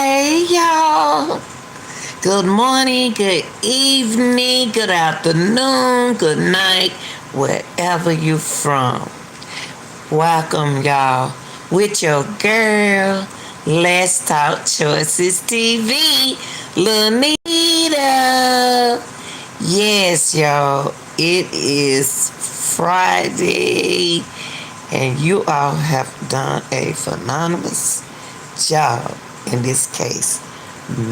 Hey y'all. Good morning, good evening, good afternoon, good night, wherever you from. Welcome y'all with your girl. Let's Talk Choices TV, Lanita. Yes, y'all. It is Friday, and you all have done a phenomenal job in this case,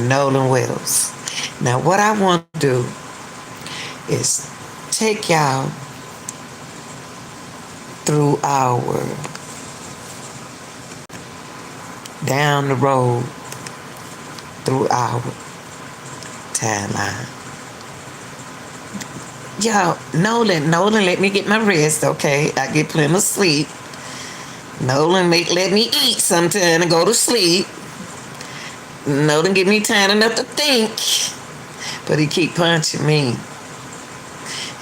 Nolan Wells. Now, what I want to do is take y'all through our down the road through our timeline. Y'all, Nolan, let me get my rest, okay? I get plenty of sleep. Nolan let me eat sometime and go to sleep. Nolan give me time enough to think, but he keep punching me.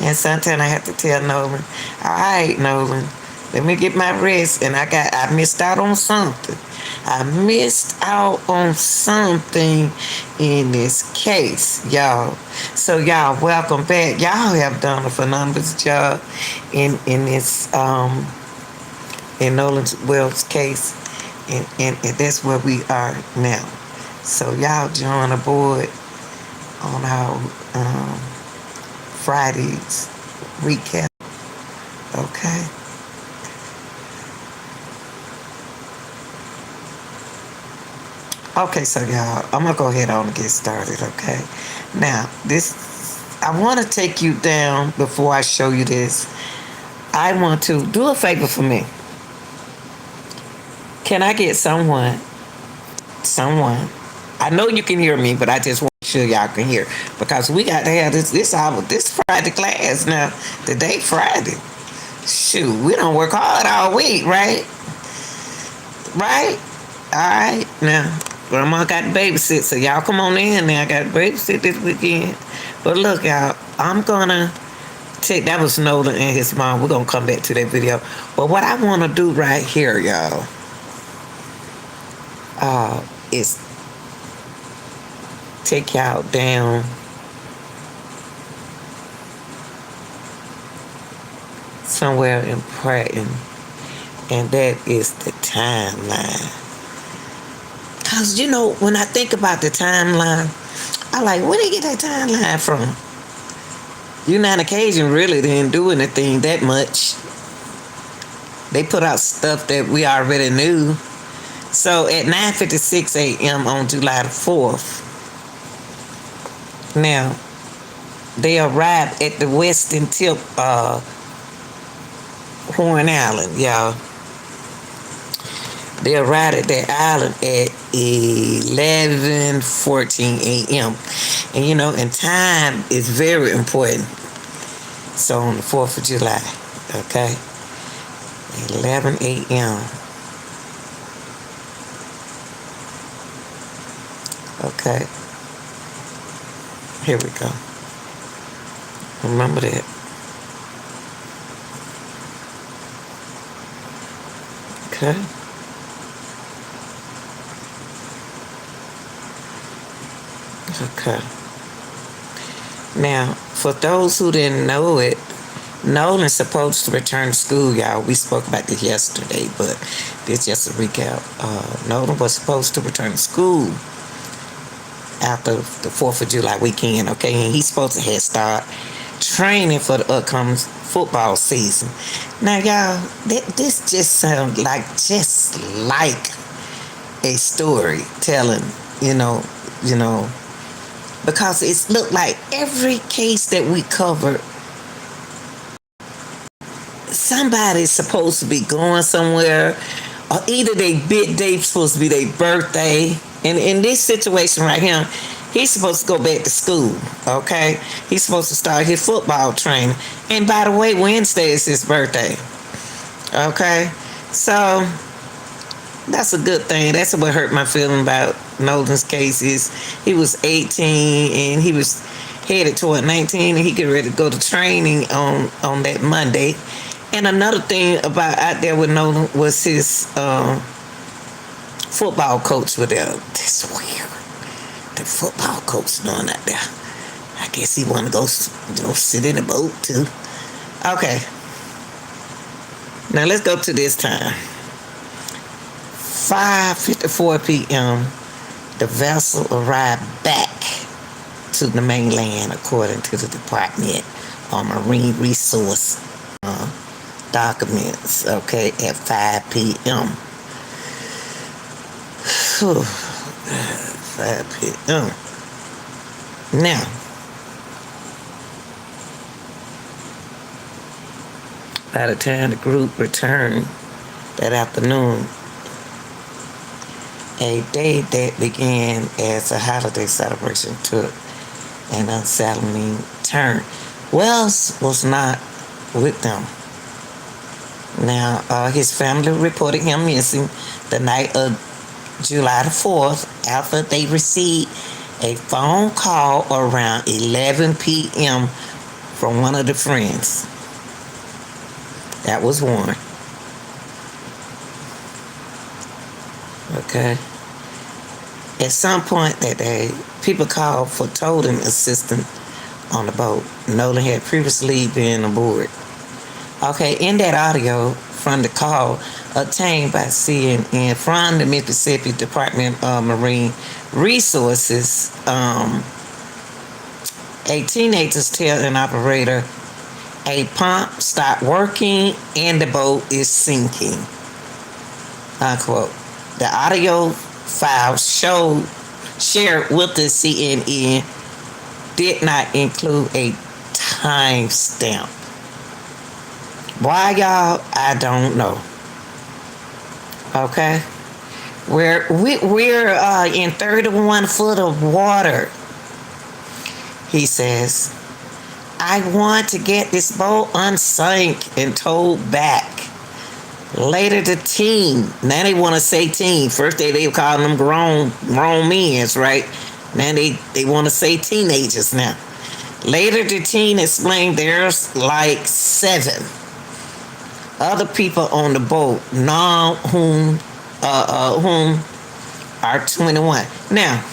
And sometimes I have to tell Nolan, all right, Nolan, let me get my rest. And I missed out on something. I missed out on something in this case, y'all. So y'all, welcome back. Y'all have done a phenomenal job in this in Nolan Wells case, and that's where we are now. So y'all join aboard on our Friday's recap, okay? Okay, so y'all, I'm gonna go ahead on and get started, okay? Now, I want to take you down before I show you this. I want to do a favor for me. Can I get someone? I know you can hear me, but I just want to make sure y'all can hear because we got to have this Friday class now. Today Friday. Shoot, we don't work hard all week, right? Right? All right. Now, Grandma got to babysit, so y'all come on in now. I got to babysit this weekend. But look, y'all, I'm gonna take that was Nolan and his mom. We're gonna come back to that video. But what I want to do right here, y'all, is take y'all down somewhere important, and that is the timeline. Because, when I think about the timeline, I like, where they get that timeline from? United Cajun really didn't do anything that much. They put out stuff that we already knew. So at 9:56 a.m. on July the 4th, now, they arrived at the western tip, Horn Island, y'all. They arrived at that island at 11:14 a.m. And time is very important. So on the 4th of July, okay, 11 a.m. Okay. Here we go. Remember that. Okay. Okay. Now, for those who didn't know it, Nolan's supposed to return to school, y'all. We spoke about this yesterday, but this just a recap. Nolan was supposed to return to school after the 4th of July weekend, okay? And he's supposed to have start training for the upcoming football season. Now, y'all, this just sounds just like a story telling, because it's looked like every case that we covered, somebody's supposed to be going somewhere, or either they supposed to be their birthday. And in this situation right here, he's supposed to go back to school, okay? He's supposed to start his football training. And by the way, Wednesday is his birthday, okay? So that's a good thing. That's what hurt my feeling about Nolan's case is he was 18 and he was headed toward 19 and he get ready to go to training on that Monday. And another thing about out there with Nolan was his football coach was there. That's weird. The football coach doing that there. I guess he want to go, sit in the boat too. Okay. Now let's go to this time. 5:54 p.m. The vessel arrived back to the mainland, according to the Department of Marine Resource documents. Okay, at 5 p.m. 5 p.m. Now, by the time the group returned that afternoon, a day that began as a holiday celebration took an unsettling turn. Wells was not with them. Now, his family reported him missing the night of July the 4th after they received a phone call around 11 p.m. from one of the friends. That was one. Okay. At some point that day, people called for towing assistance on the boat. Nolan had previously been aboard. Okay, in that audio from the call obtained by CNN from the Mississippi Department of Marine Resources, a teenagers tell an operator a pump stopped working and the boat is sinking. Unquote. The audio file shared with the CNN did not include a timestamp. Why, y'all? I don't know. Okay, we're in 31 foot of water. He says, I want to get this boat unsunk and towed back. Later, the teen. Now they want to say teen. First they were calling them grown men, right? Now they want to say teenagers now. Later, the teen explained there's like 7 other people on the boat, none whom are 21. Now,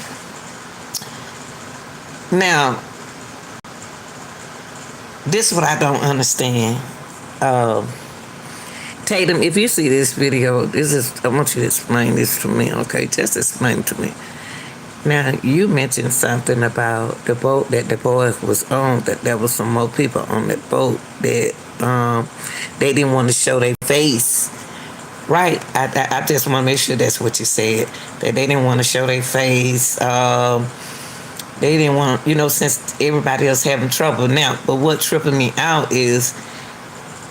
this is what I don't understand. Tatum, if you see this video, I want you to explain this to me, okay? Just explain it to me. Now, you mentioned something about the boat that the boy was on, that there was some more people on that boat that they didn't want to show their face. Right. I just want to make sure that's what you said, that they didn't want to show their face. They didn't want, since everybody else having trouble now. But what tripping me out is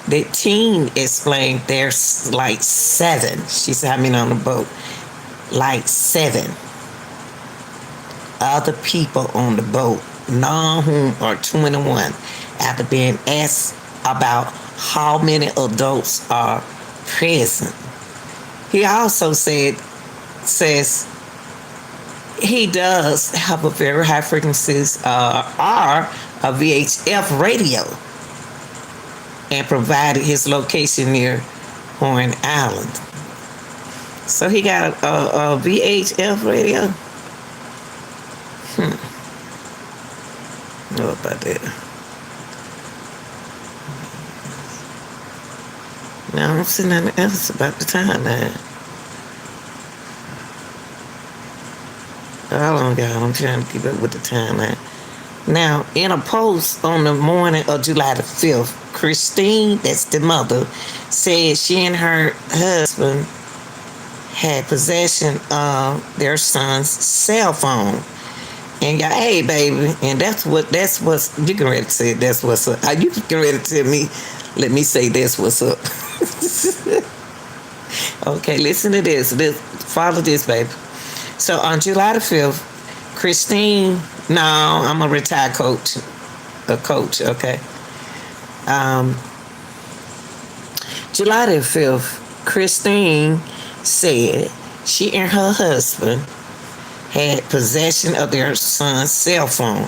the teen explained there's like 7. She said, on the boat? Like 7 other people on the boat, none whom are 21, after being asked about how many adults are present. He also says he does have a very high frequencies a VHF radio, and provided his location near Horn Island. So he got a VHF radio. Know about that. Now I don't see nothing else about the timeline. Hold on, y'all. I'm trying to keep up with the timeline. Now, in a post on the morning of July the 5th, Christine, that's the mother, said she and her husband had possession of their son's cell phone. And y'all, hey, baby, and that's what's, you can ready to say that's what's up. You can ready to tell me, let me say that's what's up. Okay, listen to this. Follow this, baby. So on July the 5th, Christine, no, I'm a retired coach, okay? July the 5th, Christine said she and her husband had possession of their son's cell phone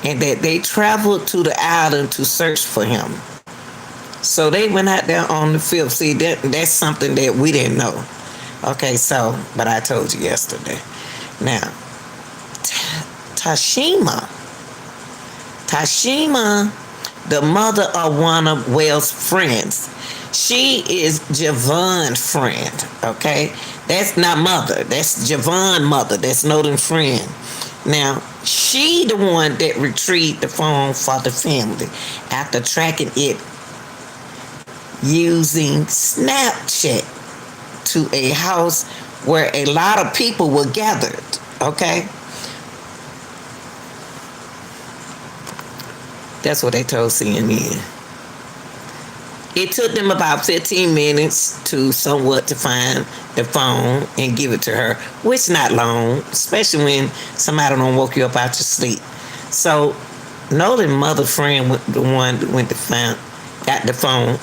and that they traveled to the island to search for him. So they went out there on the 5th. See, that's something that we didn't know. Okay, so, but I told you yesterday. Now, Tashima, Tashima, the mother of one of Well's friends, she is Javon's friend. Okay, that's not mother. That's Javon's mother. That's Nolan's friend. Now, she the one that retrieved the phone for the family after tracking it using Snapchat to a house where a lot of people were gathered. Okay, that's what they told CNN. It took them about 15 minutes to somewhat to find the phone and give it to her, which not long, especially when somebody don't woke you up out your sleep. So Nolan's mother friend, the one that went to find, got the phone.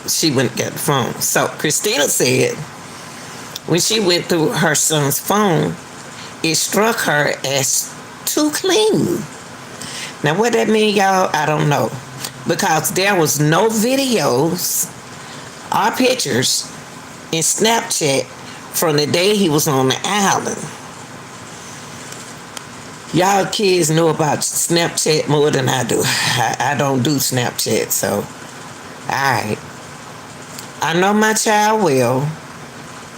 She went and got the phone. So Christina said when she went through her son's phone, it struck her as too clean. Now what that mean, y'all, I don't know. Because there was no videos or pictures in Snapchat from the day he was on the island. Y'all kids know about Snapchat more than I do. I don't do Snapchat, so alright. I know my child well.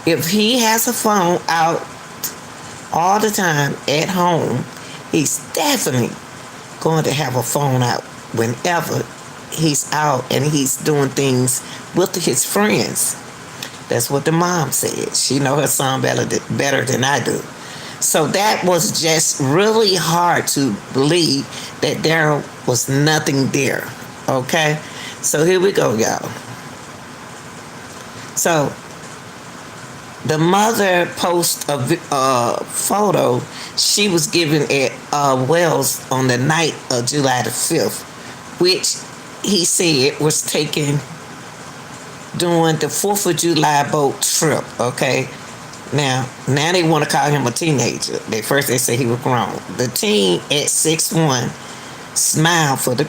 If he has a phone out all the time at home, he's definitely going to have a phone out whenever he's out and he's doing things with his friends. That's what the mom said. She know her son better than I do. So that was just really hard to believe that there was nothing there. Okay? So here we go, y'all. So the mother posted a photo she was given at Wells on the night of July the 5th, which he said was taken during the 4th of July boat trip, okay? Now they want to call him a teenager. First they say he was grown. The teen at 6'1" smiled for the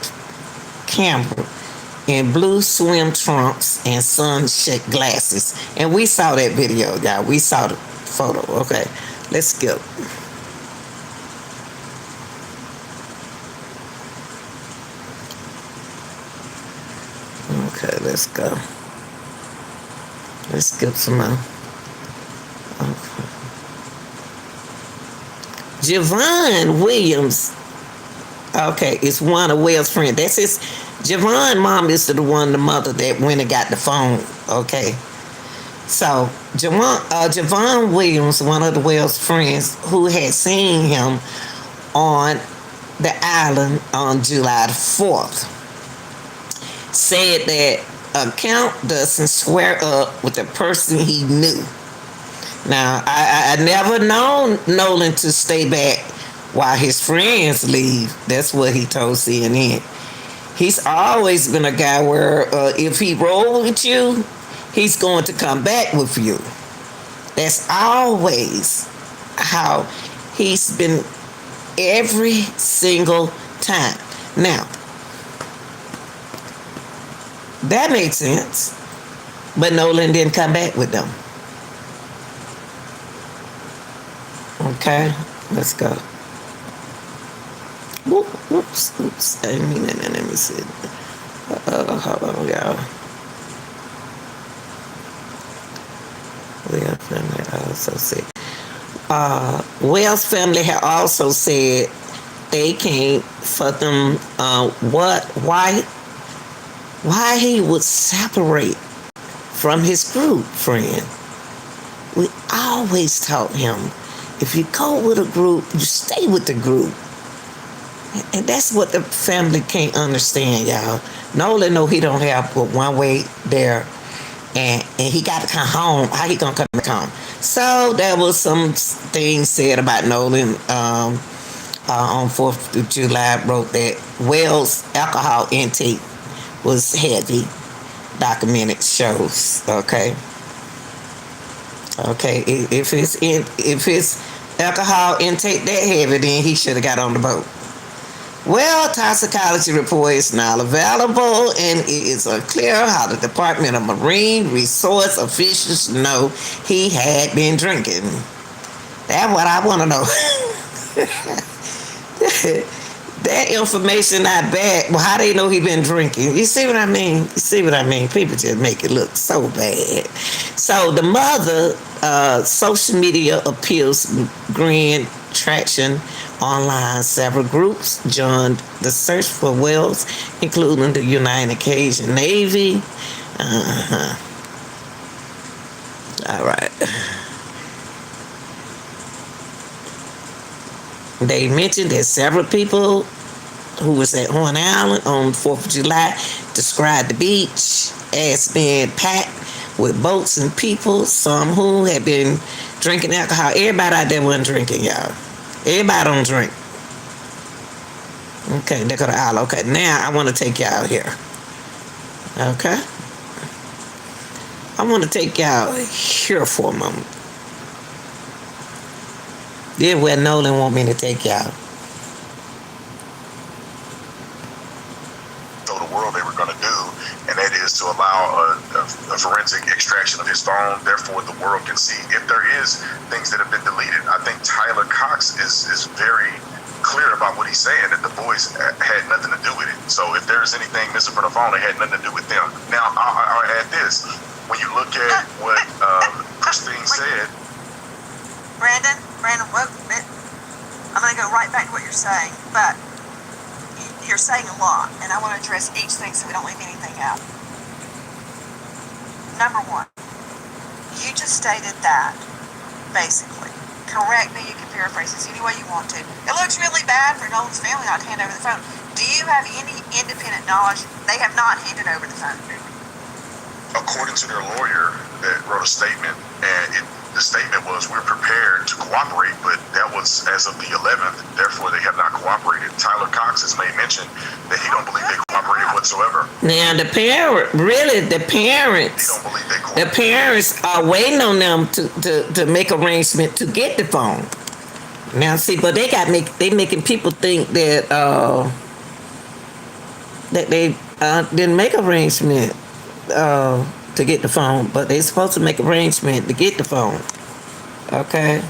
camera in blue swim trunks and sun-shaped glasses. And we saw that video, y'all. We saw the photo. Okay, let's skip. Okay, let's go. Let's skip some more. Okay. Javon Williams, okay, is one of Will's friends. That's his. Javon mom is the one, the mother that went and got the phone. Okay, so Javon Williams, one of the Wells friends who had seen him on the island on July the 4th, said that account doesn't square up with the person he knew. Now, I never known Nolan to stay back while his friends leave. That's what he told CNN. He's always been a guy where if he roll with you, he's going to come back with you. That's always how he's been every single time. Now, that makes sense, but Nolan didn't come back with them. Okay, let's go. Oops. I didn't mean that. Let me see. Hold on, y'all. Wells family also said. Wells family had also said they came for them. Why he would separate from his group friend. We always taught him, if you go with a group, you stay with the group. And that's what the family can't understand, y'all. Nolan know he don't have but one way there, and he got to come home. How he gonna come back home? So there was some things said about Nolan on 4th of July, wrote that Wells' alcohol intake was heavy. Documented shows. Okay. If his alcohol intake that heavy, then he should have got on the boat. Well, toxicology report is now available, and it is unclear how the Department of Marine Resource officials know he had been drinking. That's what I want to know. That information not bad. Well, how they know he been drinking? You see what I mean? You see what I mean? People just make it look so bad. So the mother, social media appeals gained traction online. Several groups joined the search for Wells, including the United Cajun Navy. All right. They mentioned that several people who was at Horn Island on 4th of July described the beach as being packed with boats and people, some who had been drinking alcohol. Everybody out there wasn't drinking, y'all. Everybody don't drink. Okay, they go to Isle. Okay, now I want to take y'all here. Okay? I want to take y'all here for a moment. This is where Nolan want me to take y'all. The world they were going to do, and that is to allow a forensic extraction of his phone. Therefore, the world can see if there is things that have been deleted. I think Tyler Cox is very clear about what he's saying, that the boys had nothing to do with it. So if there's anything missing from the phone, it had nothing to do with them. Now, I'll add this. When you look at what Christine said, Brandon, wait a minute. I'm going to go right back to what you're saying, but you're saying a lot, and I want to address each thing so we don't leave anything out. Number one, you just stated that, basically. Correct me, you can paraphrase this any way you want to. It looks really bad for Nolan's family not to hand over the phone. Do you have any independent knowledge they have not handed over the phone? According to their lawyer that wrote a statement, and the statement was, we're prepared to cooperate, but that was as of the 11th. Therefore, they have not cooperated. Tyler Cox has made mention that he don't believe they cooperated whatsoever. Now, the parents, He don't believe they cooperated. the parents are waiting on them to make arrangement to get the phone. Now, see, but they making people think that they didn't make arrangement to get the phone, but they're supposed to make arrangement to get the phone. Okay.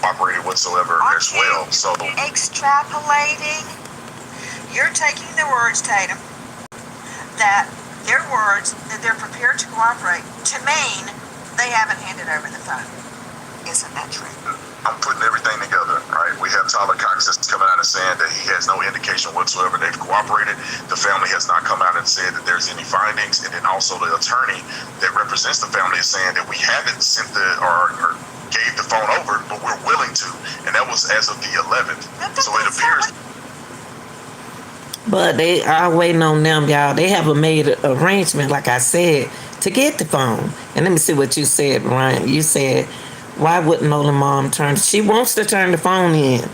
Operated whatsoever as well. So Extrapolating, you're taking the words, Tatum, that their words that they're prepared to cooperate to mean they haven't handed over the phone. Isn't that true? I'm putting everything together, right? We have Tyler Cox that's coming out and saying that he has no indication whatsoever they've cooperated. The family has not come out and said that there's any findings. And then also the attorney that represents the family is saying that we haven't sent or gave the phone over, but we're willing to. And that was as of the 11th. So it appears. But they are waiting on them, y'all. They haven't made an arrangement, like I said, to get the phone. And let me see what you said, Ryan. You said, why wouldn't Nolan mom turn? She wants to turn the phone in.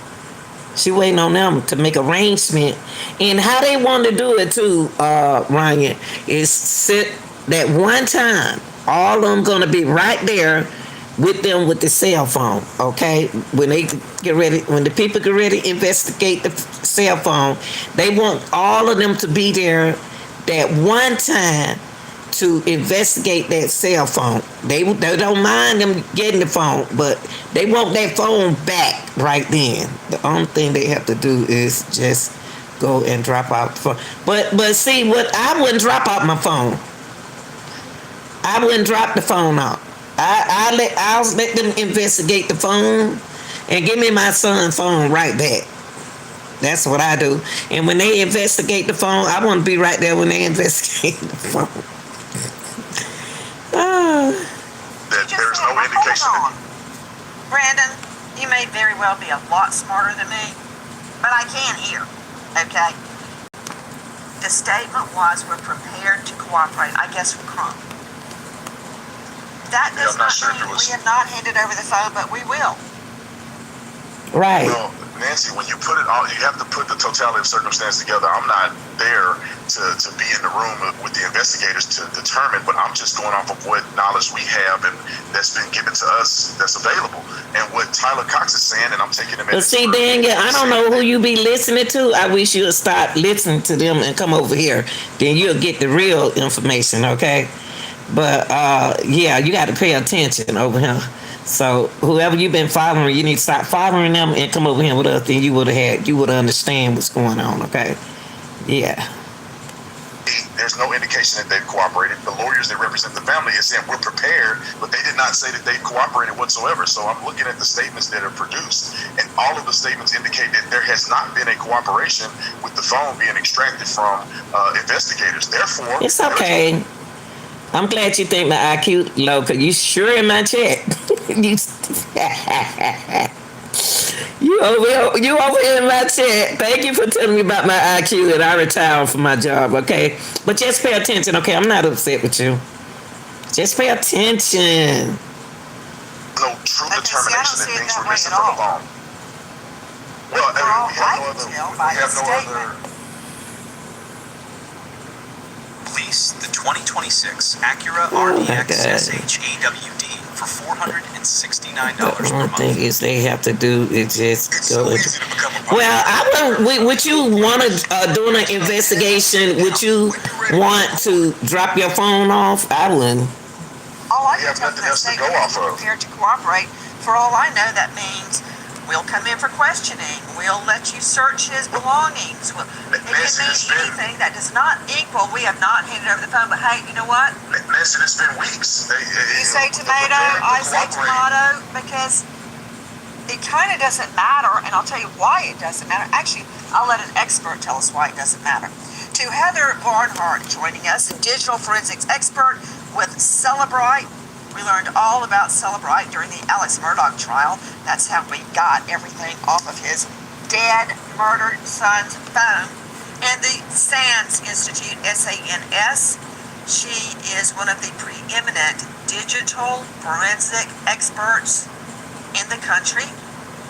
She waiting on them to make arrangement. And how they want to do it too, Ryan, is sit that one time. All of them gonna be right there with them with the cell phone. Okay, when they get ready, when the people get ready to investigate the cell phone, they want all of them to be there that one time to investigate that cell phone. They don't mind them getting the phone, but they want that phone back right then. The only thing they have to do is just go and drop out the phone. But see, what I wouldn't drop out my phone. I wouldn't drop the phone out. I'll let them investigate the phone and give me my son's phone right back. That's what I do. And when they investigate the phone, I want to be right there when they investigate the phone. That there's no indication. Brandon, you may very well be a lot smarter than me, but I can hear, okay? The statement was, we're prepared to cooperate, I guess, from Crump. That does not mean we have not handed over the phone, but we will. Right. Well, Nancy, when you put it all, you have to put the totality of circumstance together. I'm not there to be in the room with the investigators to determine, but I'm just going off of what knowledge we have and that's been given to us that's available. And what Tyler Cox is saying, and I'm taking him at But his see, word, Daniel, I he's don't saying know who that you be listening to. I wish you would stop listening to them and come over here. Then you'll get the real information, okay? But yeah, you got to pay attention over here. So whoever you've been following, you need to stop following them and come over here with us. Then you would understand what's going on, okay? Yeah. there's no indication that they've cooperated. The lawyers that represent the family is saying we're prepared, but they did not say that they cooperated whatsoever. So I'm looking at the statements that are produced, and all of the statements indicate that there has not been a cooperation with the phone being extracted from investigators. Therefore, It's okay. I'm glad you think my IQ low, because you sure in my chat. you, you over here in my chat. Thank you for telling me about my IQ and I retired from my job, okay? But just pay attention, okay? I'm not upset with you. Just pay attention. no true Okay, see, I don't determination see that it things that were way missing at from the all. phone. Well, For all we I have no can other. tell by We have the no statement. other. Police the 2026 Acura Oh my RDX God. SH AWD for $469 The per only month. thing is they have to do is just It's go so into. easy to become a public Well, I figure. would you want to doing an investigation? Would you want to drop your phone off? I wouldn't. All I We can have tell nothing from that else to statement go is off we're of. prepared to cooperate. For all I know, that means we'll come in for questioning. We'll let you search his belongings. It can Nancy, it's mean been- anything. That does not equal we have not handed over the phone. But hey, you know what? Nancy, it's been weeks. You say tomato, I say tomato, because it kind of doesn't matter, and I'll tell you why it doesn't matter. Actually, I'll let an expert tell us why it doesn't matter. To Heather Barnhart joining us, digital forensics expert with Celebrite. We learned all about Celebrite during the Alex Murdaugh trial. That's how we got everything off of his dead, murdered son's phone. And the SANS Institute, SANS. She is one of the preeminent digital forensic experts in the country.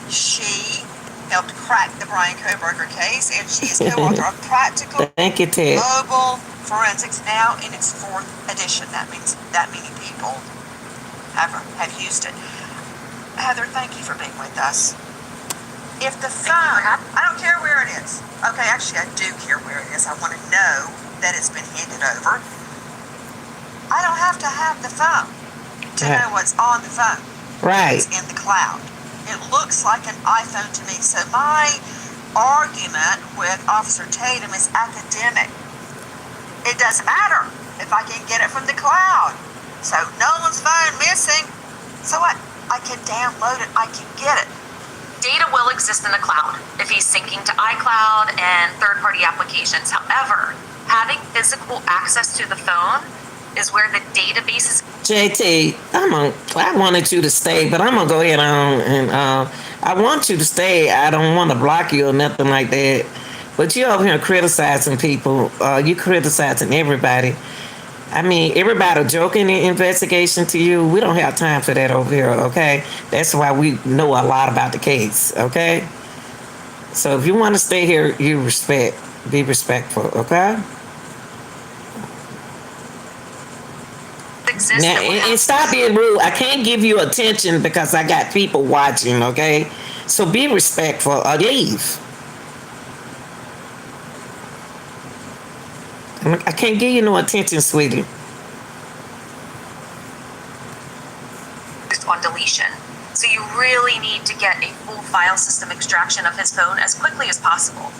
She helped crack the Brian Kohberger case, and she is co-author of Practical Thank you, Ted. Mobile Forensics, now in its 4th edition. That means that many people have used it. Heather, thank you for being with us. If the phone, I don't care where it is. Okay, actually, I do care where it is. I want to know that it's been handed over. I don't have to have the phone to know what's on the phone. Right. It's in the cloud. It looks like an iPhone to me. So my argument with Officer Tatum is academic. It doesn't matter if I can get it from the cloud. So Nolan's phone missing. So what? I can download it. I can get it. Data will exist in the cloud if he's syncing to iCloud and third-party applications. However, having physical access to the phone is where the database is. JT, I wanted you to stay, but I'm gonna go ahead on and I want you to stay. I don't want to block you or nothing like that. But you over here criticizing people. You criticizing everybody. I mean, everybody joking in investigation to you. We don't have time for that over here, okay? That's why we know a lot about the case, okay? So if you want to stay here, be respectful, okay? Exists Now, that we and have- stop being rude. I can't give you attention because I got people watching, okay? So be respectful or leave. I can't give you no attention, sweetie. on deletion. So you really need to get a full file system extraction of his phone as quickly as possible.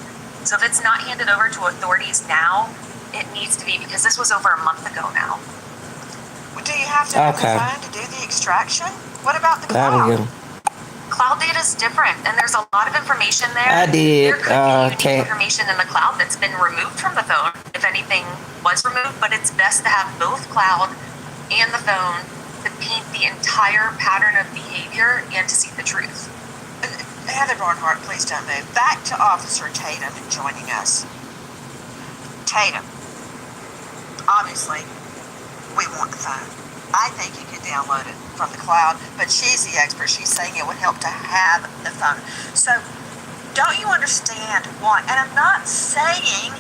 So if it's not handed over to authorities now, it needs to be, because this was over a month ago now. Well, do you have to have Okay. the phone to do the extraction? What about the There cloud? we go. Cloud data is different, and there's a lot of information there. I did, There could be unique Kat. information in the cloud that's been removed from the phone, if anything was removed, but it's best to have both cloud and the phone to paint the entire pattern of behavior and to see the truth. Heather Barnhart, please don't move. Back to Officer Tatum joining us. Tatum, obviously, we want the phone. I think you could download it from the cloud, but she's the expert. She's saying it would help to have the phone. So don't you understand why? And I'm not saying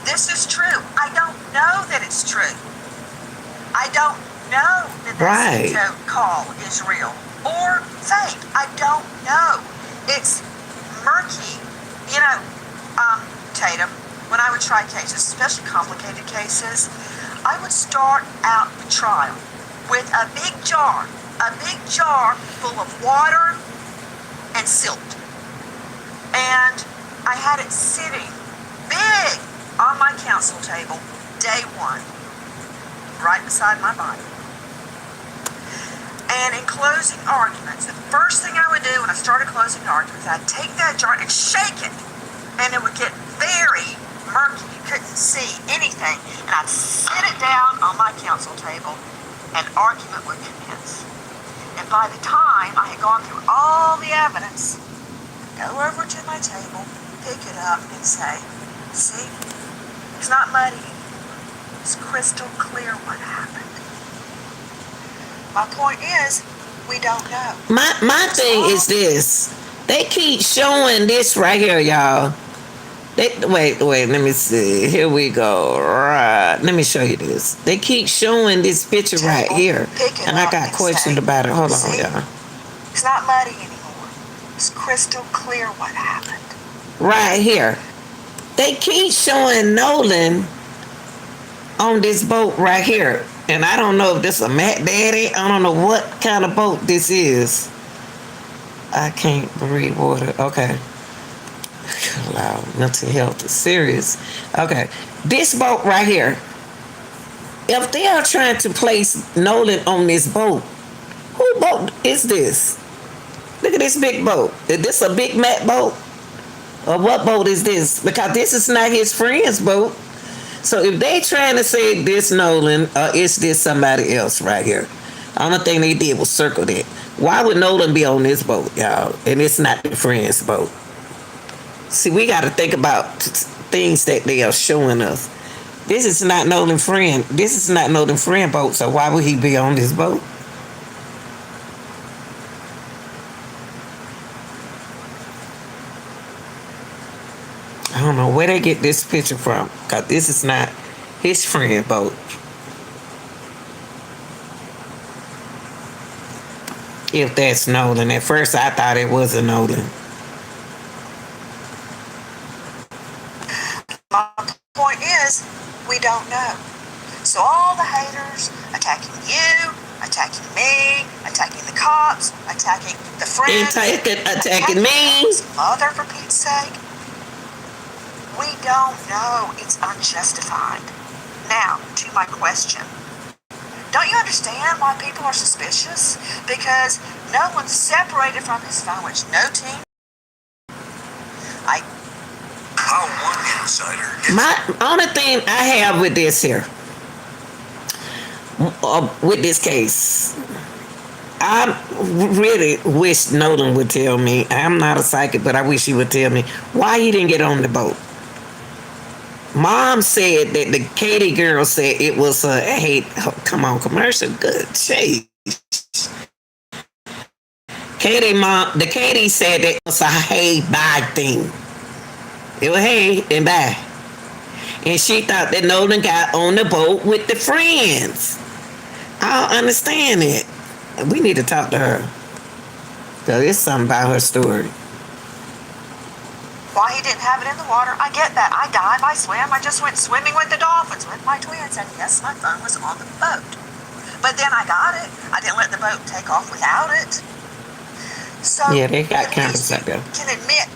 this is true. I don't know that it's true. I don't know that Right. that call is real or fake. I don't know. It's murky. You know, Tatum, when I would try cases, especially complicated cases, I would start out the trial with a big jar full of water and silt. And I had it sitting big on my counsel table, day one, right beside my body. And in closing arguments, the first thing I would do when I started closing arguments, I'd take that jar and shake it, and it would get very murky. You couldn't see anything. And I'd sit it down on my counsel table, and argument would commence. And by the time I had gone through all the evidence, go over to my table, pick it up, and say, see, it's not muddy anymore. It's crystal clear what happened. My point is, we don't know. My thing is this. They keep showing this right here, y'all. Wait, let me see. Here we go. Right. Let me show you this. They keep showing this picture right here. And I got questions about it. Hold on, y'all. It's not muddy anymore. It's crystal clear what happened. Right here. They keep showing Nolan on this boat right here. And I don't know if this is a Mac Daddy. I don't know what kind of boat this is. I can't breathe water. Okay. Wow, mental health is serious. Okay. This boat right here. If they are trying to place Nolan on this boat, who boat is this? Look at this big boat. Is this a Big Mac boat? Or what boat is this? Because this is not his friend's boat. So if they trying to say this Nolan, or is this somebody else right here? The only thing they did was circle that. Why would Nolan be on this boat, y'all? And it's not the friend's boat. See, we got to think about things that they are showing us. This is not Nolan friend. This is not Nolan friend boat. So why would he be on this boat? I don't know where they get this picture from, because this is not his friend boat. If that's Nolan. At first I thought it was a Nolan. My point is, we don't know. So all the haters attacking you, attacking me, attacking the cops, attacking the friends, Attacking me. Mother, for Pete's sake. We don't know. It's unjustified. Now, to my question. Don't you understand why people are suspicious? Because no one's separated from his phone, which no team. How one insider. My only thing I have with this here, with this case, I really wish Nolan would tell me. I'm not a psychic, but I wish he would tell me why he didn't get on the boat. Mom said that the Katie girl said it was a hate. Oh, come on, commercial, good shade. The Katie said that it was a hey bye thing. It was hey and bye, and she thought that Nolan got on the boat with the friends. I don't understand it. We need to talk to her, because it's something about her story. Why he didn't have it in the water, I get that. I dive, I swim, I just went swimming with the dolphins with my twins, and yes, my phone was on the boat. But then I got it. I didn't let the boat take off without it. So Yeah, they got cameras out there. Can admit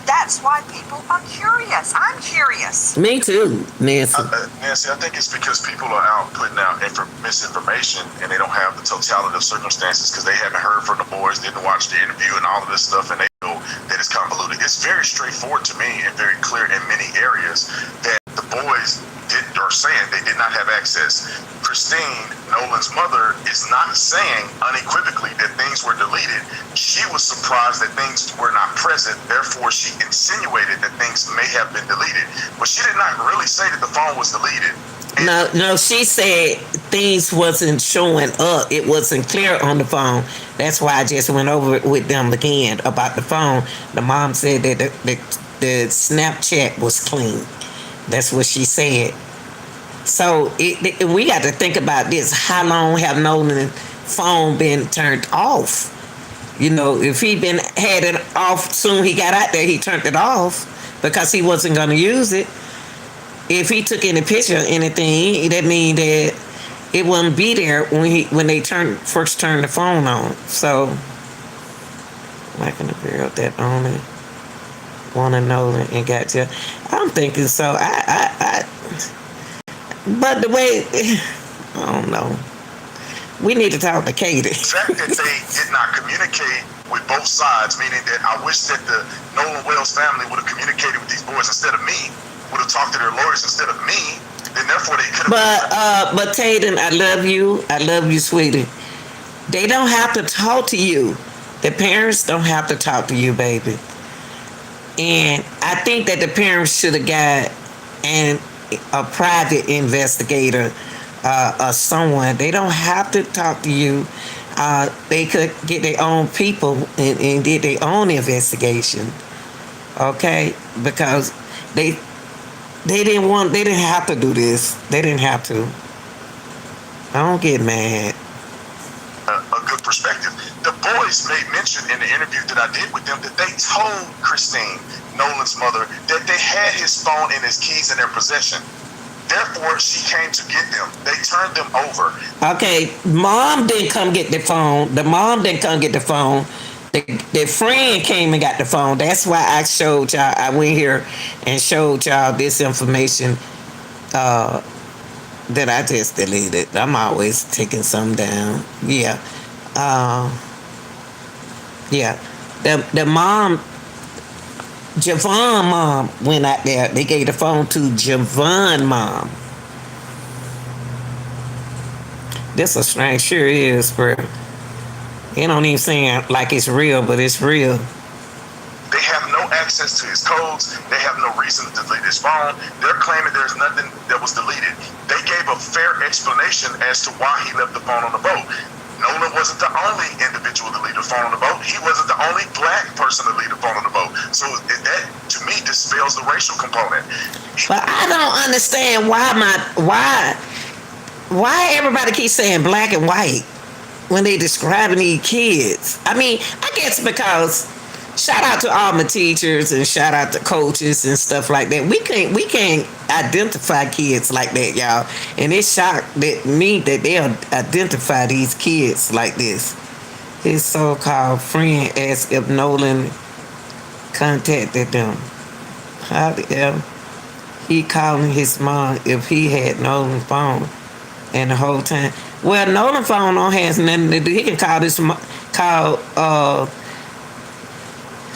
that's why people are curious. I'm curious. Me too, Nancy. Nancy, I think it's because people are out putting out misinformation, and they don't have the totality of circumstances because they haven't heard from the boys, didn't watch the interview and all of this stuff, and they know that it's convoluted. It's very straightforward to me and very clear in many areas that the boys are saying they did not have access. Christine, Nolan's mother, is not saying unequivocally that things were deleted. She was surprised that things were not present. Therefore, she insinuated that things may have been deleted. But she did not really say that the phone was deleted. No, she said things wasn't showing up. It wasn't clear on the phone. That's why I just went over it with them again about the phone. The mom said that the Snapchat was clean. That's what she said. So we got to think about this. How long have Nolan's phone been turned off? If he had it off soon he got out there, he turned it off because he wasn't going to use it. If he took any picture or anything, that means that it wouldn't be there when they first turned the phone on. So, like a girl that only want to know and got you. I'm thinking so. But the way, I don't know. We need to talk to Katie. The fact that they did not communicate with both sides, meaning that I wish that the Nolan Wells family would have communicated with these boys instead of me, would have talked to their lawyers instead of me, then therefore they could have. But Tatum, I love you, sweetie. They don't have to talk to you. The parents don't have to talk to you, baby. And I think that the parents should have got a private investigator or someone. They don't have to talk to you. They could get their own people and did their own investigation. Okay? Because they didn't have to do this. They didn't have to. I don't get mad. A good perspective. The boys made mention in the interview that I did with them that they told Christine, Nolan's mother, that they had his phone and his keys in their possession. Therefore, she came to get them. They turned them over. Okay, mom didn't come get the phone. The mom didn't come get the phone. The friend came and got the phone. That's why I showed y'all. I went here and showed y'all this information that I just deleted. I'm always taking some down. Yeah. Yeah. The mom, Javon mom went out there. They gave the phone to Javon mom. This a strange, sure is, bro. It don't even seem like it's real, but it's real. They have no access to his codes. They have no reason to delete his phone. They're claiming there's nothing that was deleted. They gave a fair explanation as to why he left the phone on the boat. Nolan wasn't the only individual to leave the phone on the boat. He wasn't the only black person to leave the phone on the boat. So that, to me, dispels the racial component. But I don't understand why everybody keeps saying black and white when they describing these kids. I mean, I guess because shout out to all my teachers and shout out to coaches and stuff like that. We can't identify kids like that, y'all. And it shocked me that they'll identify these kids like this. His so-called friend asked if Nolan contacted them. How the hell? He calling his mom if he had Nolan's phone, and the whole time. Well, Nolan's phone don't have nothing to do. He can call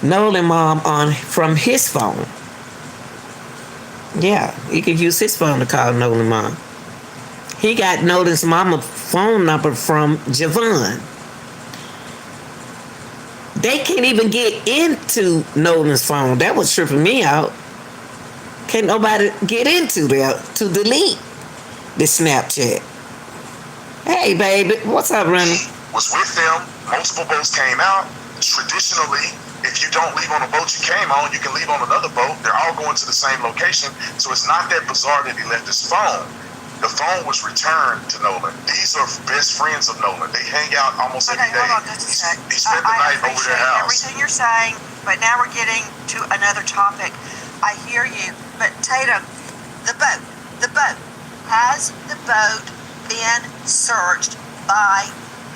Nolan mom on from his phone. Yeah, he can use his phone to call Nolan mom. He got Nolan's mama phone number from Javon. They can't even get into Nolan's phone. That was tripping me out. Can't nobody get into there to delete the Snapchat. Hey, baby, what's up, Ronnie? Was with them. Multiple boats came out. Traditionally, if you don't leave on the boat you came on, you can leave on another boat. They're all going to the same location. So it's not that bizarre that he left his phone. The phone was returned to Nolan. These are best friends of Nolan. They hang out almost every day. Hold on just a sec. He spent the night over their house. Everything you're saying, but now we're getting to another topic. I hear you, but Tatum, the boat. Has the boat been searched by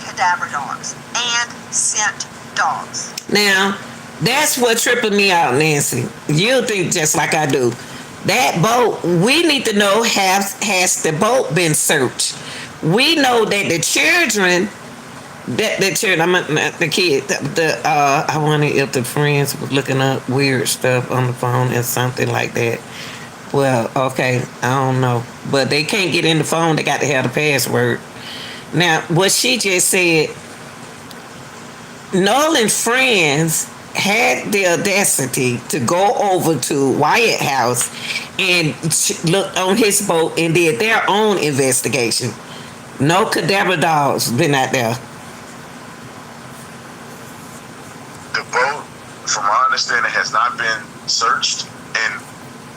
cadaver dogs and scent dogs? Now, that's what tripping me out, Nancy. You think just like I do. That boat, we need to know, has the boat been searched? We know that the children, I wonder if the friends was looking up weird stuff on the phone or something like that. Well, okay, I don't know. But they can't get in the phone, they got to have the password. Now, what she just said, Nolan's friends had the audacity to go over to Wyatt House and look on his boat and did their own investigation. No cadaver dogs been out there. The boat, from my understanding, has not been searched, and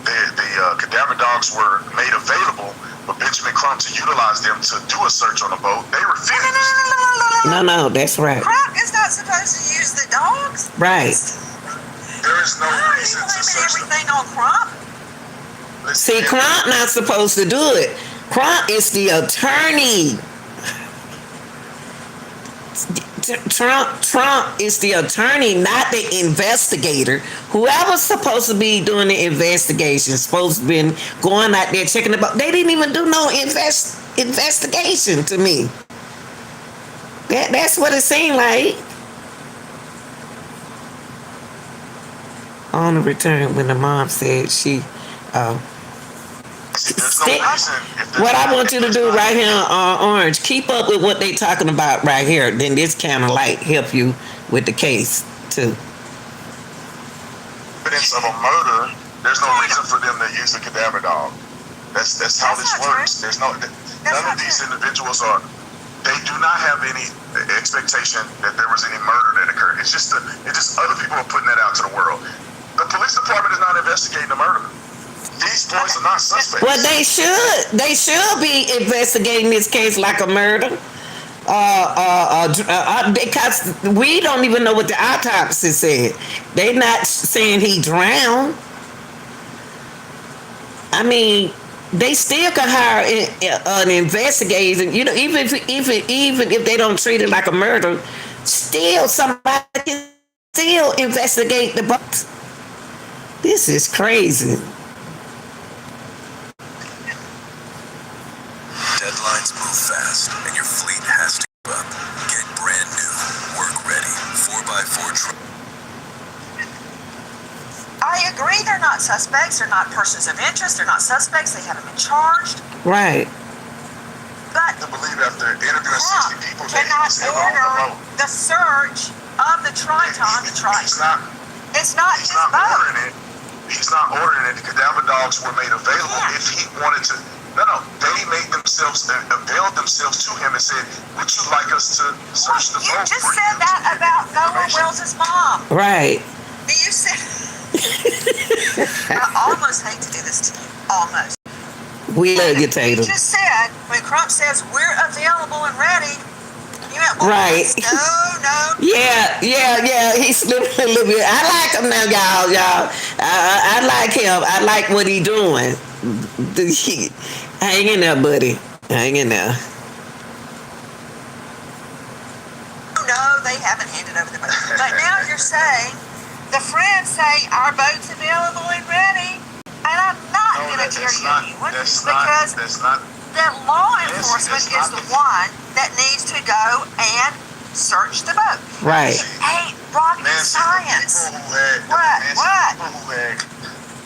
the cadaver dogs were made available for Benjamin Crump to utilize them to do a search on the boat. They refused. No, that's right. Crump is not supposed to use the dogs. Right. There is no Why are you reason to blaming search them. everything on Crump? See, Crump not supposed to do it. Crump is the attorney. Trump is the attorney, not the investigator. Whoever's supposed to be doing the investigation, supposed to be going out there checking the boat. They didn't even do no investigation to me. That's what it seemed like. On the return, when the mom said she. There's no reason. What I want you to do right here on Orange, keep up with what they talking about right here. Then this kind of like help you with the case too. Evidence of a murder. There's no reason for them to use a cadaver dog. That's how this works. There's none of these individuals are. They do not have any expectation that there was any murder that occurred. It's just other people are putting that out to the world. The police department is not investigating the murder. These boys are not suspects. Well, they should. They should be investigating this case like a murder. Because we don't even know what the autopsy said. They're not saying he drowned. I mean, they still can hire an investigator. You know, even if they don't treat it like a murder, still somebody can still investigate the boat. This is crazy. Deadlines move fast, and your fleet has to keep up. Get brand new, work-ready 4x4 truck. I agree they're not suspects. They're not persons of interest. They're not suspects. They haven't been charged. Right. But I believe after interviewing Crump 60 people, they cannot was ever on the order boat. the search of the Triton. He's not It's not his boat. ordering it. He's not ordering it. The cadaver dogs were made available if he wanted to. No, they made themselves, availed themselves to him and said, would you like us to search the You boat just for said that about Nolan Wells' mom. Right. You said. I almost hate to do this to you. Almost. We love you, You Tatum. just said, when Crump says we're available and ready, you went, well, Right. No. Yeah. He's slipping a little bit. I like him now, y'all. I like him. I like what he doing. Hang in there, buddy. Hang in there. No, they haven't handed over the boat. But now you're saying, the friends say our boat's available and ready, and I'm not No, going to tell that's you not. anyone That's because not. that law Yes, enforcement that's is not the the- one that needs to go and search the boat. Right. Ain't rocket Nancy, science.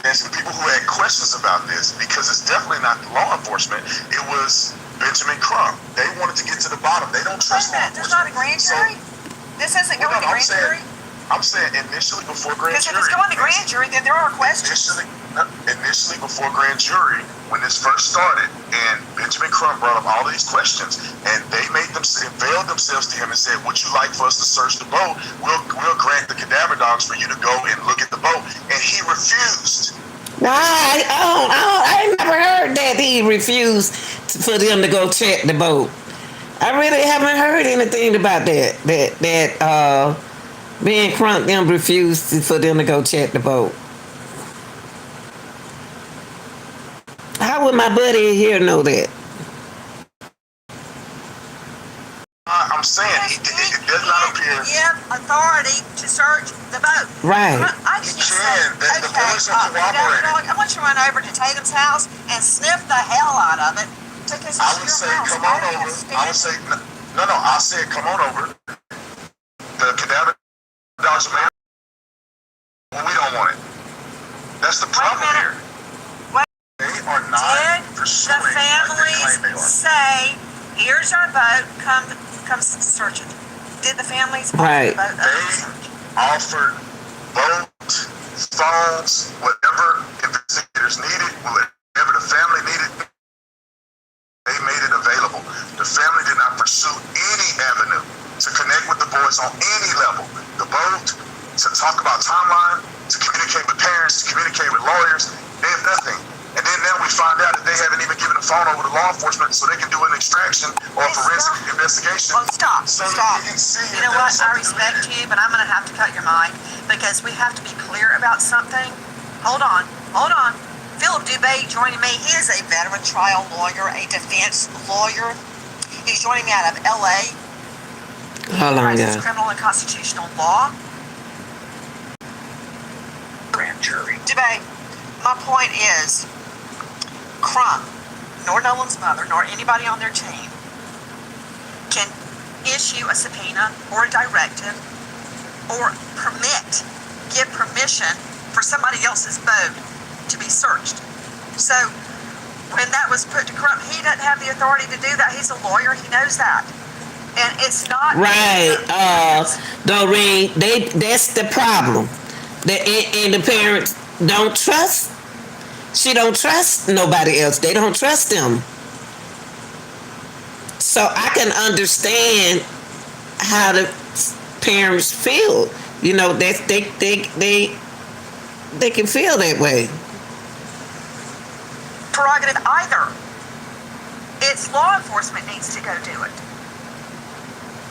The people who had questions about this, because it's definitely not law enforcement, it was Benjamin Crump. They wanted to get to the bottom. They don't Wait trust a law minute, there's not a grand enforcement. jury? This isn't Hold going to on, grand jury? I'm saying initially before grand Because if jury. it's going to grand jury, then there are questions. Initially before grand jury, when this first started, and Benjamin Crump brought up all these questions, and they availed themselves to him and said, would you like for us to search the boat? We'll grant the cadaver dogs for you to go and look at the boat. And he refused. Why? I never heard that he refused for them to go check the boat. I really haven't heard anything about that. That Ben Crump them refused for them to go check the boat. How would my buddy here know that? I'm saying it does not appear. Give authority to search the boat. Right. I can just say, The boys are cooperating. I want you to run over to Tatum's house and sniff the hell out of it because it's I would your say, house. come I on can't over. stand I would say, no. I said, come on over. The cadaver dogs are made. Well, we don't want it. That's the problem here. Wait. They are not Did pursuing the what they families claim they are. say, here's our boat, come search it? Did the families offer Right. the boat They search? offered boat, phones, whatever investigators needed, whatever the family needed, they made it available. The family did not pursue any avenue to connect with the boys on any level. The boat, to talk about timeline, to communicate with parents, to communicate with lawyers, they have nothing. And then now we find out that they haven't even given the phone over to law enforcement so they can do an extraction or a forensic investigation. Well, stop. So Stop. you can see You know what? I respect you, but I'm going to have to cut your mic because we have to be clear about something. Hold on. Philip Dubé joining me. He is a veteran trial lawyer, a defense lawyer. He's joining me out of L.A. Hold on, Practices guys. criminal and constitutional law. Grand jury. Dubé, my point is, Crump, nor Nolan's mother, nor anybody on their team can issue a subpoena or a directive or give permission for somebody else's boat to be searched. So when that was put to Crump, he doesn't have the authority to do that. He's a lawyer. He knows that. And it's not Right, Doreen, that's the problem. And the parents don't trust. She don't trust nobody else. They don't trust them. So I can understand how the parents feel. You know, that they can feel that way. prerogative either. It's law enforcement needs to go do it.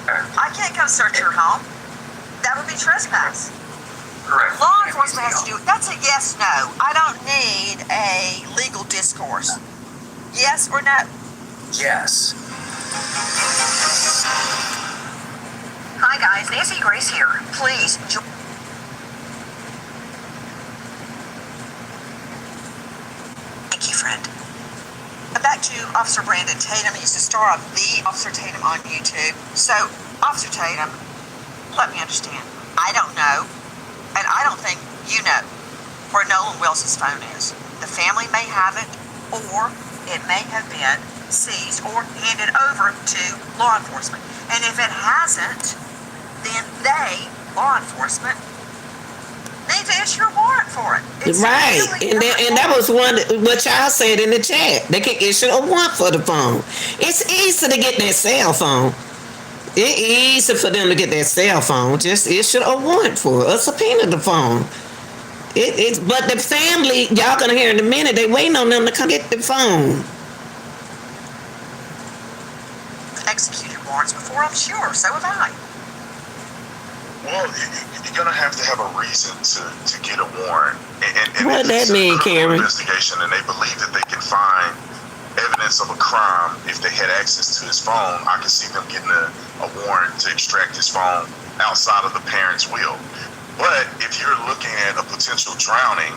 I can't come search your home. That would be trespass. Correct. Law enforcement has to do it. That's a yes, no. I don't need a legal discourse. Yes or no? Yes. Hi guys, Nancy Grace here. Please join. Thank you, friend. Back to Officer Brandon Tatum. He's the star of The Officer Tatum on YouTube. So, Officer Tatum, let me understand. I don't know, and I don't think you know, where Nolan Wilson's phone is. The family may have it, or it may have been seized or handed over to law enforcement. And if it hasn't, then they, law enforcement, need to issue a warrant for it. It's Right, really and not that was what y'all said in the chat. They can issue a warrant for the phone. It's easy to get that cell phone. It's easy for them to get that cell phone. Just issue a warrant for it, or subpoena the phone. But the family, y'all gonna hear in a minute, they waiting on them to come get the phone. executed warrants before, I'm sure. So have I. Well, you're going to have a reason to get a warrant. And What if that it's a mean, criminal Karen? investigation and they believe that they can find evidence of a crime if they had access to his phone, I can see them getting a warrant to extract his phone outside of the parent's will. But if you're looking at a potential drowning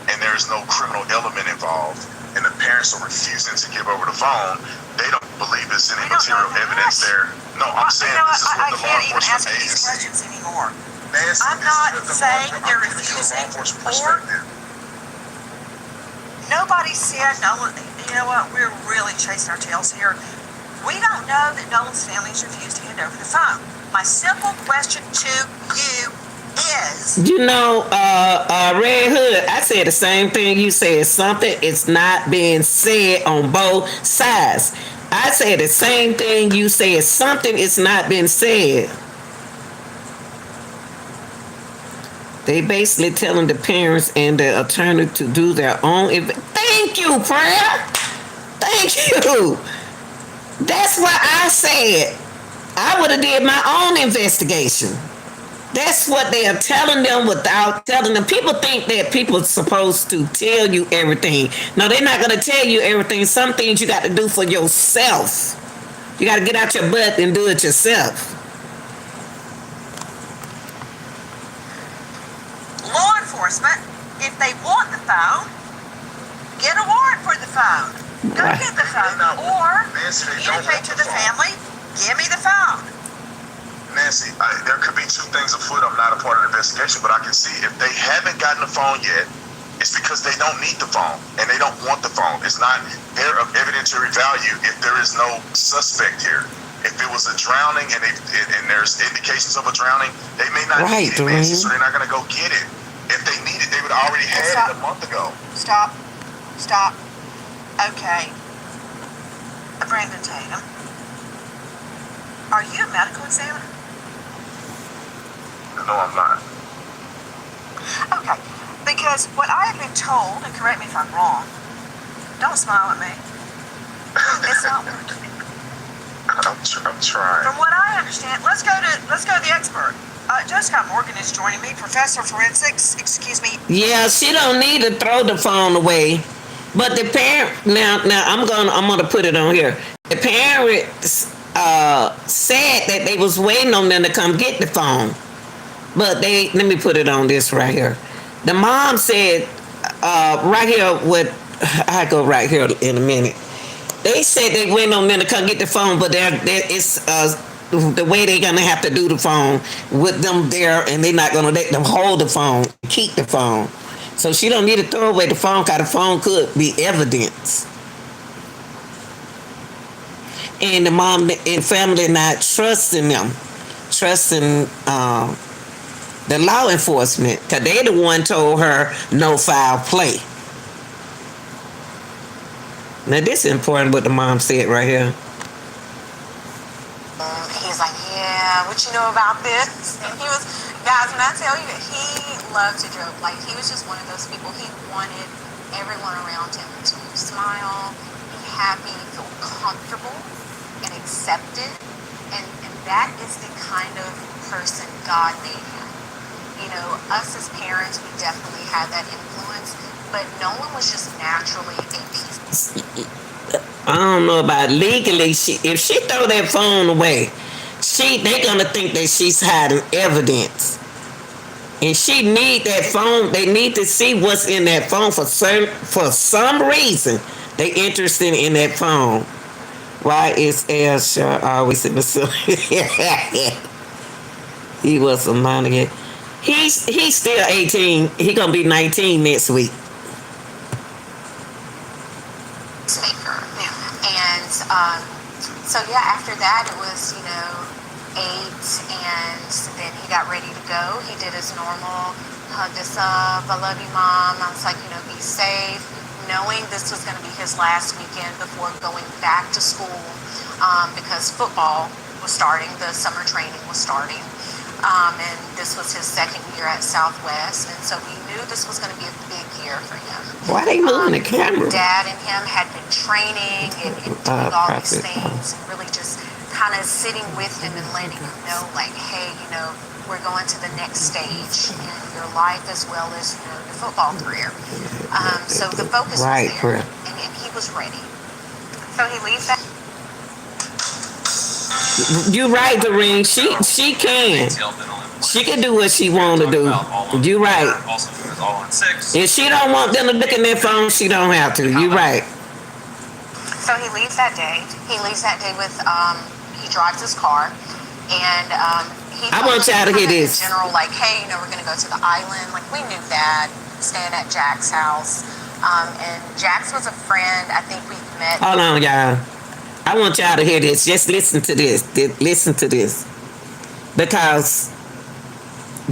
and there's no criminal element involved and the parents are refusing to give over the phone, they don't believe there's any material evidence there. No, I'm saying this is what the law enforcement these agency. questions anymore. Nancy, I'm this not is what the saying law- they're I'm giving you a refusing, law enforcement or- perspective. Nobody said Nolan. You know what? We're really chasing our tails here. We don't know that Nolan's family has refused to hand over the phone. My simple question to you is: You know, Red Hood, I said the same thing you said. Something is not being said on both sides. I said the same thing you said. Something is not being said. They basically telling the parents and the attorney to do their own. Thank you, Prayer. Thank you. That's what I said. I would have did my own investigation. That's what they are telling them without telling them. People think that people are supposed to tell you everything. No, they're not going to tell you everything. Some things you got to do for yourself. You got to get out your butt and do it yourself. law enforcement, if they want the phone, get a warrant for the phone. Go Right. get the phone, or Nancy, they don't indicate want to the the phone. family, give me the phone. Nancy, there could be two things afoot. I'm not a part of the investigation, but I can see if they haven't gotten the phone yet, it's because they don't need the phone and they don't want the phone. It's not there of evidentiary value if there is no suspect here. If it was a drowning and there's indication complications of a drowning, they may not Right, need it, man, Doreen. so they're not going to go get it. If they need it, they would already had Stop. it a month ago. Stop. Okay. Brandon Tatum, are you a medical examiner? No, I'm not. Okay. Because what I have been told, and correct me if I'm wrong, don't smile at me. It's not working. I'm trying. From what I understand, let's go to the expert. Jessica Morgan is joining me, professor of forensics. Excuse me. Yeah, she don't need to throw the phone away. But the parent now I'm gonna put it on here. The parents said that they was waiting on them to come get the phone. But let me put it on this right here. The mom said right here I go right here in a minute. They said they waiting on them to come get the phone, but it's the way they're gonna have to do the phone with them there, and they're not gonna let them hold the phone, keep the phone. So she don't need to throw away the phone, because the phone could be evidence. And the mom and family not trusting them, trusting the law enforcement, because they the one told her no foul play. Now this is important what the mom said right here. He's like, yeah, what you know about this? And he was, guys, when I tell you that he loved to joke, like he was just one of those people, he wanted everyone around him to smile, be happy, feel comfortable and accepted. And that is the kind of person God made him. You know, us as parents, we definitely had that influence, but Nolan was just naturally a peaceful. I don't know about legally. If she throw that phone away, they gonna think that she's hiding evidence, and she need that phone. They need to see what's in that phone for some reason. They interested in that phone. Why is Air always in the facility? He was a minor. He's still 18. He gonna be 19 next week. Maker. And so yeah, after that it was 8, and then he got ready to go. He did his normal, hugged us up, I love you mom. I was like, be safe, knowing this was going to be his last weekend before going back to school, because football was starting, the summer training was starting, and this was his second year at Southwest, and so we knew this was going to be a big year for him. Why they moving the camera? Dad and him had been training and doing all these things, and really just kind of sitting with him and letting him know, like, hey, we're going to the next stage in your life as well as your football career. So the focus was there, and he was ready. So he leaves that. You're right, Doreen. She can. She can do what she want to do. You're right. If she don't want them to look in their phone, she don't have to. You're right. So he leaves that day. He leaves that day with, he drives his car, and he I want y'all to hear this. In general, like, hey, we're going to go to the island. Like, we knew that, staying at Jack's house. And Jack's was a friend. I think we've met. Hold on, y'all. I want y'all to hear this. Just listen to this. Listen to this. Because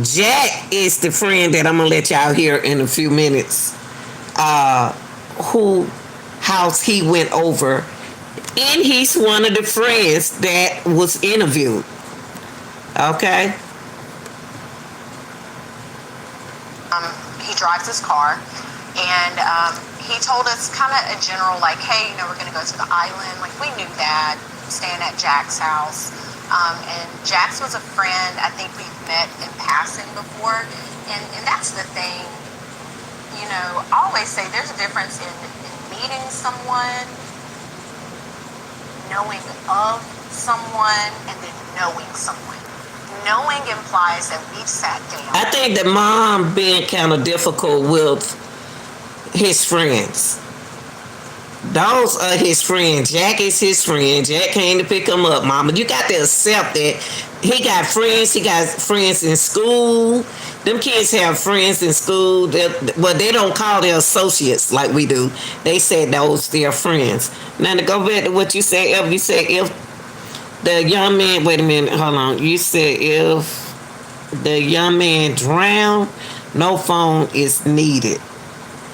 Jack is the friend that I'm going to let y'all hear in a few minutes. Who house he went over. And he's one of the friends that was interviewed. Okay? He drives his car, and he told us kind of a general, like, hey, we're going to go to the island. Like, we knew that, staying at Jack's house. And Jack's was a friend I think we've met in passing before. And that's the thing, I always say there's a difference in meeting someone, knowing of someone, and then knowing someone. Knowing implies that we've sat down. I think that mom being kind of difficult with his friends. Those are his friends. Jack is his friend. Jack came to pick him up, mama. You got to accept that he got friends. He got friends in school. Them kids have friends in school. They don't call their associates like we do. They say those their friends. Now to go back to what you said, if The young man, wait a minute, hold on. You said if the young man drowned, no phone is needed.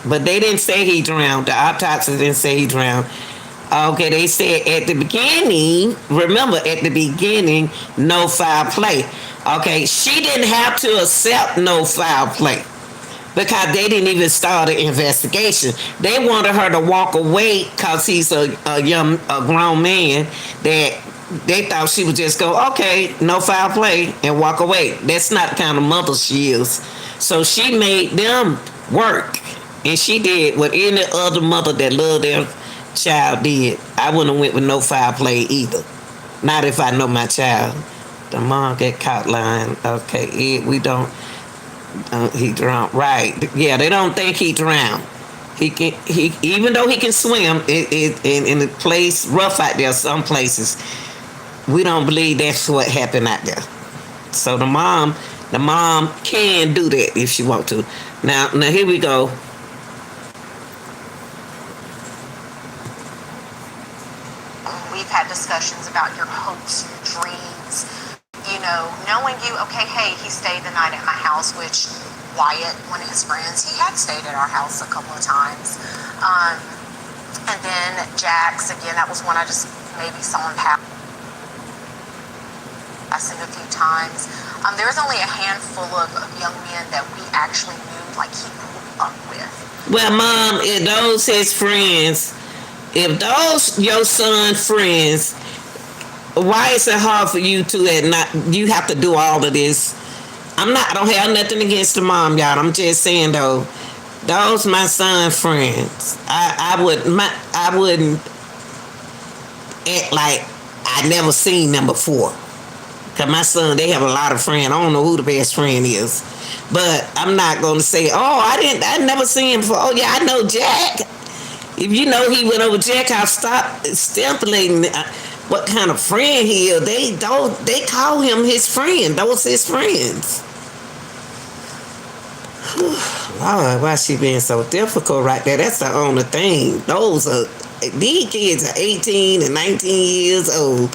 But they didn't say he drowned. The autopsy didn't say he drowned. Okay, they said at the beginning, remember at the beginning, no foul play. Okay, she didn't have to accept no foul play because they didn't even start an investigation. They wanted her to walk away because he's a grown man that they thought she would just go, okay, no foul play, and walk away. That's not the kind of mother she is. So she made them work, and she did what any other mother that loved their child did. I wouldn't have went with no foul play either. Not if I know my child. The mom get caught lying. Okay, we don't. He drowned. Right? Yeah, they don't think he drowned. He can. He even though he can swim, in a place rough out there. Some places, we don't believe that's what happened out there. So the mom can do that if she want to. Now here we go. We've had discussions about your hopes, your dreams, you know, knowing you, okay, hey, he stayed the night at my house, which Wyatt, one of his friends, he had stayed at our house a couple of times. And then Jax, again, that was one I just maybe saw him passing a few times. There was only a handful of young men that we actually knew, like, he grew up with. Well, Mom, if those his friends, if those your son friends, why is it hard for you to you have to do all of this? I don't have nothing against the mom, y'all. I'm just saying though, those my son friends. I wouldn't act like I never seen them before. Cause my son, they have a lot of friends. I don't know who the best friend is, but I'm not gonna say, oh, I never seen him before. Oh yeah, I know Jack. If you know he went over Jack house, stop stipulating what kind of friend he is. They call him his friend. Those his friends. Lord, why she being so difficult right there? That's the only thing. These kids are 18 and 19 years old.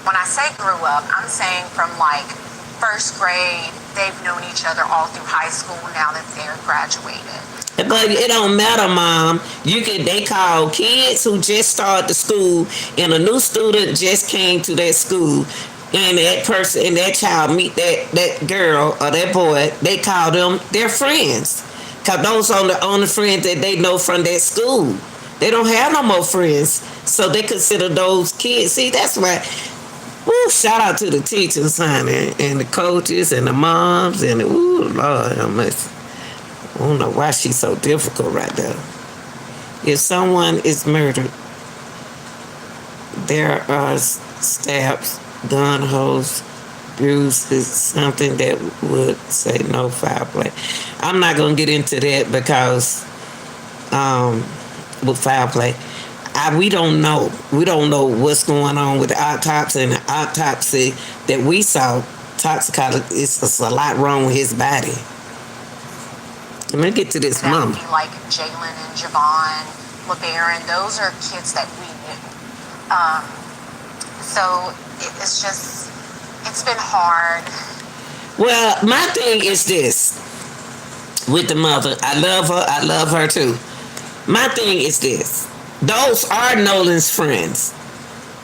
When I say grew up, I'm saying from like first grade, they've known each other all through high school now that they're graduated. But it don't matter, Mom. They call kids who just started the school and a new student just came to that school, and that person and that child meet that girl or that boy, they call them their friends. Cause those are the only friends that they know from that school. They don't have no more friends. So they consider those kids. See, that's why shout out to the teachers, honey, and the coaches and the moms and Lord have mercy. I don't know why she's so difficult right there. If someone is murdered, there are stabs, gun holes, bruises, something that would say no foul play. I'm not going to get into that because with foul play, we don't know. We don't know what's going on with the autopsy, and the autopsy that we saw, toxicology, it's a lot wrong with his body. Let me get to this mom. That would be like Jalen and Javon, LeBaron. Those are kids that we knew. So it's been hard. Well, my thing is this with the mother. I love her too. My thing is this. Those are Nolan's friends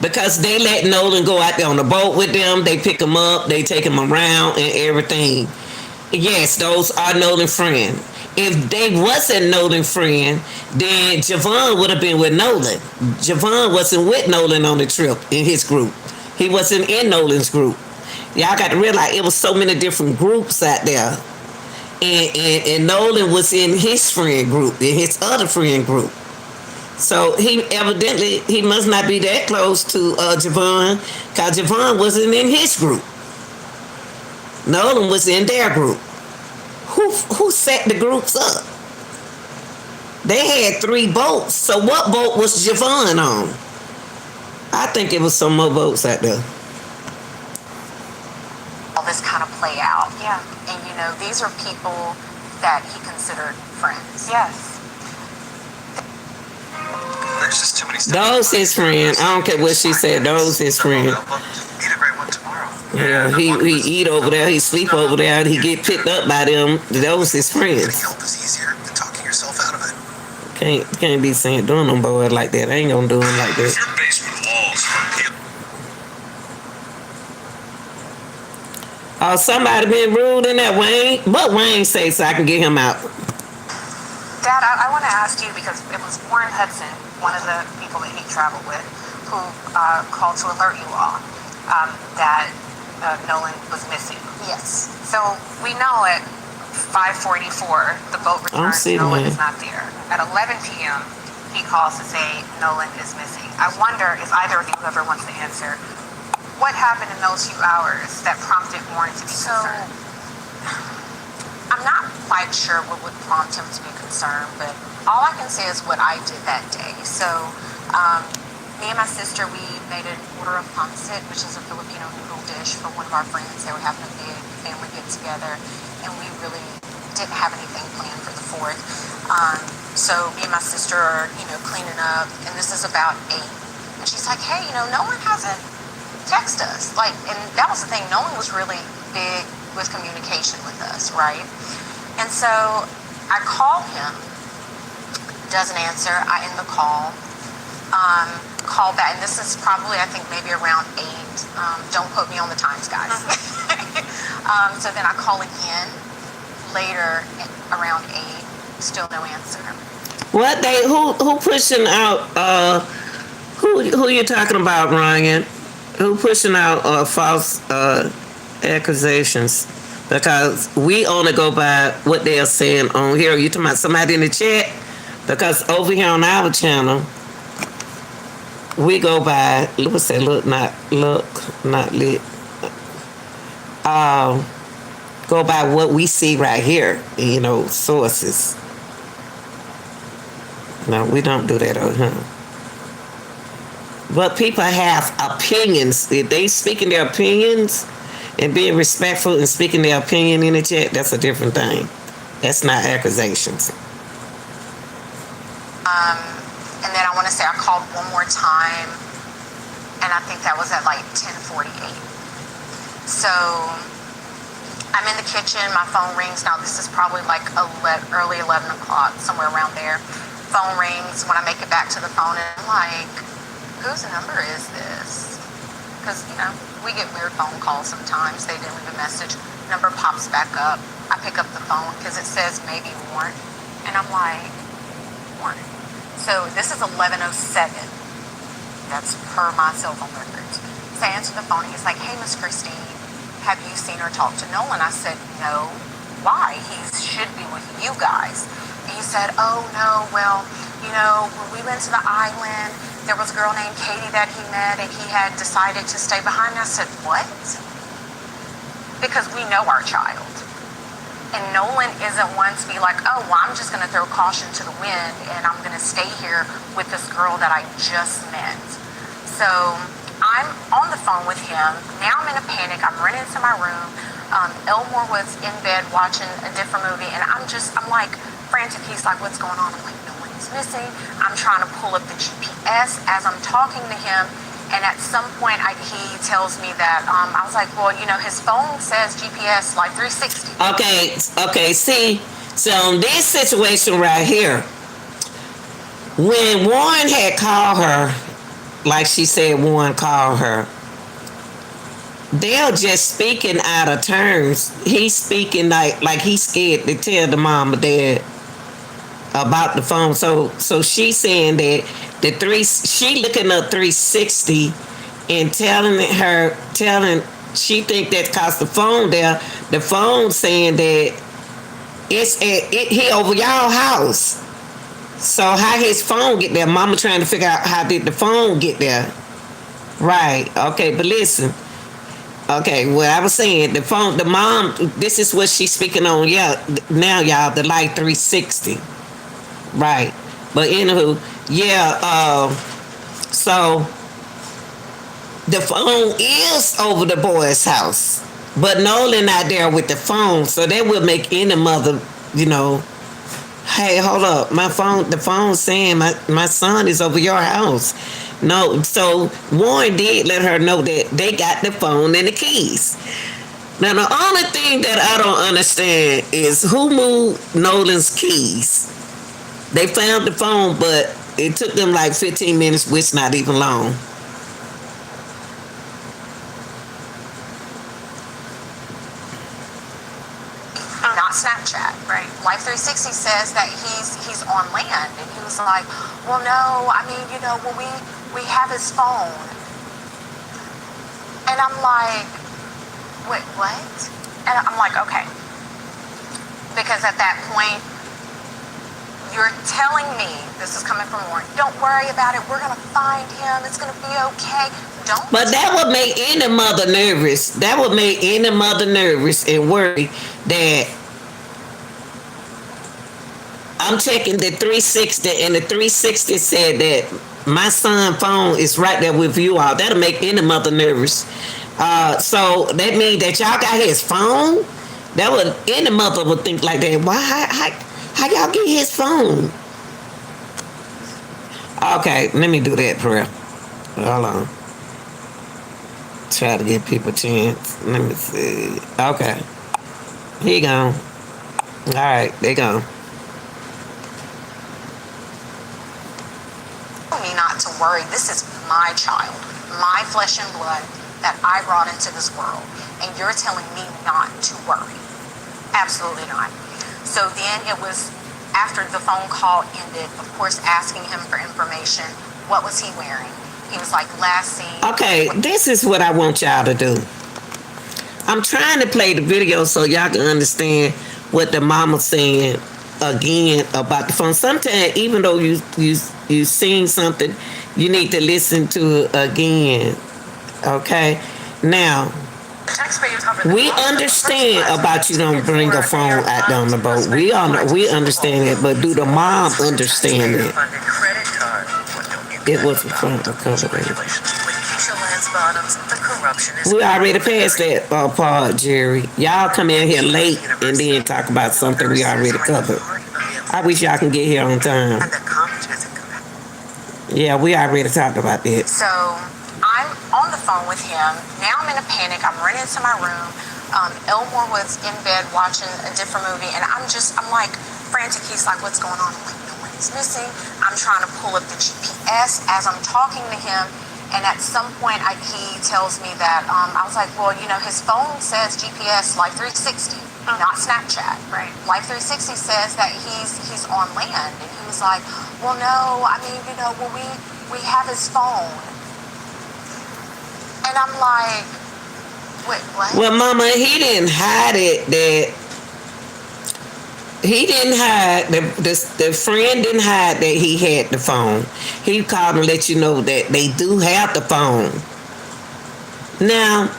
because they let Nolan go out there on the boat with them. They pick him up. They take him around and everything. Yes, those are Nolan's friends. If they wasn't Nolan's friend, then Javon would have been with Nolan. Javon wasn't with Nolan on the trip in his group. He wasn't in Nolan's group. Y'all got to realize it was so many different groups out there. And Nolan was in his friend group, in his other friend group. So he must not be that close to Javon, because Javon wasn't in his group. Nolan was in their group. Who set the groups up? They had 3 boats. So what boat was Javon on? I think it was some more boats out there. All this kind of play out. Yeah. And these are people that he considered friends. Yes. The There's just too many steps. Those his friend. I don't care what she said. Those his friend. Eat a great one tomorrow. Yeah, he eat over there. He sleep over there. He get picked up by them. Those his friends. Help is easier than talking yourself out of it. Can't be saying doing them boys like that. I ain't gonna do them like that. Your basement walls are peeled. Oh, somebody been rude in that Wayne. But Wayne say so I can get him out. Dad, I want to ask you because it was Warren Hudson, one of the people that he traveled with, who called to alert you all that Nolan was missing. Yes. So we know at 5:44 the boat returns. Nolan is not there. At 11 p.m. he calls to say Nolan is missing. I wonder if either of you, whoever wants to answer, what happened in those few hours that prompted Warren to be concerned? I'm not quite sure what would prompt him to be concerned, but all I can say is what I did that day. So, me and my sister, we made an order of pancit, which is a Filipino noodle dish for one of our friends. They were having a big family get together, and we really didn't have anything planned for the 4th. So me and my sister are, cleaning up, and this is about 8. And she's like, hey, no one hasn't texted us. And that was the thing, no one was really big with communication with us, right? And so I call him, doesn't answer. I end the call, call back, and this is probably, I think, maybe around 8. Don't quote me on the times, guys. So then I call again later around 8, still no answer. What they who pushing out? Who you talking about, Ryan? Who pushing out false accusations? Because we only go by what they are saying on here. You talking about somebody in the chat? Because over here on our channel, we go by, let's say, look, not lit. Go by what we see right here, sources. No, we don't do that over here. But people have opinions. If they speaking their opinions and being respectful and speaking their opinion in the chat, that's a different thing. That's not accusations. And then I want to say I called one more time, and I think that was at 10:48. So I'm in the kitchen, my phone rings. Now this is probably early 11 o'clock, somewhere around there. Phone rings. When I make it back to the phone, and I'm like, whose number is this? Because, we get weird phone calls sometimes. They didn't leave a message. Number pops back up. I pick up the phone because it says maybe Warren. And I'm like, Warren. So this is 11:07. That's per my cell phone records. So I answer the phone. He's like, hey, Miss Christine, have you seen or talked to Nolan? I said, no. Why? He should be with you guys. And he said, oh, no, well, when we went to the island, there was a girl named Katie that he met, and he had decided to stay behind. I said, what? Because we know our child. And Nolan isn't one to be like, oh, well, I'm just going to throw caution to the wind, and I'm going to stay here with this girl that I just met. So I'm on the phone with him. Now I'm in a panic. I'm running to my room. Elmore was in bed watching a different movie, and I'm like frantic. He's like, what's going on? I'm like, Nolan's missing. I'm trying to pull up the GPS as I'm talking to him. And at some point, he tells me that, I was like, well, his phone says GPS 360. Okay, see, so in this situation right here, when Warren had called her, like she said Warren called her, they're just speaking out of terms. He's speaking like he's scared to tell the mom or dad about the phone. So she's saying that she looking up 360 and telling she think that cause the phone saying that he over y'all house. So how his phone get there? Mama trying to figure out how did the phone get there. Right. Okay, but listen. Okay, what I was saying, the mom, this is what she's speaking on, now, y'all, the 360. Right. But anywho, so the phone is over the boy's house, but Nolan not there with the phone, so that will make any mother, Hey, hold up. The phone saying my son is over your house. No, so Warren did let her know that they got the phone and the keys. Now, the only thing that I don't understand is who moved Nolan's keys. They found the phone, but it took them like 15 minutes, which not even long. Not Snapchat. Right. Life 360 says that he's on land, and he was like, well, no, I mean, well, we have his phone, and I'm like, wait, what? And I'm like, okay, because at that point, you're telling me, this is coming from Warren, don't worry about it, we're gonna find him, it's gonna be okay. Don't. But that would make any mother nervous. That would make any mother nervous and worry that I'm checking the 360 and the 360 said that my son's phone is right there with you all. That'll make any mother nervous. So that means that y'all got his phone? That would, any mother would think like that. Why? How y'all get his phone? Okay, let me do that prayer. Hold on. Try to give people a chance. Let me see. Okay. Here you go. All right, there you go. Me not to worry. This is my child, my flesh and blood that I brought into this world, and you're telling me not to worry. Absolutely not. So then it was after the phone call ended, of course, asking him for information. What was he wearing? He was like, last seen. Okay, this is what I want y'all to do. I'm trying to play the video so y'all can understand what the mama's saying again about the phone. Sometimes, even though you seen something, you need to listen to it again. Okay? Now, we understand about you don't bring a phone out on the boat. We understand it, but do the mom understand it? It was from the cover. We already passed that part, Jerry. Y'all come in here late and then talk about something we already covered. I wish y'all can get here on time. Yeah, we already talked about that. So I'm on the phone with him. Now I'm in a panic. I'm running to my room. Elmore was in bed watching a different movie, and I'm like frantic. He's like, what's going on? I'm like, no one is missing. I'm trying to pull up the GPS as I'm talking to him. And at some point, he tells me that, I was like, well, his phone says GPS, Life 360, not Snapchat. Right. Life 360 says that he's on land. And he was like, well, no, I mean, well, we have his phone. And I'm like, wait, what? Well, Mama, he didn't hide it. He didn't hide, the friend didn't hide that he had the phone. He called and let you know that they do have the phone. Now,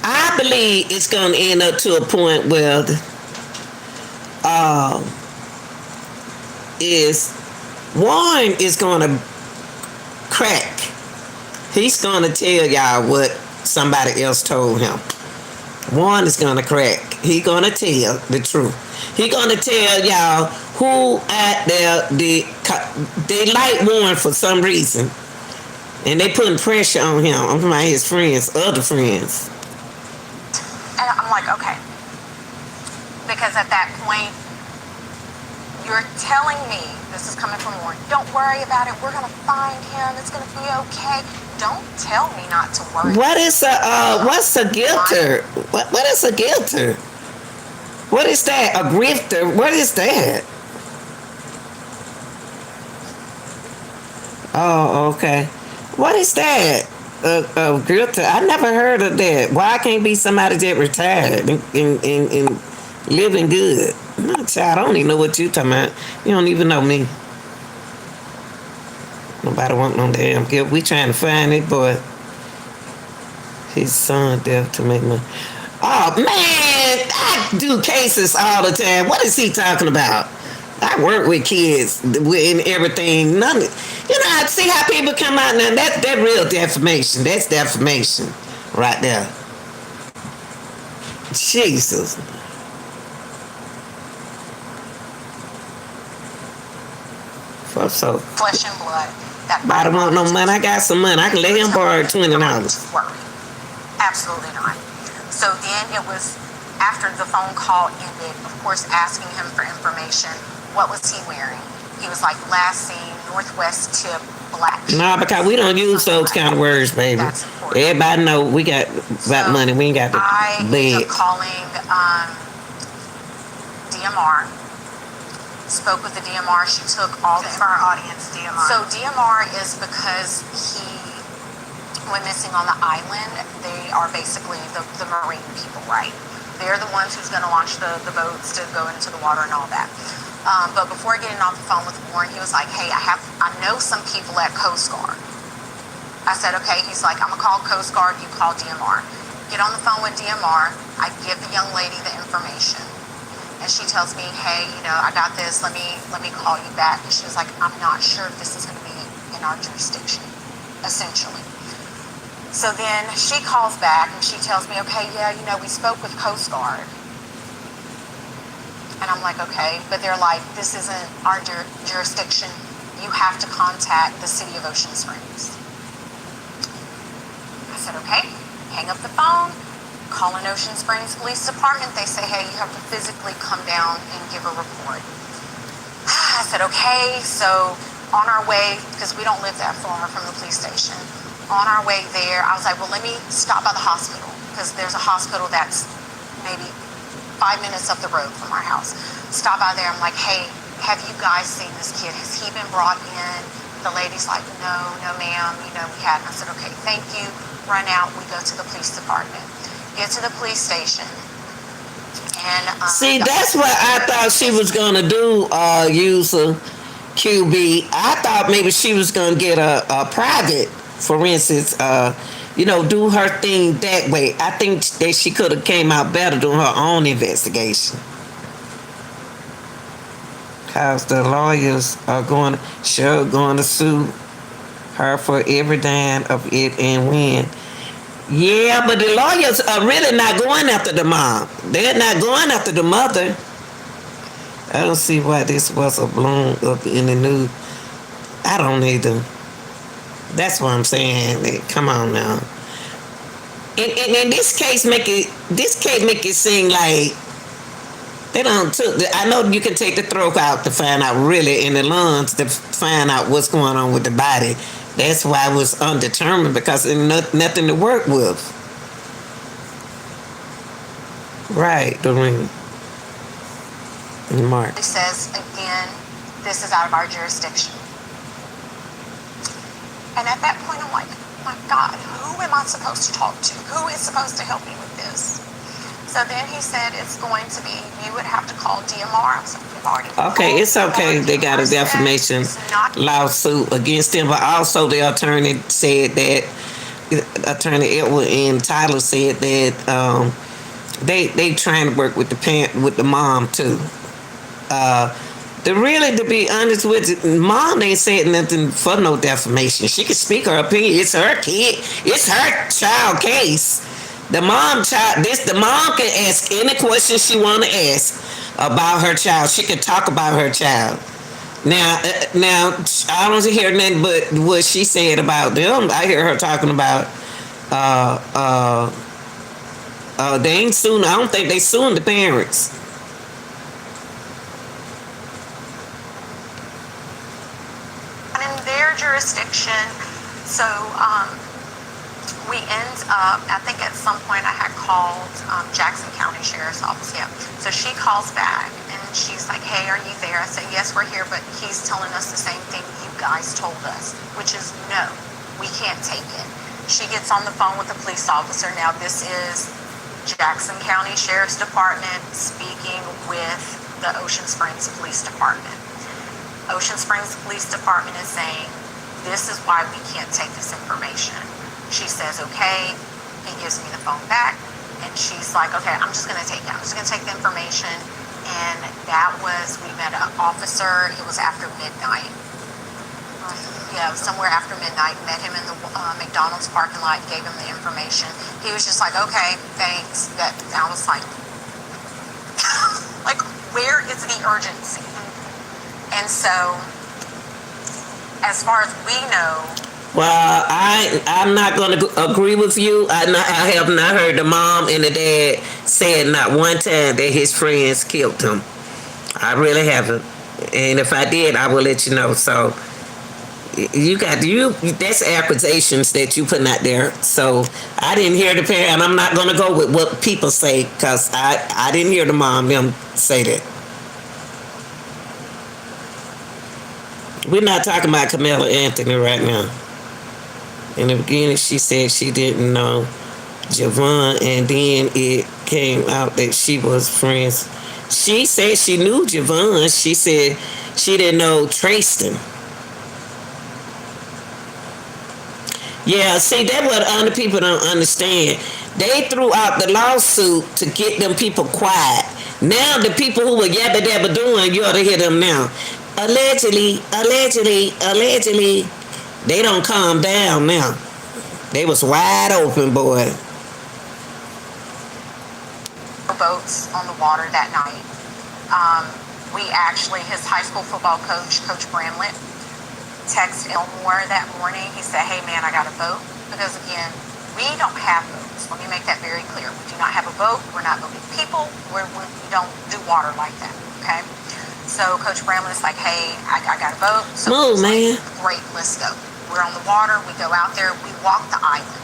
I believe it's going to end up to a point where Warren is going to crack. He's going to tell y'all what somebody else told him. Warren is gonna crack. He gonna tell the truth. He gonna tell y'all who out there they like Warren for some reason, and they putting pressure on him. I'm talking about his friends, other friends. And I'm like, okay, because at that point, you're telling me, this is coming from Warren, don't worry about it. We're gonna find him. It's gonna be okay. Don't tell me not to worry. What is what's a guilter? What is a guilter? What is that? A grifter? What is that? Oh, okay. What is that? A grifter? I never heard of that. Why can't it be somebody that retired and living good? My child, I don't even know what you talking about. You don't even know me. Nobody want no damn gift. We trying to find it, boy. His son deaf to make money. Oh, man, I do cases all the time. What is he talking about? I work with kids and everything. None, I see how people come out now. That's real defamation. That's defamation right there. Jesus. So, Flesh and blood. That I don't want no money. I got some money. I can let him borrow $20. Worry. Absolutely not. So then it was after the phone call ended, of course, asking him for information. What was he wearing? He was like, last seen, Northwest tip, black. Nah, because we don't use those kind of words, baby. That's important. Everybody know we got about money. We ain't got the I ended bed. up calling DMR. Spoke with the DMR. She took all the For our audience, DMR. So DMR is because he went missing on the island. They are basically the marine people, right? They're the ones who's going to launch the boats to go into the water and all that. But before getting off the phone with Warren, he was like, hey, I know some people at Coast Guard. I said, okay. He's like, I'm going to call Coast Guard. You call DMR. Get on the phone with DMR. I give the young lady the information. And she tells me, hey, I got this. Let me call you back. And she was like, I'm not sure if this is going to be in our jurisdiction, essentially. So then she calls back and she tells me, okay, yeah, we spoke with Coast Guard. And I'm like, okay, but they're like, this isn't our jurisdiction. You have to contact the city of Ocean Springs. I said, okay, hang up the phone. Call an Ocean Springs Police Department. They say, hey, you have to physically come down and give a report. I said, okay. So on our way, because we don't live that far from the police station, on our way there, I was like, well, let me stop by the hospital, because there's a hospital that's maybe 5 minutes up the road from our house. Stop by there. I'm like, hey, have you guys seen this kid? Has he been brought in? The lady's like, no, ma'am. We hadn't. I said, okay, thank you. Run out. We go to the police department. Get to the police station. And see, that's what I thought she was gonna do. Use a QB. I thought maybe she was gonna get a private, for instance. Do her thing that way. I think that she could have came out better doing her own investigation. Cause the lawyers are going to sue her for every dime of it and win. Yeah, but the lawyers are really not going after the mom. They're not going after the mother. I don't see why this was a blown up in the news. I don't either. That's what I'm saying. Come on now. And this case make it seem like they don't took. I know you can take the throat out to find out really in the lungs to find out what's going on with the body. That's why it was undetermined, because there's nothing to work with. Right, Doreen. And Mark. It says, again, this is out of our jurisdiction. And at that point, I'm like, my God, who am I supposed to talk to? Who is supposed to help me with this? So then he said, it's going to be, you would have to call DMR. I was like, you've already okay, it's okay. They got a defamation lawsuit against them, but also the attorney said that, Attorney Edward and Tyler said that they trying to work with the mom too. To be honest with you, mom ain't said nothing for no defamation. She can speak her opinion. It's her kid. It's her child case. The mom can ask any question she want to ask about her child. She can talk about her child. Now, I don't hear nothing but what she said about them. I hear her talking about they ain't suing. I don't think they suing the parents. In their jurisdiction, so we end up, I think at some point I had called Jackson County Sheriff's Office, yeah. So she calls back and she's like, hey, are you there? I said, yes, we're here, but he's telling us the same thing you guys told us, which is no, we can't take it. She gets on the phone with the police officer. Now this is Jackson County Sheriff's Department speaking with the Ocean Springs Police Department. Ocean Springs Police Department is saying, this is why we can't take this information. She says, okay. He gives me the phone back, and she's like, okay, I'm just going to take the information. And that was, we met an officer. It was after midnight. Yeah, somewhere after midnight. Met him in the McDonald's parking lot. Gave him the information. He was just like, okay, thanks. That I was like, like, where is the urgency? And so, as far as we know. Well, I'm not going to agree with you. I have not heard the mom and the dad saying not one time that his friends killed him. I really haven't. And if I did, I will let you know. So that's accusations that you putting out there. So I didn't hear the parent, and I'm not going to go with what people say because I didn't hear the mom them say that. We're not talking about Camilla Anthony right now. In the beginning, she said she didn't know Javon, and then it came out that she was friends. She said she knew Javon. She said she didn't know Tristan. Yeah, see, that's what other people don't understand. They threw out the lawsuit to get them people quiet. Now the people who were yabba dabba doing, you ought to hear them now. Allegedly. They don't calm down now. They was wide open, boy. Boats on the water that night. We actually, his high school football coach, Coach Bramlett, texted Elmore that morning. He said, hey man, I got a boat. Because again, we don't have boats. Let me make that very clear. We do not have a boat. We're not boating people. We don't do water like that, okay? So Coach Bramlett's like, hey, I got a boat. So move, man. Like, great, let's go. We're on the water. We go out there. We walk the island.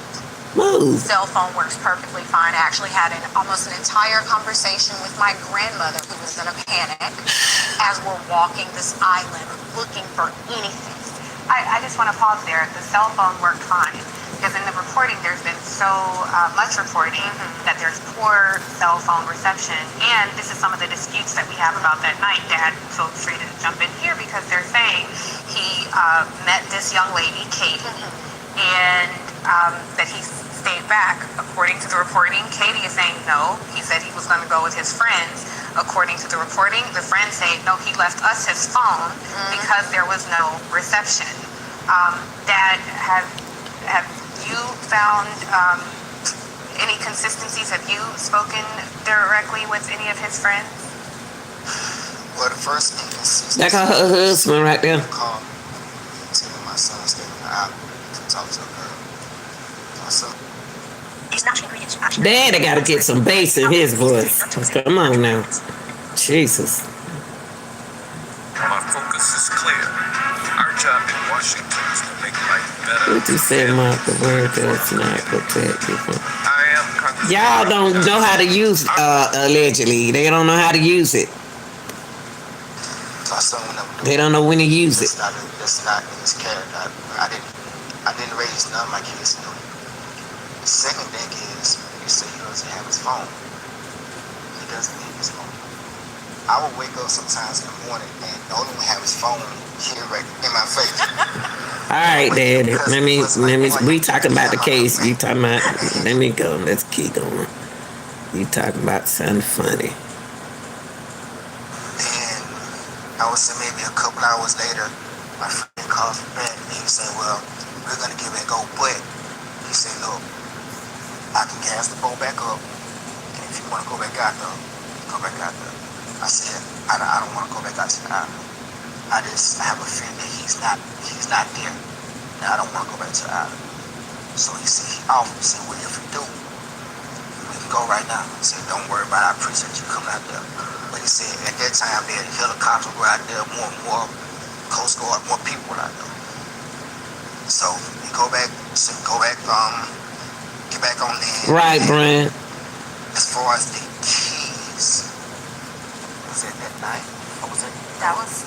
Move. Cell phone works perfectly fine. I actually had almost an entire conversation with my grandmother who was in a panic as we're walking this island looking for anything. I just want to pause there. The cell phone worked fine. Because in the reporting, there's been so much reporting that there's poor cell phone reception. And this is some of the disputes that we have about that night. Dad, feel free to jump in here because they're saying he met this young lady, Katie, and that he stayed back. According to the reporting, Katie is saying no. He said he was going to go with his friends. According to the reporting, the friends say, no, he left us his phone because there was no reception. Dad, have you found any consistencies? Have you spoken directly with any of his friends? Well, the first inconsistency. That's her husband right there. Call to my son staying out to talk to a girl. My son. Daddy got to get some bass in his voice. Come on now. Jesus. Our focus is clear. Our job in Washington is to make life better. What you say, Mark? The word does not protect people. I am Congressman. Y'all don't know how to use allegedly. They don't know how to use it. My son will never do They don't know when to use it. That's not in his character. I didn't raise none of my kids to do it. The second thing is, you say he doesn't have his phone. He doesn't need his phone. I would wake up sometimes in the morning and Nolan would have his phone here right in my face. All right, Daddy. Let me. We talking about the case. You talking about? Let me go. Let's keep going. You talking about something funny? Then I would say maybe a couple hours later, my friend calls me back and he said, "Well, we're gonna give it a go, but he said, look, I can gas the boat back up, and if you want to go back out there, go back out there." I said, I don't want to go back out to the island. I have a feeling that he's not there. And I don't want to go back to the island. So he said, he offered, he said, well, if you do, we can go right now. He said, don't worry about it, I appreciate you coming out there. But he said, at that time, they had helicopters were out there, more Coast Guard, more people were out there. So we get back on there. Right, Brian. As far as the keys, was it that night? Or was it? That was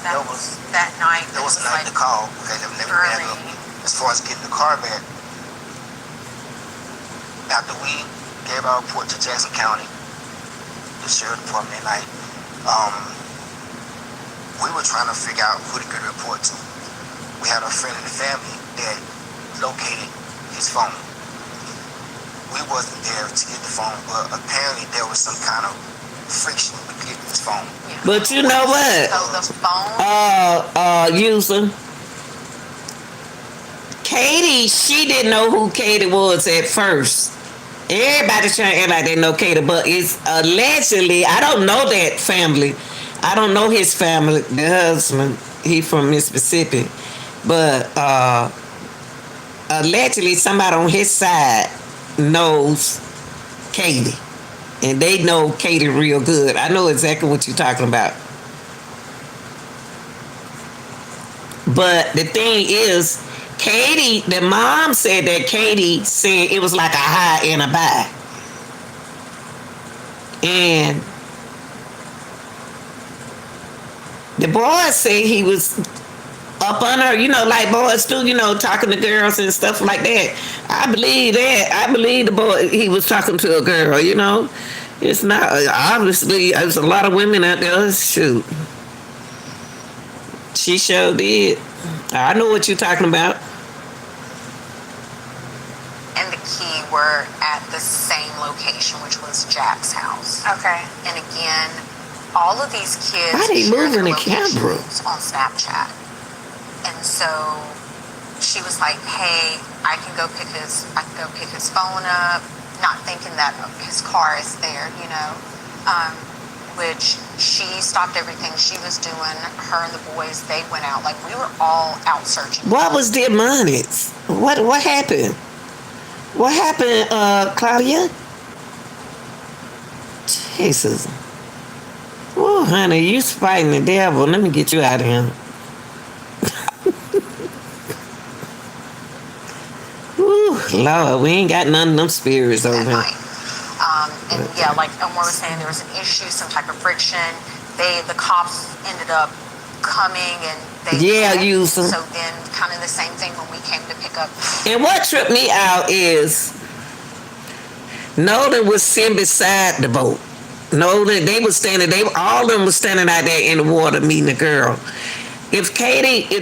that night. There was a night like to call. Okay, never ran up. As far as getting the car back, after we gave our report to Jackson County, the sheriff department that night, we were trying to figure out who to get a report to. We had a friend in the family that located his phone. We wasn't there to get the phone, but apparently there was some kind of friction with getting his phone. But you know what? So the phone. User. Katie, she didn't know who Katie was at first. Everybody trying to act like they know Katie, but it's allegedly, I don't know that family. I don't know his family, the husband. He from Mississippi. But allegedly somebody on his side knows Katie. And they know Katie real good. I know exactly what you're talking about. But the thing is, Katie, the mom said that Katie said it was like a high and a buy. And the boy said he was up on her, like boys do, talking to girls and stuff like that. I believe that. I believe the boy, he was talking to a girl, It's not, obviously, there's a lot of women out there, shoot. She sure did. I know what you're talking about. And the key were at the same location, which was Jack's house. Okay. And again, all of these kids Why they share moving their the camera? locations on Snapchat. And so she was like, "Hey, I can go pick his phone up," not thinking that his car is there, which she stopped everything she was doing. Her and the boys, they went out. Like, we were all out searching. What was their monies? What happened? What happened, Claudia? Jesus. Oh, honey, you fighting the devil. Let me get you out of here. Ooh, Lord, we ain't got none of them spirits over here. And yeah, like Elmore was saying, there was an issue, some type of friction. The cops ended up coming and they used them. So then kind of the same thing when we came to pick up. And what tripped me out is Nolan was sitting beside the boat. Nolan, all of them was standing out there in the water meeting the girl. If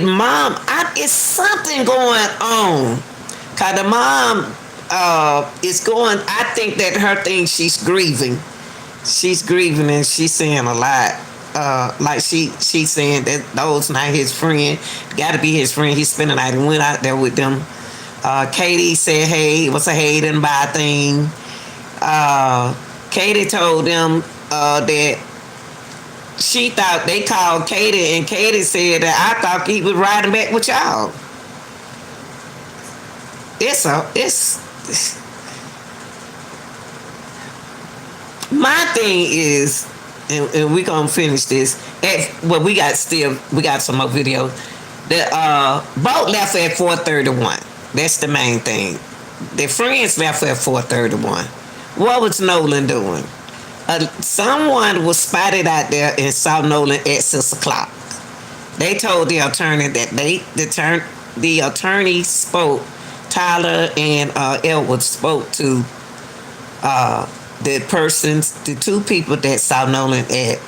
mom, it's something going on. Cause the mom is going, I think that her thing, she's grieving. She's grieving and she's saying a lot. Like she's saying that those not his friend, got to be his friend. He spent the night and went out there with them. Katie said, "Hey, it was a hey, didn't buy a thing." Katie told them that she thought they called Katie, and Katie said that I thought he was riding back with y'all. My thing is, and we gonna finish this. We got some more videos. The boat left at 4:31. That's the main thing. Their friends left at 4:31. What was Nolan doing? Someone was spotted out there and saw Nolan at 6 o'clock. They told the attorney that the attorney spoke. Tyler and Elwood spoke to the two people that saw Nolan at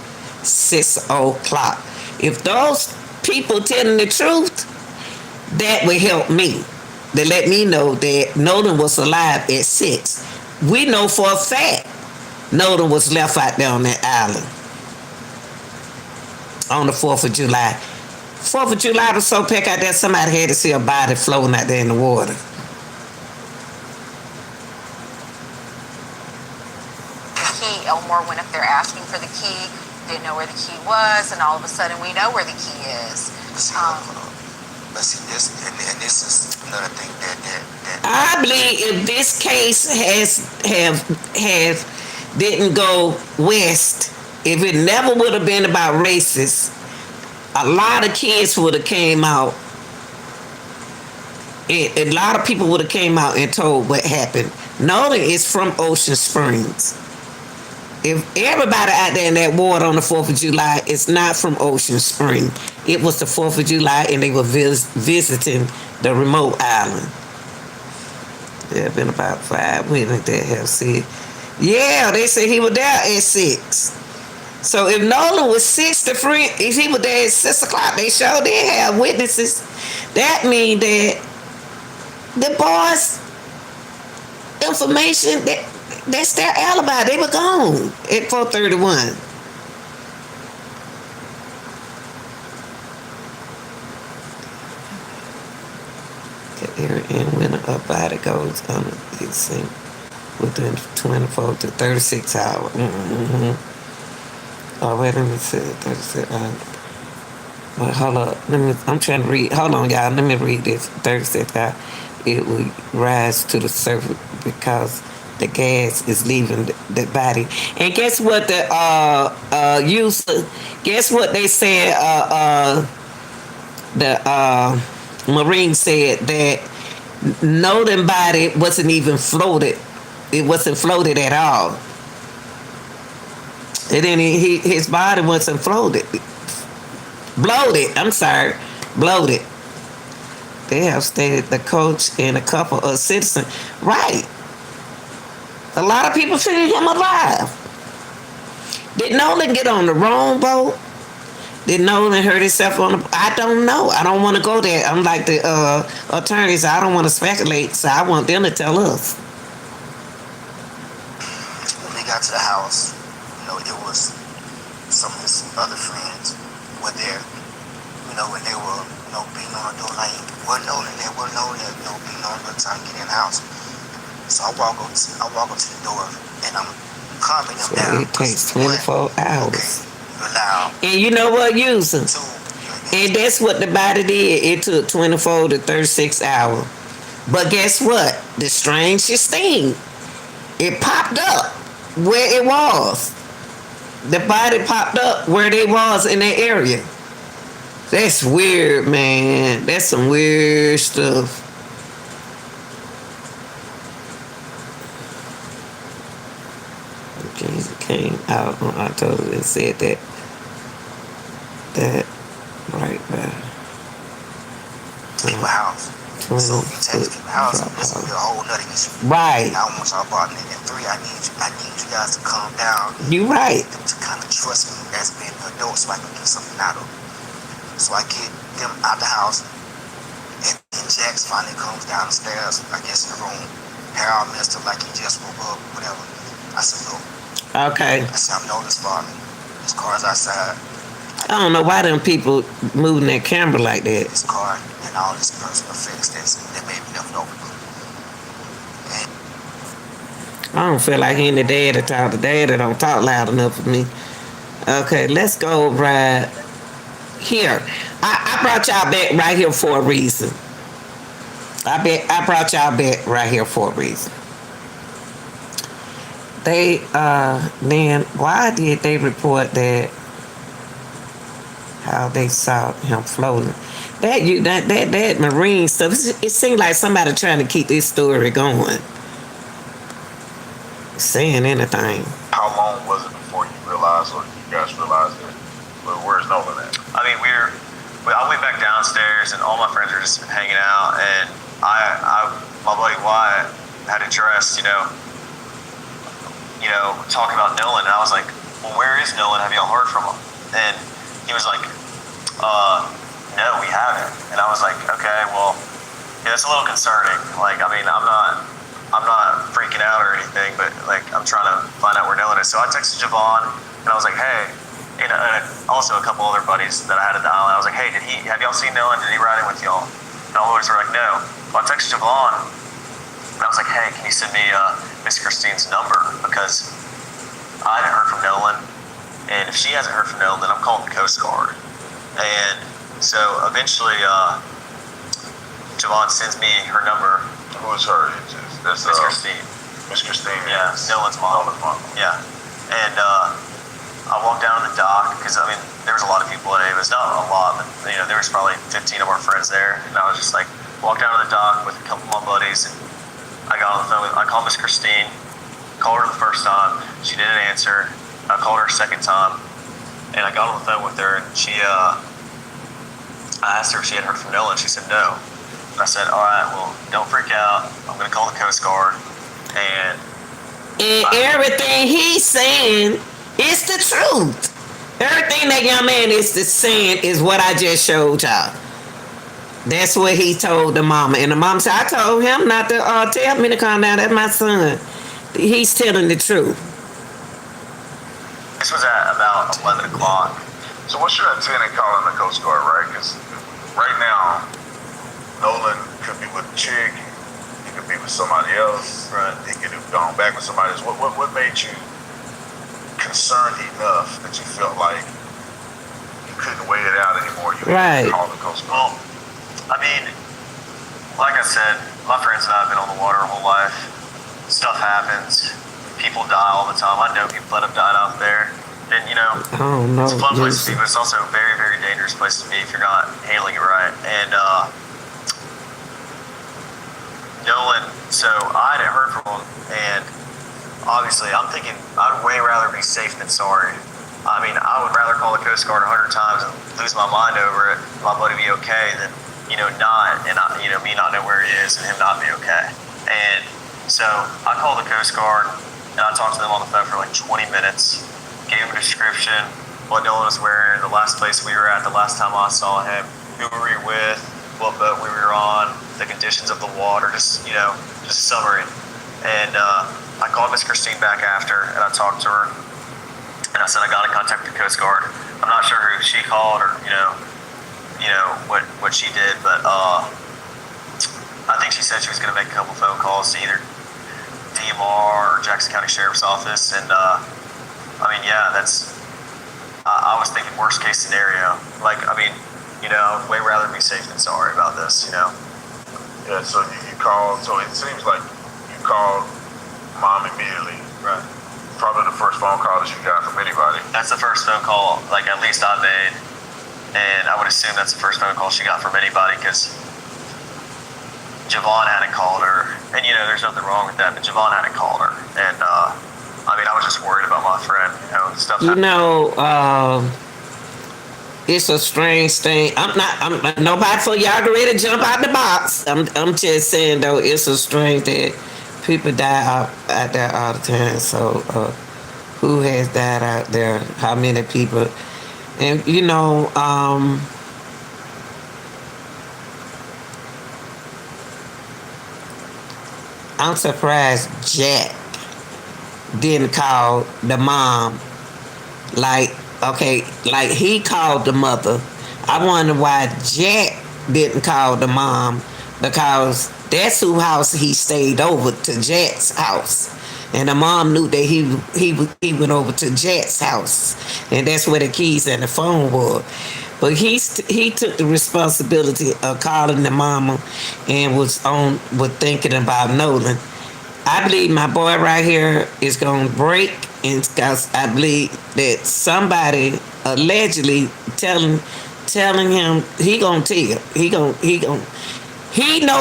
6 o'clock. If those people telling the truth, that would help me. They let me know that Nolan was alive at 6. We know for a fact Nolan was left out there on that island on the 4th of July. 4th of July was so packed out there, somebody had to see a body floating out there in the water. Elmore went up there asking for the key, didn't know where the key was, and all of a sudden we know where the key is. But see, this is another thing that I believe if this case didn't go west, if it never would have been about racists, a lot of kids would have came out. A lot of people would have came out and told what happened. Nolan is from Ocean Springs. If everybody out there in that water on the 4th of July is not from Ocean Spring, it was the 4th of July and they were visiting the remote island. There have been about 5 women that have said, yeah, they said he was there at 6. So if Nolan was 6, if he was there at 6 o'clock, they sure did have witnesses. That means that the boys' information, that's their alibi. They were gone at 4:31. Area And when a body goes under its sink within 24 to 36 hours. Oh, wait, let me see. 36 hours. Well, hold up. I'm trying to read. Hold on, y'all. Let me read this. 36 hours. It will rise to the surface because the gas is leaving the body. And guess what guess what they said, the Marine said that Nolan body wasn't even floated. It wasn't floated at all. And then his body wasn't floated. Bloated. I'm sorry. Bloated. They have stated the coach and a couple of citizens. Right. A lot of people figured him alive. Did Nolan get on the wrong boat? Did Nolan hurt himself on the... I don't know. I don't want to go there. I'm like the attorneys. I don't want to speculate, so I want them to tell us. When they got to the house, it was some of his other friends were there, when they were, beating on the door, like, wasn't Nolan there, beating on the door trying to get in the house. So I walk up to the door, and I'm calming them down. It takes 24 hours. Okay, you're loud. And you know what, using? And that's what the body did. It took 24 to 36 hours. But guess what? The strangest thing, it popped up where it was. The body popped up where they was in that area. That's weird, man. That's some weird stuff. Jesus came out on October and said that right there. People house. So if you take people house, that's gonna be a whole nother issue. Right. I don't want y'all brought in. And 3, I need you guys to calm down. You right. To kind of trust me as being an adult so I can get something out of them. So I get them out the house, and then Jax finally comes down the stairs, I guess in the room. Hair all messed up like he just woke up, whatever. I said, look. Okay. I said, I'm Nolan's father. His car's outside. I don't know why them people moving that camera like that. His car and all his personal effects that made me left over. I don't feel like any dad to talk. The dad don't talk loud enough for me. Okay, let's go right here. I brought y'all back right here for a reason. I brought y'all back right here for a reason. They then why did they report that how they saw him floating? That marine stuff, it seemed like somebody trying to keep this story going. Saying anything. How long was it before you realized, or you guys realized that? But where's Nolan at? I mean, I went back downstairs, and all my friends were just hanging out, and my buddy Wyatt had addressed, talking about Nolan, and I was like, well, where is Nolan? Have y'all heard from him? And he was like, no, we haven't. And I was like, okay, well, yeah, it's a little concerning. Like, I mean, I'm not freaking out or anything, but like, I'm trying to find out where Nolan is. So I texted Javon, and I was like, hey, and also a couple other buddies that I had at the island. I was like, hey, have y'all seen Nolan? Did he ride in with y'all? And all the boys were like, no. Well, I texted Javon, and I was like, hey, can you send me Miss Christine's number? Because I haven't heard from Nolan, and if she hasn't heard from Nolan, then I'm calling the Coast Guard. And so eventually, Javon sends me her number. Who is her? That's Miss Christine. Miss Christine. Yeah, Nolan's mom. Yeah. And I walked down to the dock because, I mean, there was a lot of people at Ava's. Not a lot, but, there was probably 15 of our friends there. And I was just like, walked down to the dock with a couple of my buddies, and I got on the phone I called Miss Christine, called her the first time. She didn't answer. I called her a second time, and I got on the phone with her, and I asked her if she had heard from Nolan. She said no. And I said, all right, well, don't freak out. I'm going to call the Coast Guard. And everything he's saying is the truth. Everything that young man is saying is what I just showed y'all. That's what he told the mama. And the mama said, I told him not to tell me to calm down. That's my son. He's telling the truth. This was at about 11 o'clock. So what's your intent in calling the Coast Guard, right? Because right now, Nolan could be with a chick, he could be with somebody else, Right. he could have gone back with somebody else. What made you concerned enough that you felt like you couldn't wait it out anymore? You had Right. to call the Coast Guard. Well, I mean, like I said, my friends and I have been on the water our whole life. Stuff happens. People die all the time. I know people that have died out there. And, you know, I don't know. it's a fun place to Listen. be, but it's also a very, very dangerous place to be if you're not handling it right. And Nolan, so I hadn't heard from him, and obviously I'm thinking I'd way rather be safe than sorry. I mean, I would rather call the Coast Guard 100 times and lose my mind over it, my buddy be okay, than, you know, not, and I, you know, me not know where he is and him not be okay. And so I called the Coast Guard, and I talked to them on the phone for like 20 minutes, gave him a description, what Nolan was wearing, the last place we were at, the last time I saw him, who we were with, what boat we were on, the conditions of the water, just, you know, just a summary. And I called Miss Christine back after, and I talked to her, and I said I got to contact the Coast Guard. I'm not sure who she called or, you know what she did, but I think she said she was going to make a couple phone calls to either DMR or Jackson County Sheriff's Office, and I mean, yeah, that's. I was thinking worst case scenario. Like, I mean, you know, I'd way rather be safe than sorry about this, you know. Yeah, so you called, so it seems like you called mom immediately. Right. Probably the first phone call that you got from anybody. That's the first phone call, like, at least I made, and I would assume that's the first phone call she got from anybody, because Javon hadn't called her, and, you know, there's nothing wrong with that, but Javon hadn't called her, and, I mean, I was just worried about my friend, you know, stuff. You know, it's a strange thing. I'm nobody for y'all get ready to jump out the box. I'm just saying though, it's a strange that people die out there all the time. So who has died out there? How many people? And you know, I'm surprised Jack didn't call the mom. Like, okay, like he called the mother. I wonder why Jack didn't call the mom, because that's whose house he stayed over, to Jack's house. And the mom knew that he went over to Jack's house, and that's where the keys and the phone were. But he took the responsibility of calling the mama and was thinking about Nolan. I believe my boy right here is gonna break, and because I believe that somebody allegedly telling him he gonna tell. He know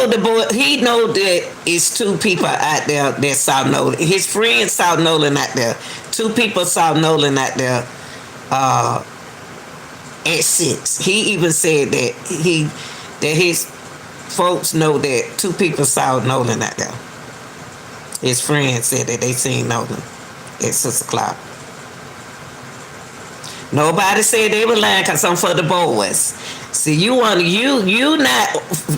the boy. He know that it's two people out there that saw Nolan. His friends saw Nolan out there. Two people saw Nolan out there at 6. He even said that his folks know that two people saw Nolan out there. His friends said that they seen Nolan at 6 o'clock. Nobody said they were lying, because I'm for the boys. See, you not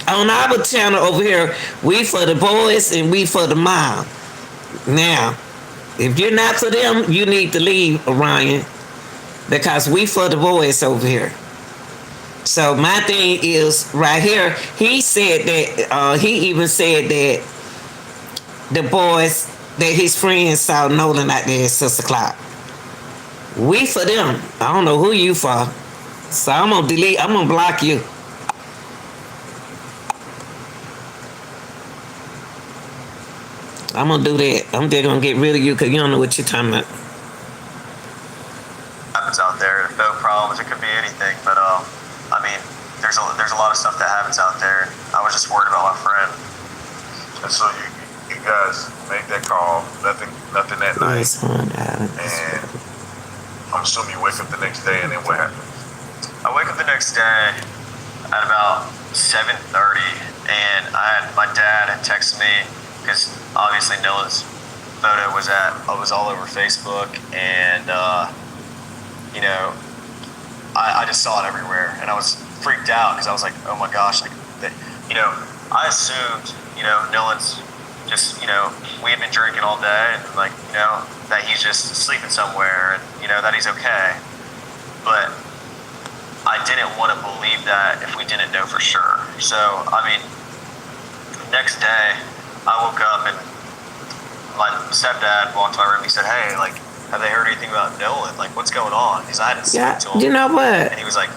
on our channel over here. We for the boys and we for the mom. Now, if you're not for them, you need to leave, Orion, because we for the boys over here. So my thing is right here. He said that he even said that the boys, that his friends saw Nolan out there at 6 o'clock. We for them. I don't know who you for. So I'm gonna block you. I'm gonna do that. I'm just gonna get rid of you because you don't know what you're talking about. Happens out there, boat problems, it could be anything, but I mean, there's a lot of stuff that happens out there. I was just worried about my friend. And so you guys made that call, nothing that night. Nice one, Alan. And I'm assuming you wake up the next day, and then what happens? I wake up the next day at about 7:30, and my dad had texted me, because obviously Nolan's photo was all over Facebook, and you know, I just saw it everywhere, and I was freaked out because I was like, oh my gosh, like, you know, I assumed, you know, Nolan's just, you know, we had been drinking all day, and like, you know, that he's just sleeping somewhere, and you know that he's okay, but I didn't want to believe that if we didn't know for sure. So, I mean, next day, I woke up and my stepdad walked to my room. He said, "Hey, like, have they heard anything about Nolan? Like, what's going on?" Because I hadn't spoken to him. You know what? And he was like,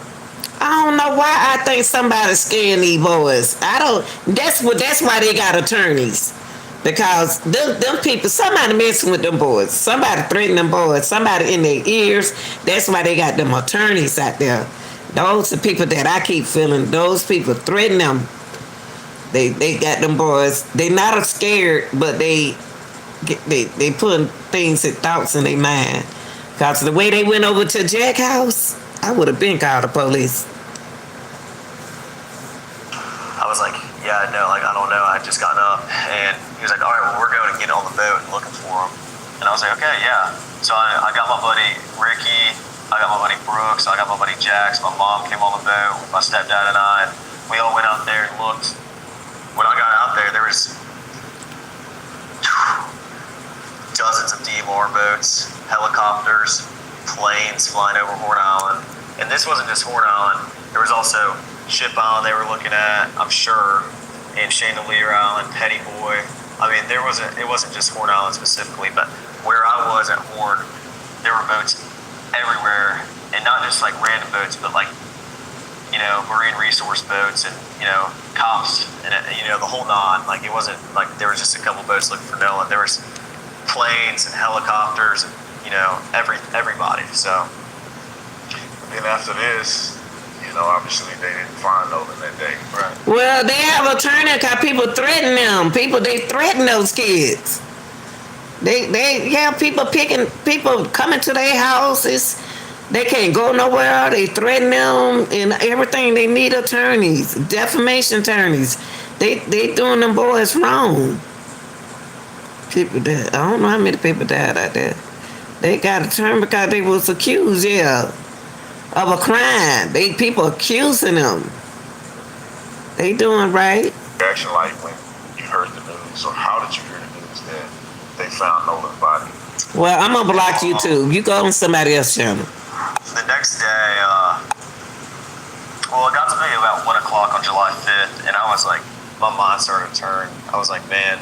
I don't know why I think somebody's scaring these boys. I don't. That's why they got attorneys. Because them people, somebody messing with them boys. Somebody threatening them boys. Somebody in their ears. That's why they got them attorneys out there. Those are people that I keep feeling. Those people threaten them. They got them boys. They not scared, but they putting things and thoughts in their mind. Because the way they went over to Jack house, I would have been called the police. I was like, "Yeah, no, like, I don't know. I had just gotten up." And he was like, "All right, well, we're going to get on the boat and looking for him." And I was like, "Okay, yeah." So I got my buddy Ricky, I got my buddy Brooks, I got my buddy Jax. My mom came on the boat with my stepdad and I. And we all went out there and looked. When I got out there was dozens of DMR boats, helicopters, planes flying over Horn Island. And this wasn't just Horn Island. There was also Ship Island they were looking at, I'm sure, and Chandelier Island, Petty Boy. I mean, it wasn't just Horn Island specifically, but where I was at Horn, there were boats everywhere, and not just like random boats, but like, you know, marine resource boats and, you know, cops and, you know, the whole nine. Like, it wasn't like there was just a couple boats looking for Nolan. There was planes and helicopters and, you know, everybody. So Then after this, you know, obviously they didn't find Nolan that day. Right. Well, they have a turning because people threaten them. They threaten those kids. They have people coming to their houses. They can't go nowhere. They threaten them and everything. They need attorneys, defamation attorneys. They doing them boys wrong. People died. I don't know how many people died out there. They got a turn because they was accused, of a crime. People accusing them. They doing right. Reaction like when you heard the news, or how did you hear the news that they found Nolan's body? Well, I'm gonna block YouTube. You go on somebody else's channel. the next day, well, it got to be about 1 o'clock on July 5th, and I was like, my mind started to turn. I was like, man,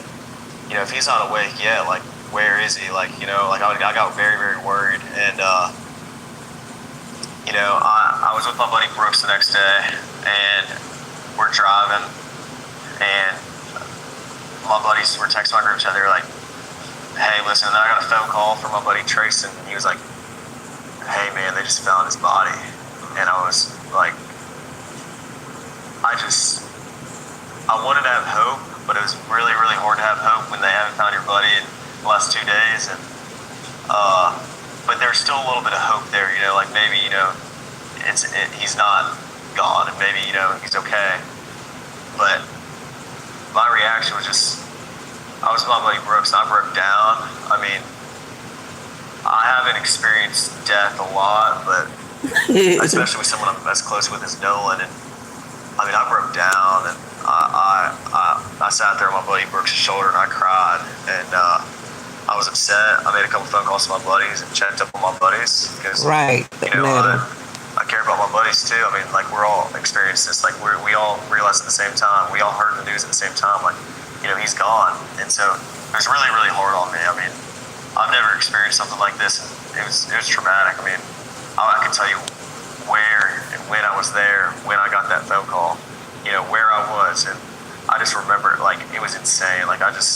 you know, if he's not awake yet, like, where is he? Like, you know, like, I got very, very worried. And, you know, I was with my buddy Brooks the next day, and we're driving, and my buddies were texting my group chat. They were like, hey, listen, and I got a phone call from my buddy Trace, and he was like, hey, man, they just found his body. And I was like, I wanted to have hope, but it was really, really hard to have hope when they haven't found your buddy in the last 2 days. And but there's still a little bit of hope there, you know, like maybe, you know, he's not gone, and maybe, you know, he's okay. But my reaction was just, I was with my buddy Brooks, and I broke down. I mean, I haven't experienced death a lot, but especially with someone I'm as close with as Nolan, and I mean, I broke down, and I sat there on my buddy Brooks' shoulder, and I cried, and I was upset. I made a couple phone calls to my buddies and checked up on my buddies, because, you know, I care about my buddies too. I mean, like, we're all experiencing this. Like, we all realized at the same time. We all heard the news at the same time. Like, you know, he's gone, and so it was really, really hard on me. I mean, I've never experienced something like this, and it was traumatic. I mean, I can tell you where and when I was there, when I got that phone call, you know, where I was, and I just remember it, like, it was insane. Like, I can't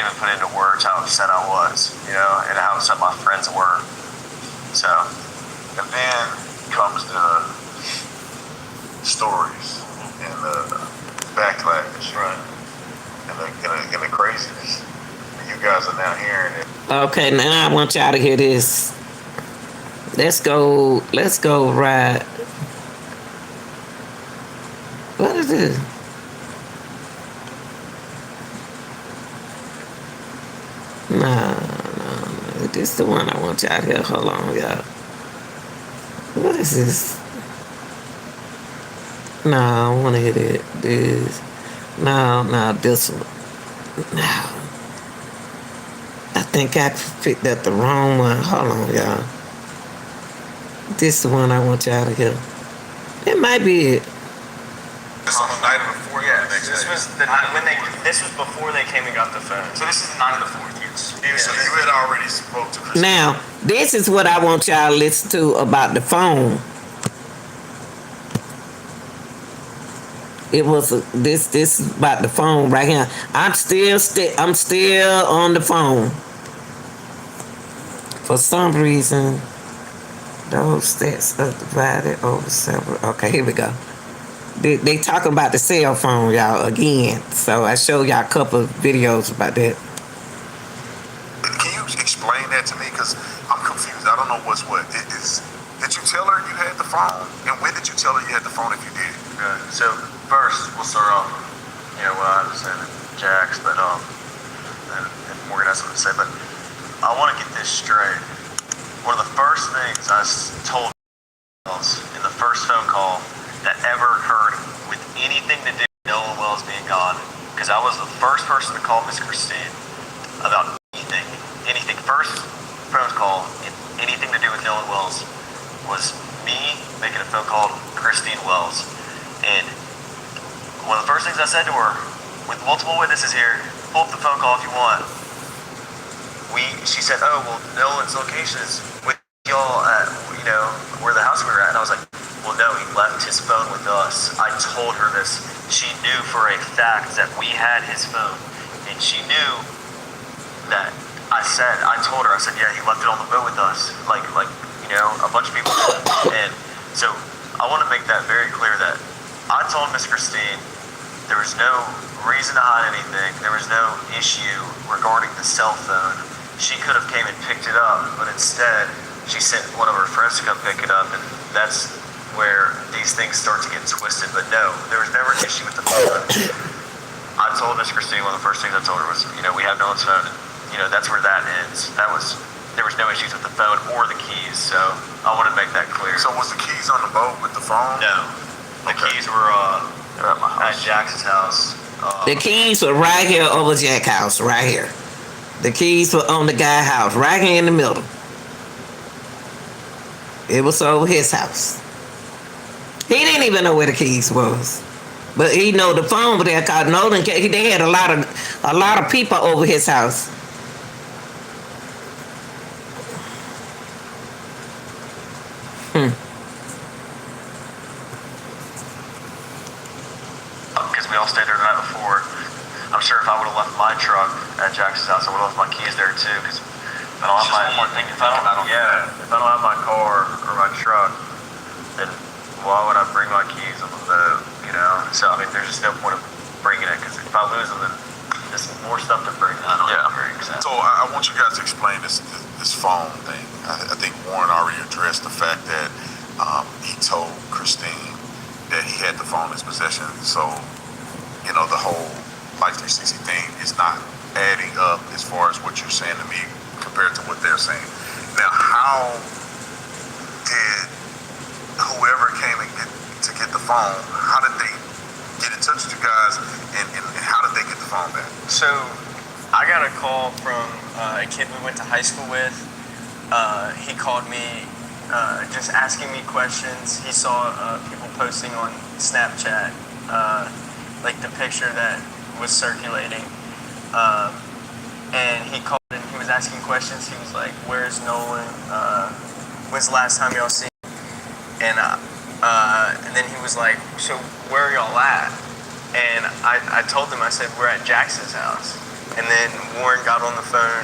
even put into words how upset I was, you know, and how upset my friends were. So, and then comes the stories and the backlash, right? And the craziness. And you guys are now hearing it. Okay, now I want y'all to hear this. Let's go ride. What is this? No. This is the one I want y'all to hear. Hold on, y'all. What is this? No, I don't want to hear this. No, this one. No. I think I picked up the wrong one. Hold on, y'all. This the one I want y'all to hear. It might be it. It's on the night of the 4th. Yeah, this was the night when they. This was before they came and got the phone. So this is the night of the 4th. Yes. Yeah, so you had already spoke to Christine. Now, this is what I want y'all to listen to about the phone. It was this is about the phone right here. I'm still on the phone. For some reason, those stats are divided over several. Okay, here we go. They talking about the cell phone, y'all, again. So I showed y'all a couple of videos about that. Can you explain that to me? Because I'm confused. I don't know what's what. Did you tell her you had the phone? And when did you tell her you had the phone if you did? Okay. So first, we'll start off. What I was saying to Jax, but and Morgan has something to say. But I want to get this straight. One of the first things I told in the first phone call that ever occurred with anything to do with Nolan Wells being gone, because I was the first person to call Miss Christine about anything. First phone call, anything to do with Nolan Wells was me making a phone call to Christine Wells. And one of the first things I said to her, with multiple witnesses here, pull up the phone call if you want. She said, oh, well, Nolan's location is with y'all at, where the house we were at. And I was like, well, no, he left his phone with us. I told her this. She knew for a fact that we had his phone. And she knew that I told her, yeah, he left it on the boat with us. Like, a bunch of people did. And so I want to make that very clear that I told Miss Christine there was no reason to hide anything. There was no issue regarding the cell phone. She could have came and picked it up, but instead she sent one of her friends to come pick it up, and that's where these things start to get twisted. But no, there was never an issue with the phone. I told Miss Christine, one of the first things I told her was, we have Nolan's phone, and that's where that ends. There was no issues with the phone or the keys, so I want to make that clear. So was the keys on the boat with the phone? No. The keys were they're at my house. at Jax's house. The keys were right here over Jack's house, right here. The keys were on the guy's house, right here in the middle. It was over his house. He didn't even know where the keys was, but he know the phone was there because Nolan. They had a lot of people over his house. Because we all stayed there the night before. I'm sure if I would have left my truck at Jax's house, I would have left my keys there too. Because if I don't have my car or my truck, then why would I bring my keys on the boat? So there's just no point of bringing it, because if I lose them, then there's more stuff to bring. I don't bring. So I want you guys to explain this phone thing. I think Warren already addressed the fact that he told Christine that he had the phone in his possession. So the whole Life 360 thing is not adding up as far as what you're saying to me compared to what they're saying. Now, how did whoever came to get the phone, how did they get in touch with you guys, and how did they get the phone back? So I got a call from a kid we went to high school with. He called me just asking me questions. He saw people posting on Snapchat, like the picture that was circulating. And he called and he was asking questions. He was like, where's Nolan? When's the last time y'all seen him? And then he was like, so where are y'all at? And I told him, I said, we're at Jax's house. And then Warren got on the phone,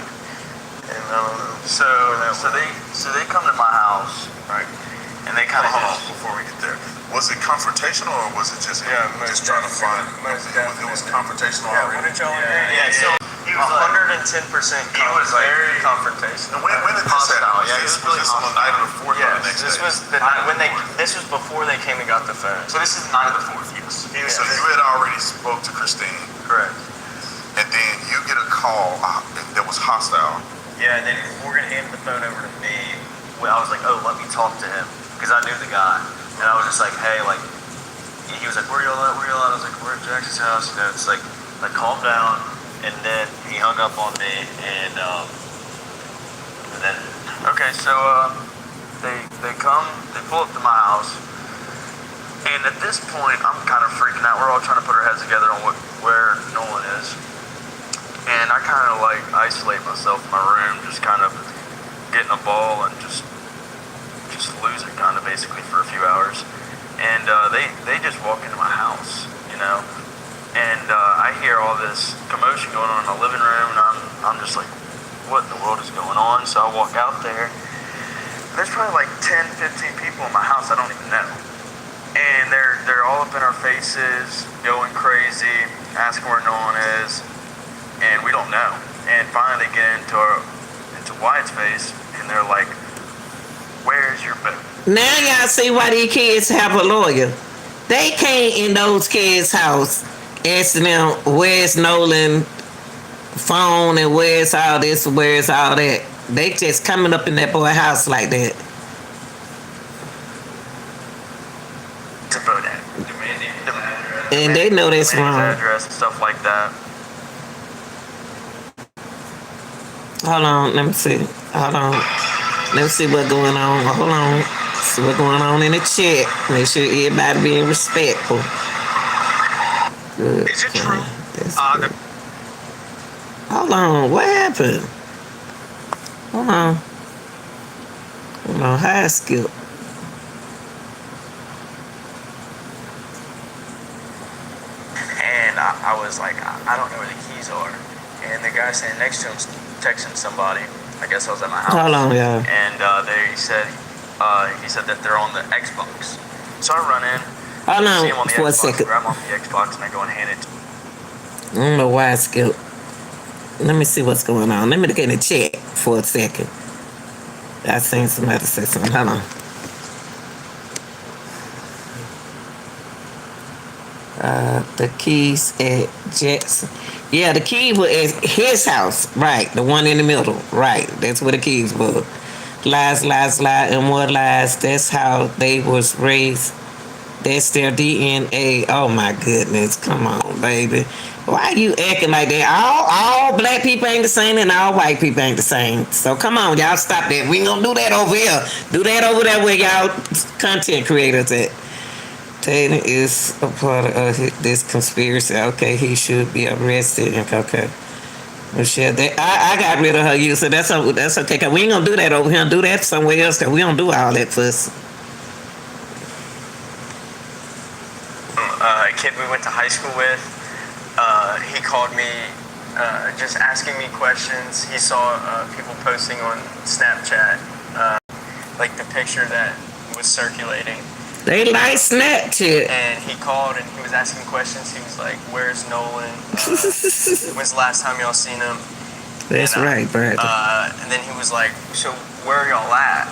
and I don't know. So they come to my house, right? And they kind of Hold on, before we get there. Was it confrontational, or was it just just trying to find? It was confrontational already. What did y'all agree? Yeah, so he was 110%. He was very confrontational. And when did this happen? Was this on the night of the 4th or the next This day? was the night when this was before they came and got the phone. So this is the night of the 4th, yes. So you had already spoke to Christine, Correct. and then you get a call that was hostile. Yeah, and then Morgan handed the phone over to me. Well, I was like, oh, let me talk to him, because I knew the guy. And I was just like, hey, he was like, where y'all at? I was like, we're at Jax's house. It's like calm down. And then he hung up on me, and then, okay, so they come, they pull up to my house, and at this point, I'm kind of freaking out. We're all trying to put our heads together on where Nolan is, and I kind of like isolate myself in my room, just kind of getting a ball and just lose it, kind of basically for a few hours, and they just walk into my house, you know, and I hear all this commotion going on in the living room, and I'm just like, what in the world is going on? So I walk out there. There's probably like 10, 15 people in my house I don't even know. And they're all up in our faces, going crazy, asking where Nolan is, and we don't know. And finally they get into Wyatt's face, and they're like, "Where's your boat?" Now y'all see why these kids have a lawyer. They came in those kids' house asking them, where's Nolan phone and where's all this, where's all that. They just coming up in that boy house like that. And they know that's wrong. Address and stuff like that. Hold on, let me see. Hold on. Let me see what's going on. Hold on. See what's going on in the chat. Make sure everybody being respectful. Good. Is it true? Hold on, what happened? Hold on. Hold on, high skill. And I was like, I don't know where the keys are. And the guy standing next to him's texting somebody. I guess I was at my house. Hold on, y'all. And he said that they're on the Xbox. So I run in. Hold See him on on the for a Xbox, second. grab him off the Xbox, and I go and hand it to I don't know why I skipped. Let me see what's going on. Let me look in the chat for a second. I seen somebody say something. Hold on. The keys at Jackson. Yeah, the keys were at his house. Right, the one in the middle. Right, that's where the keys were. Lies, lies, lies, and more lies. That's how they was raised. That's their DNA. Oh my goodness, come on, baby. Why you acting like that? All black people ain't the same and all white people ain't the same. So come on, y'all stop that. We ain't gonna do that over here. Do that over there where y'all content creators at. Taylor is a part of this conspiracy. Okay, he should be arrested. Okay. Michelle, I got rid of her use, so that's okay. Cause we ain't gonna do that over here. Do that somewhere else. Cause we don't do all that fuss. a kid we went to high school with. He called me just asking me questions. He saw people posting on Snapchat, like the picture that was circulating. They like Snapchat. And he called and he was asking questions. He was like, "Where's Nolan? When's the last time y'all seen him?" That's right, Brad. And then he was like, "So where are y'all at?"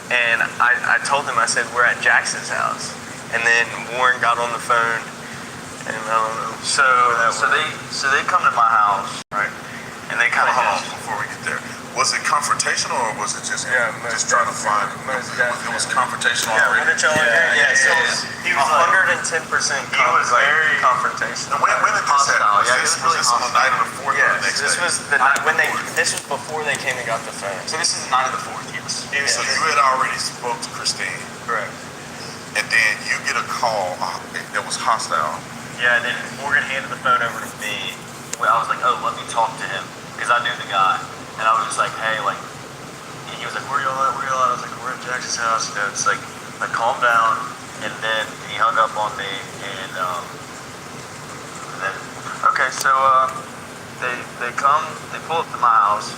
And I told him, I said, "We're at Jackson's house." And then Warren got on the phone, and I don't know. So they come to my house, right? And they kind of Hold on, before we get there. Was it confrontational or was it just just trying to find? It was confrontational. Yeah, already? So he was 110% very confrontational. When did this happen? Yeah, Was this on the night of the 4th or the next This day? was the night when this was before they came and got the phone. So this is the night of the 4th, yes. So you had already spoke to Christine, Correct. and then you get a call that was hostile. Yeah, and then Morgan handed the phone over to me. I was like, oh, let me talk to him. Because I knew the guy. And I was just like, hey, like, he was like, where y'all at? I was like, we're at Jackson's house. You know, it's like calm down. And then he hung up on me. And then, okay, so they come, they pull up to my house.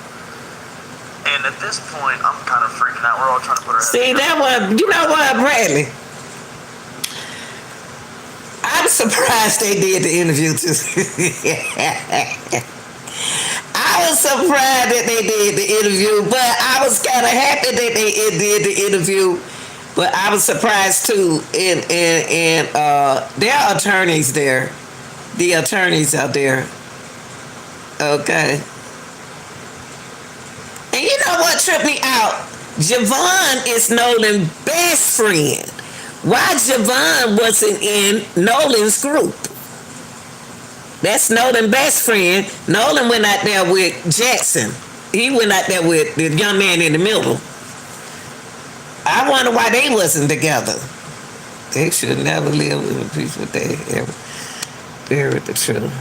And at this point, I'm kind of freaking out. We're all trying to put our heads See, that was, you know what, Bradley? I'm surprised they did the interview too. I was surprised that they did the interview, but I was kind of happy that they did the interview. But I was surprised too. And there are attorneys there. The attorneys out there. Okay. And you know what tripped me out? Javon is Nolan's best friend. Why Javon wasn't in Nolan's group? That's Nolan's best friend. Nolan went out there with Jackson. He went out there with the young man in the middle. I wonder why they wasn't together. They should never live in peace with they ever buried the truth.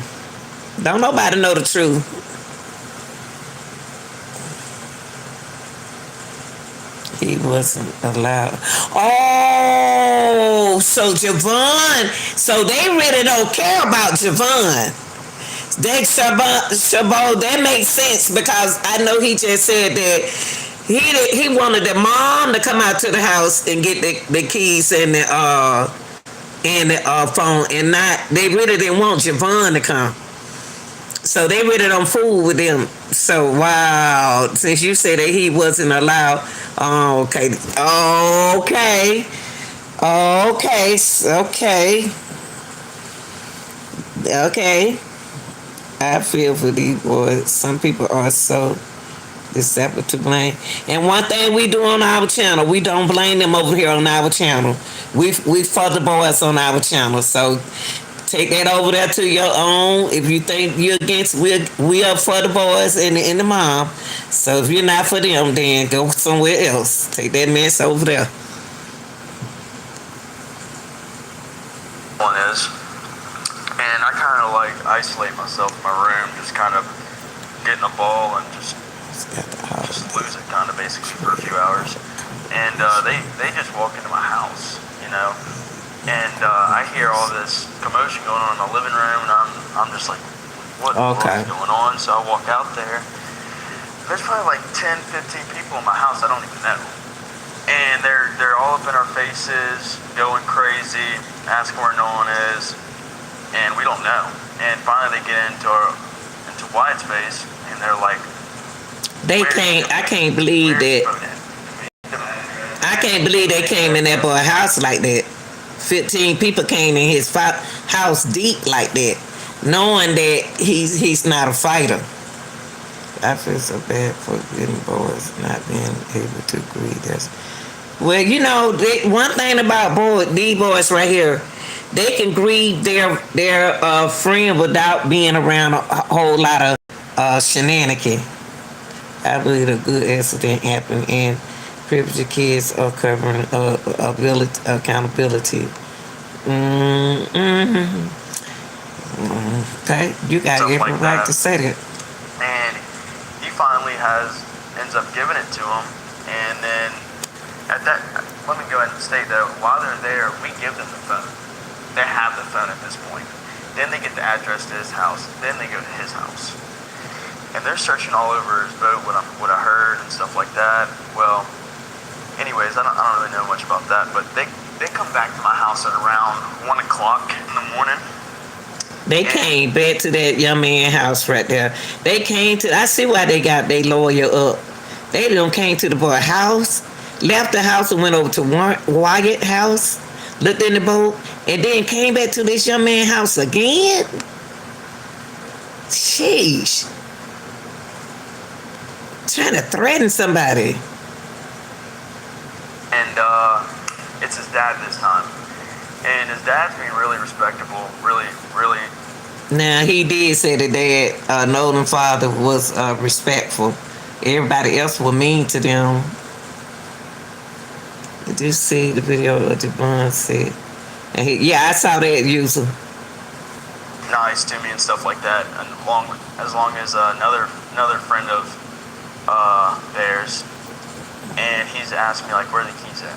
Don't nobody know the truth. He wasn't allowed. Oh, so Javon. So they really don't care about Javon. That Chabot, that makes sense because I know he just said that he wanted the mom to come out to the house and get the keys and the phone, and not they really didn't want Javon to come. So they really don't fool with them. So wow, since you said that he wasn't allowed, okay, okay. I feel for these boys. Some people are so deceptive to blame. And one thing we do on our channel, we don't blame them over here on our channel. We for the boys on our channel. So take that over there to your own. If you think you're against, we are for the boys and the mom. So if you're not for them, then go somewhere else. Take that mess over there. One is, and I kind of like isolate myself in my room, just kind of get in a ball and just lose it, kind of basically for a few hours. And they just walk into my house, you know. And I hear all this commotion going on in my living room, and I'm just like, what is going on? So I walk out there. There's probably like 10, 15 people in my house I don't even know. And they're all up in our faces, going crazy, asking where Nolan is, and we don't know. And finally they get into Wyatt's face, and they're like, I can't believe that. I can't believe they came in that boy's house like that. 15 people came in his house deep like that, knowing that he's not a fighter. I feel so bad for getting boys not being able to agree. Well, you know, one thing about these boys right here, they can grieve their friend without being around a whole lot of shenanigans. I believe a good accident happened, and privileged kids are covering accountability. Okay, you got every right to say that. And he finally ends up giving it to him, and then let me go ahead and state that while they're there, we give them the phone. They have the phone at this point. Then they get the address to his house. Then they go to his house. And they're searching all over his boat, what I heard and stuff like that. Well, anyways, I don't really know much about that, but they come back to my house at around 1 o'clock in the morning. They came back to that young man's house right there. They came to, I see why they got their lawyer up. They done came to the boy's house, left the house and went over to Wyatt's house, looked in the boat, and then came back to this young man's house again. Sheesh. Trying to threaten somebody. And it's his dad this time. And his dad's being really respectable, really. Now, he did say that Nolan's father was respectful. Everybody else was mean to them. Did you see the video of Javon said? And I saw that user. Nice to me and stuff like that. And as long as another friend of theirs, and he's asked me like, where are the keys at?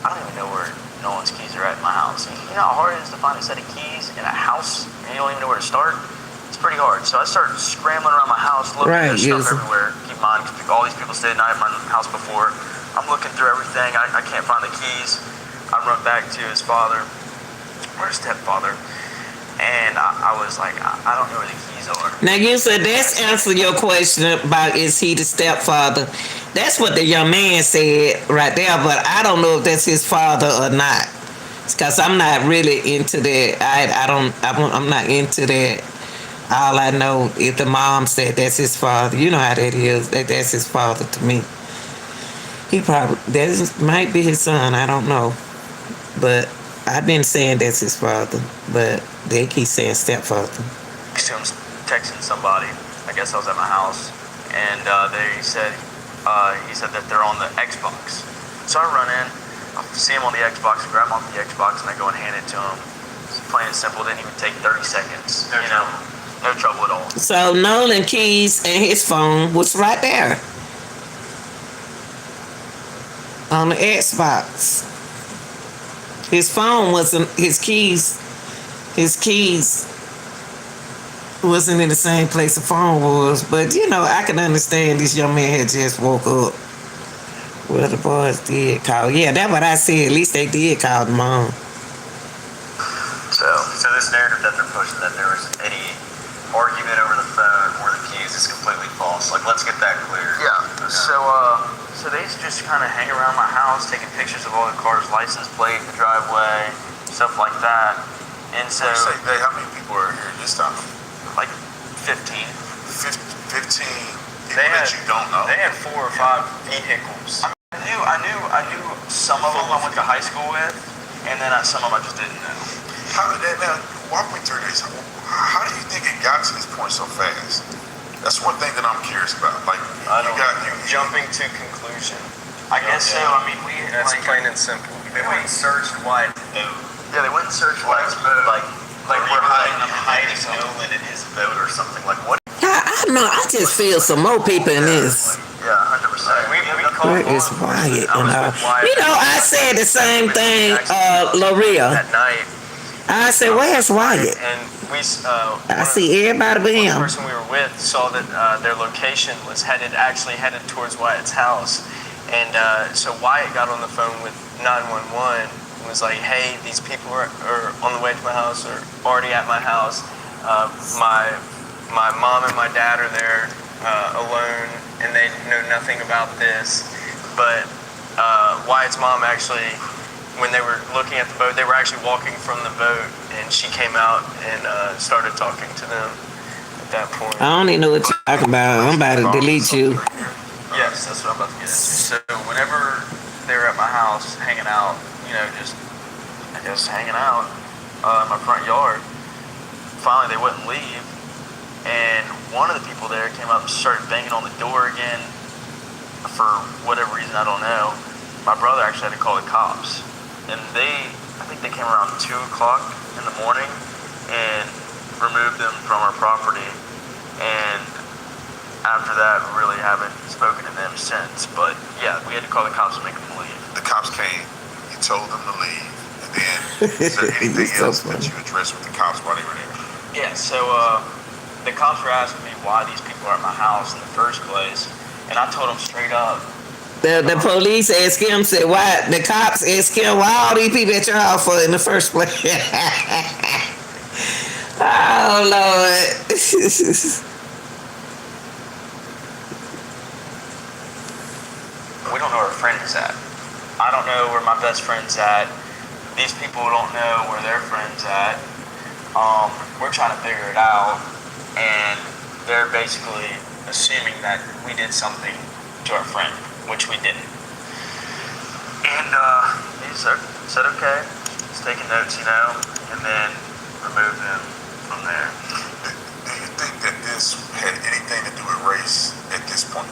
I don't even know where Nolan's keys are at in my house. And you know how hard it is to find a set of keys in a house, and you don't even know where to start? It's pretty hard. So I started scrambling around my house, looking at stuff everywhere. Keep in mind, because all these people stayed at night in my house before. I'm looking through everything. I can't find the keys. I run back to his father, or his stepfather, and I was like, I don't know where the keys are. Now, you said that's answer your question about is he the stepfather. That's what the young man said right there, but I don't know if that's his father or not. Because I'm not really into that. I'm not into that. All I know, if the mom said that's his father, you know how that is. That's his father to me. That might be his son, I don't know. But I've been saying that's his father, but they keep saying stepfather. I'm texting somebody. I guess I was at my house, and he said that they're on the Xbox. So I run in, I see him on the Xbox, I grab him off the Xbox, and I go and hand it to him. It's plain and simple, didn't even take 30 seconds. No trouble at all. So Nolan keys and his phone was right there on the Xbox. His phone wasn't, his keys wasn't in the same place the phone was. But I can understand this young man had just woke up. Well, the boys did call. Yeah, that's what I said. At least they did call the mom. So this narrative that they're pushing, that there was any argument over the phone or the keys, is completely false. Like, let's get that clear. Yeah. So they just kind of hang around my house, taking pictures of all the cars' license plate, the driveway, stuff like that. And so, You say they, how many people are here this time? like 15. 15 people They that had- you don't know. They had 4 or 5 vehicles. I knew some of them I went to high school with, and then some of them I just didn't know. How did that, now, walk me through this. How do you think it got to this point so fast? That's one thing that I'm curious about. Like, Jumping to conclusion. I guess so. I mean, That's plain and simple. They went and searched Wyatt's boat. Yeah, they went and searched Wyatt's boat. Like we're hiding something. Nolan in his boat or something. Like, what? I know. I just feel some more people in this. Yeah, 100%. We Where is Wyatt? I said the same thing, Loria. At night. I said, where's Wyatt? And we, I see everybody but the him. person we were with saw that their location was headed towards Wyatt's house. And so Wyatt got on the phone with 911 and was like, hey, these people are on the way to my house, or already at my house. My mom and my dad are there alone, and they know nothing about this. But Wyatt's mom actually, when they were looking at the boat, they were actually walking from the boat, and she came out and started talking to them at that point. I don't even know what you're talking about. I'm about to delete you. Yes, that's what I'm about to get into. So whenever they were at my house hanging out, just hanging out in my front yard, finally they wouldn't leave. And one of the people there came up and started banging on the door again for whatever reason, I don't know. My brother actually had to call the cops. And I think they came around 2 o'clock in the morning and removed them from our property. And after that, we really haven't spoken to them since. But yeah, we had to call the cops to make them leave. The cops came, you told them to leave, and then is there anything else that you addressed with the cops while they were there? Yeah, so the cops were asking me why these people are at my house in the first place. And I told them straight up, The police asked him, said, why? The cops asked him, why all these people at your house for in the first place? Oh, Lord. we don't know where a friend is at. I don't know where my best friend's at. These people don't know where their friend's at. We're trying to figure it out, and they're basically assuming that we did something to our friend, which we didn't. And he said okay, he's taking notes, and then remove them from there. Do you think that this had anything to do with race at this point?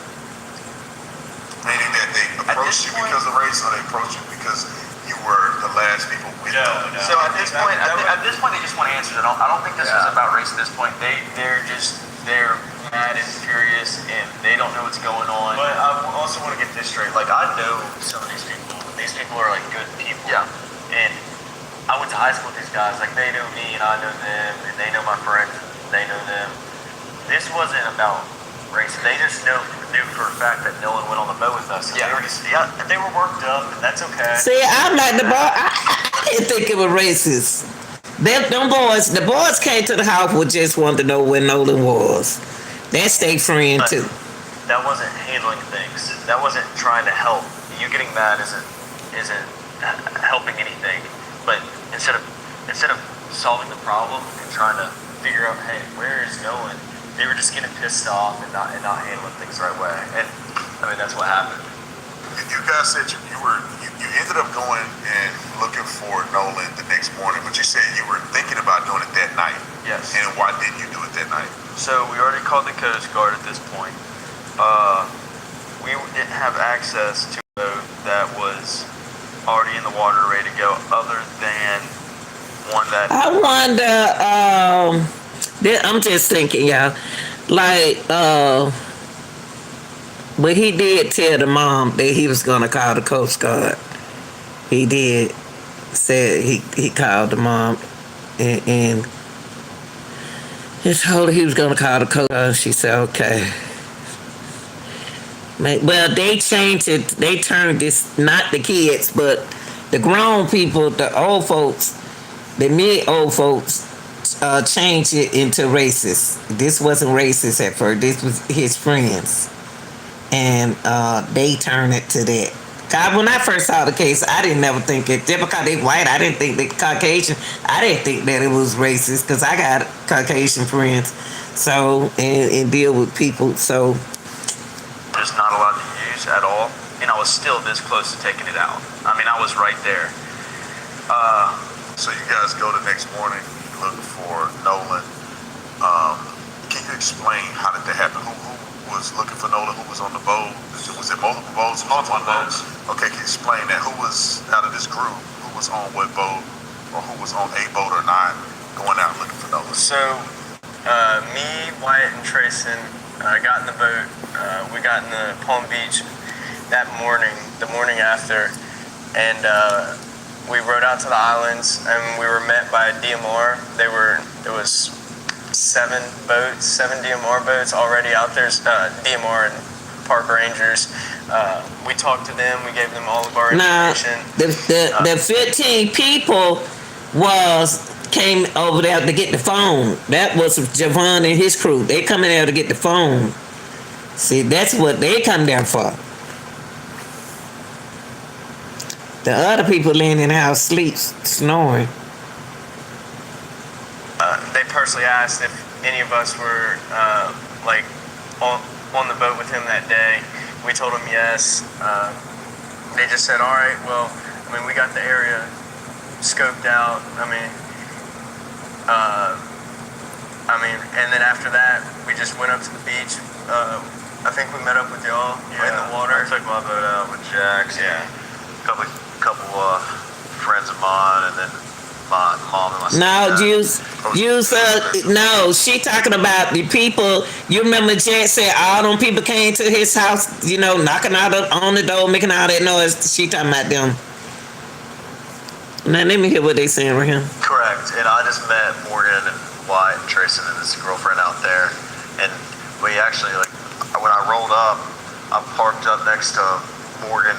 Meaning that they approached you because of race, or they approached you because you were the last people with them? No. So at this point, they just want answers. I don't think this is about race at this point. They're mad and furious, and they don't know what's going on. But I also want to get this straight. Like, I know some of these people. These people are like good people. Yeah. And I went to high school with these guys. Like, they know me, and I know them, and they know my friends, and they know them. This wasn't about race. They just knew for a fact that Nolan went on the boat with us. And they were worked up, and that's okay. See, I'm like the boy. I didn't think it was racist. The boys came to the house with just wanted to know where Nolan was. That's their friend too. That wasn't handling things. That wasn't trying to help. You getting mad isn't helping anything. But instead of solving the problem and trying to figure out, hey, where is Nolan? They were just getting pissed off and not handling things the right way. And I mean, that's what happened. You guys said you ended up going and looking for Nolan the next morning, but you said you were thinking about doing it that night. Yes. And why didn't you do it that night? So we already called the Coast Guard at this point. We didn't have access to boat that was already in the water, ready to go, other than one that? I wonder. I'm just thinking, y'all. Like, but he did tell the mom that he was gonna call the Coast Guard. He did. Said he called the mom and he told her he was gonna call the Coast Guard. She said okay. Well, they changed it. They turned this, not the kids, but the grown people, the old folks, the mid-old folks, changed it into racist. This wasn't racist at first. This was his friends. And they turned it to that. God, when I first saw the case, I didn't ever think it. Just because they white, I didn't think they Caucasian. I didn't think that it was racist because I got Caucasian friends. So, and deal with people. So, Just not allowed to use at all, and I was still this close to taking it out. I mean, I was right there. So you guys go the next morning, you look for Nolan. Can you explain how did that happen? Who was looking for Nolan? Who was on the boat? Was it multiple boats? Multiple boats. Okay, can you explain that? Who was out of this group? Who was on what boat, or who was on a boat or not, going out looking for Nolan? So, me, Wyatt, and Trayson got in the boat. We got in the Palm Beach that morning, the morning after, and we rode out to the islands, and we were met by a DMR. There was seven DMR boats already out there, DMR and park rangers. We talked to them. We gave them all of our information. Now, the 15 people came over there to get the phone. That was Javon and his crew. They coming there to get the phone. See, that's what they come there for. The other people laying in the house sleep, snoring. They personally asked if any of us were like on the boat with him that day. We told them yes. They just said, all right, well, I mean, we got the area scoped out. And then after that, we just went up to the beach. I think we met up with y'all in the water. I took my boat out with Jax. Yeah. Couple friends of mine, and then my mom and my sister. No, she talking about the people. You remember Jack said all them people came to his house, knocking on the door, making all that noise. She talking about them. Now let me hear what they saying right here. Correct. And I just met Morgan and Wyatt and Trayson and his girlfriend out there, and we actually, like, when I rolled up, I parked up next to Morgan,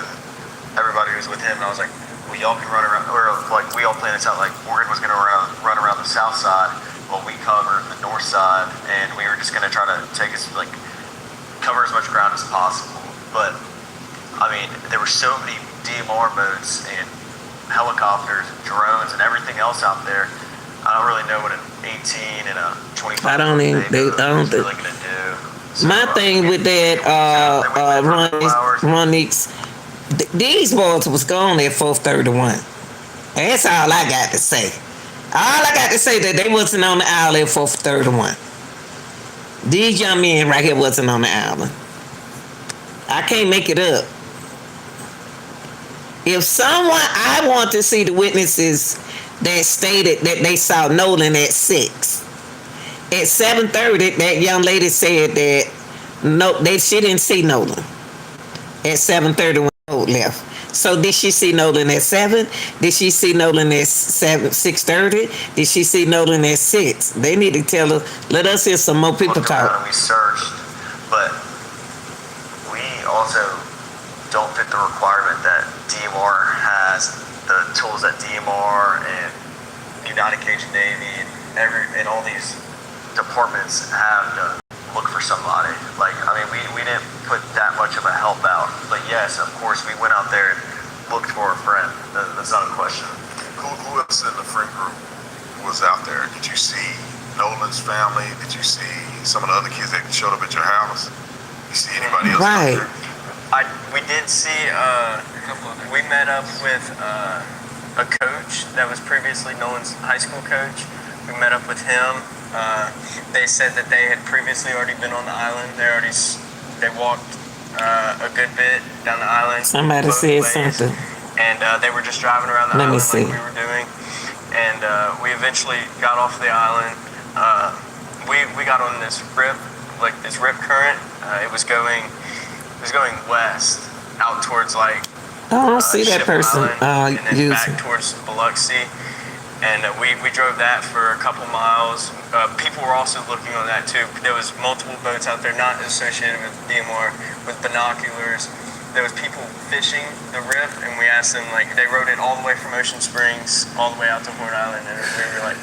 everybody who was with him, and I was like, well, y'all can run around, or like, we all planned this out, like, Morgan was going to run around the south side while we covered the north side, and we were just going to try to cover as much ground as possible. But, I mean, there were so many DMR boats and helicopters, drones, and everything else out there. I don't really know what an 18 and a 25 I don't is really think. going to do. So, My thing with that, Ronix, these boys was gone at 4:31. That's all I got to say. All I got to say that they wasn't on the island at 4:31. These young men right here wasn't on the island. I can't make it up. I want to see the witnesses that stated that they saw Nolan at 6. At 7:30, that young lady said that she didn't see Nolan at 7:30 when the boat left. So did she see Nolan at 7? Did she see Nolan at 6:30? Did she see Nolan at 6? They need to tell us. Let us hear some more people talk. We searched, but we also don't fit the requirement that DMR has, the tools that DMR and United Cajun Navy and all these departments have to look for somebody. Like, I mean, we didn't put that much of a help out. But yes, of course, we went out there and looked for a friend. That's not a question. Who else in the friend group was out there? Did you see Nolan's family? Did you see some of the other kids that showed up at your house? You see anybody else out there? We did see, we met up with a coach that was previously Nolan's high school coach. We met up with him. They said that they had previously already been on the island. They walked a good bit down the island. Somebody both said ways. something. And they were just driving around the Let me island see. like we were doing. And we eventually got off the island. We got on this rip, like this rip current. It was going west, out towards like I don't see that Ship person Island, and then using. back towards Biloxi. And we drove that for a couple miles. People were also looking on that too. There was multiple boats out there, not associated with DMR, with binoculars. There was people fishing the rip, and we asked them, like, they rode it all the way from Ocean Springs all the way out to Horn Island, and we were like,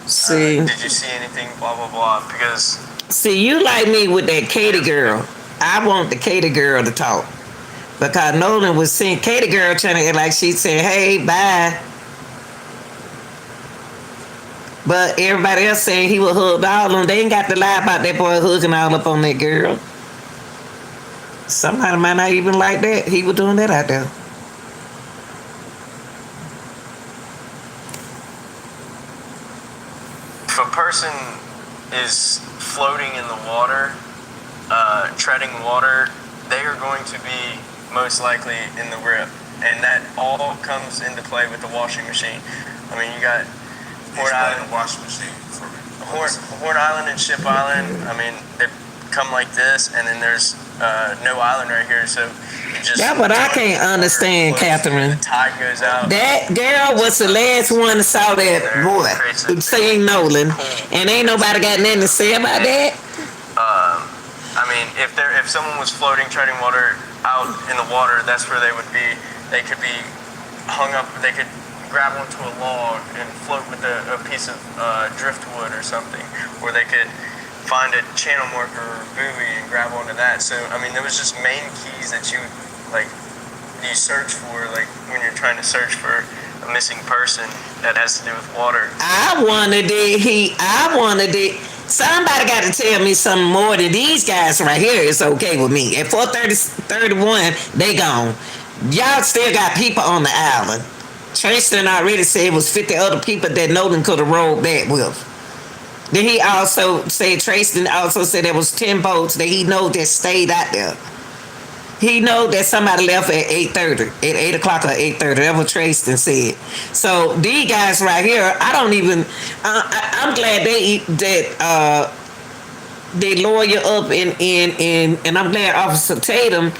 See, did you see anything, blah, blah, blah, because... see, you like me with that Katie girl. I want the Katie girl to talk. Because Nolan was seeing Katie girl trying to act like she said, hey, bye. But everybody else saying he would hug all of them. They ain't got to lie about that boy hugging all up on that girl. Somebody might not even like that. He was doing that out there. If a person is floating in the water, treading water, they are going to be most likely in the rip. And that all comes into play with the washing machine. I mean, you got Horn Island, washing machine for me. Horn Island and Ship Island. I mean, they come like this, and then there's no island right here, so it just... That's what I can't understand, Catherine. The tide goes out. That girl was the last one that saw that boy saying Nolan, and ain't nobody got nothing to say about that. I mean, if someone was floating, treading water out in the water, that's where they would be. They could be hung up. They could grab onto a log and float with a piece of driftwood or something, or they could find a channel marker or buoy and grab onto that. So I mean, there was just main keys that you search for, like when you're trying to search for a missing person that has to do with water. I wanted it. Somebody got to tell me something more than these guys right here is okay with me. At 4:31, they gone. Y'all still got people on the island. Tristan already said it was 50 other people that Nolan could have rolled back with. Then he also said, Tristan also said there was 10 boats that he know that stayed out there. He know that somebody left at 8:30, at 8 o'clock or 8:30. That's what Tristan said. So these guys right here, I don't even. I'm glad they lawyer up and I'm glad Officer Tatum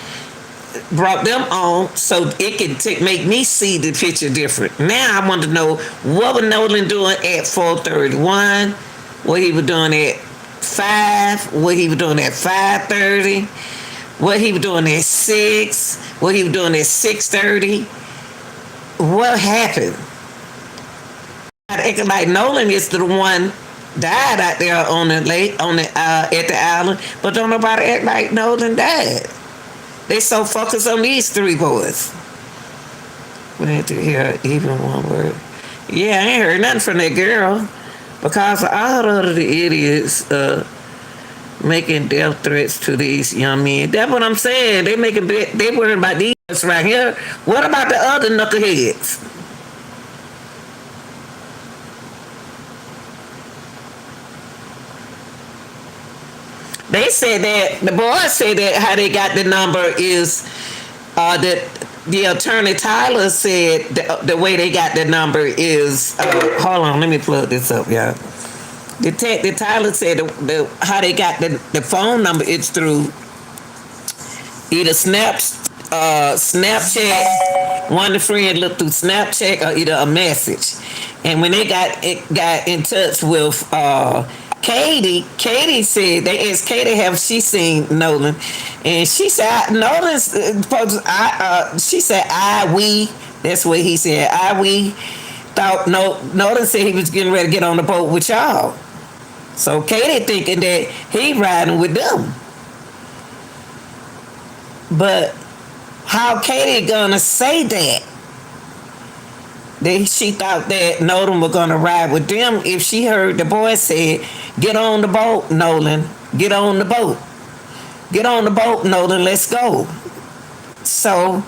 brought them on so it can make me see the picture different. Now I want to know what was Nolan doing at 4:31, what he was doing at 5, what he was doing at 5:30. What he was doing at 6, what he was doing at 6:30. What happened? Acting like Nolan is the one died out there on the lake, at the island, but don't nobody act like Nolan died. They so focused on these 3 boys. We had to hear even one word. Yeah, I ain't heard nothing from that girl because all of the idiots making death threats to these young men. That's what I'm saying. They worrying about these right here. What about the other knuckleheads? They said that the boys said that how they got the number is that the attorney Tyler said the way they got the number is hold on, let me plug this up, y'all. Detective Tyler said how they got the phone number is through either Snapchat. One of the friends looked through Snapchat or either a message. And when they got in touch with Katie said they asked Katie have she seen Nolan, and she said Nolan's she said we. That's what he said. We thought Nolan said he was getting ready to get on the boat with y'all. So Katie thinking that he riding with them. But how Katie gonna say that? That she thought that Nolan was gonna ride with them if she heard the boy say, "Get on the boat, Nolan. Get on the boat. Get on the boat, Nolan. Let's go." So,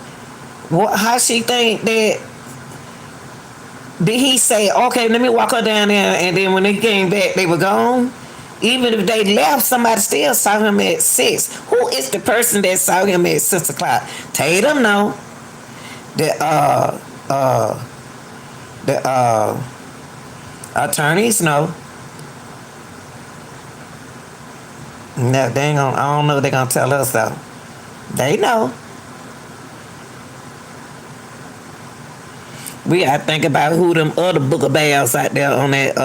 how she think that? Did he say, okay, let me walk her down there, and then when they came back, they were gone? Even if they left, somebody still saw him at 6. Who is the person that saw him at 6 o'clock? Tatum, no. The attorneys, no. No, they ain't gonna, I don't know if they're gonna tell us though. They know. We gotta think about who them other booger bears out there on that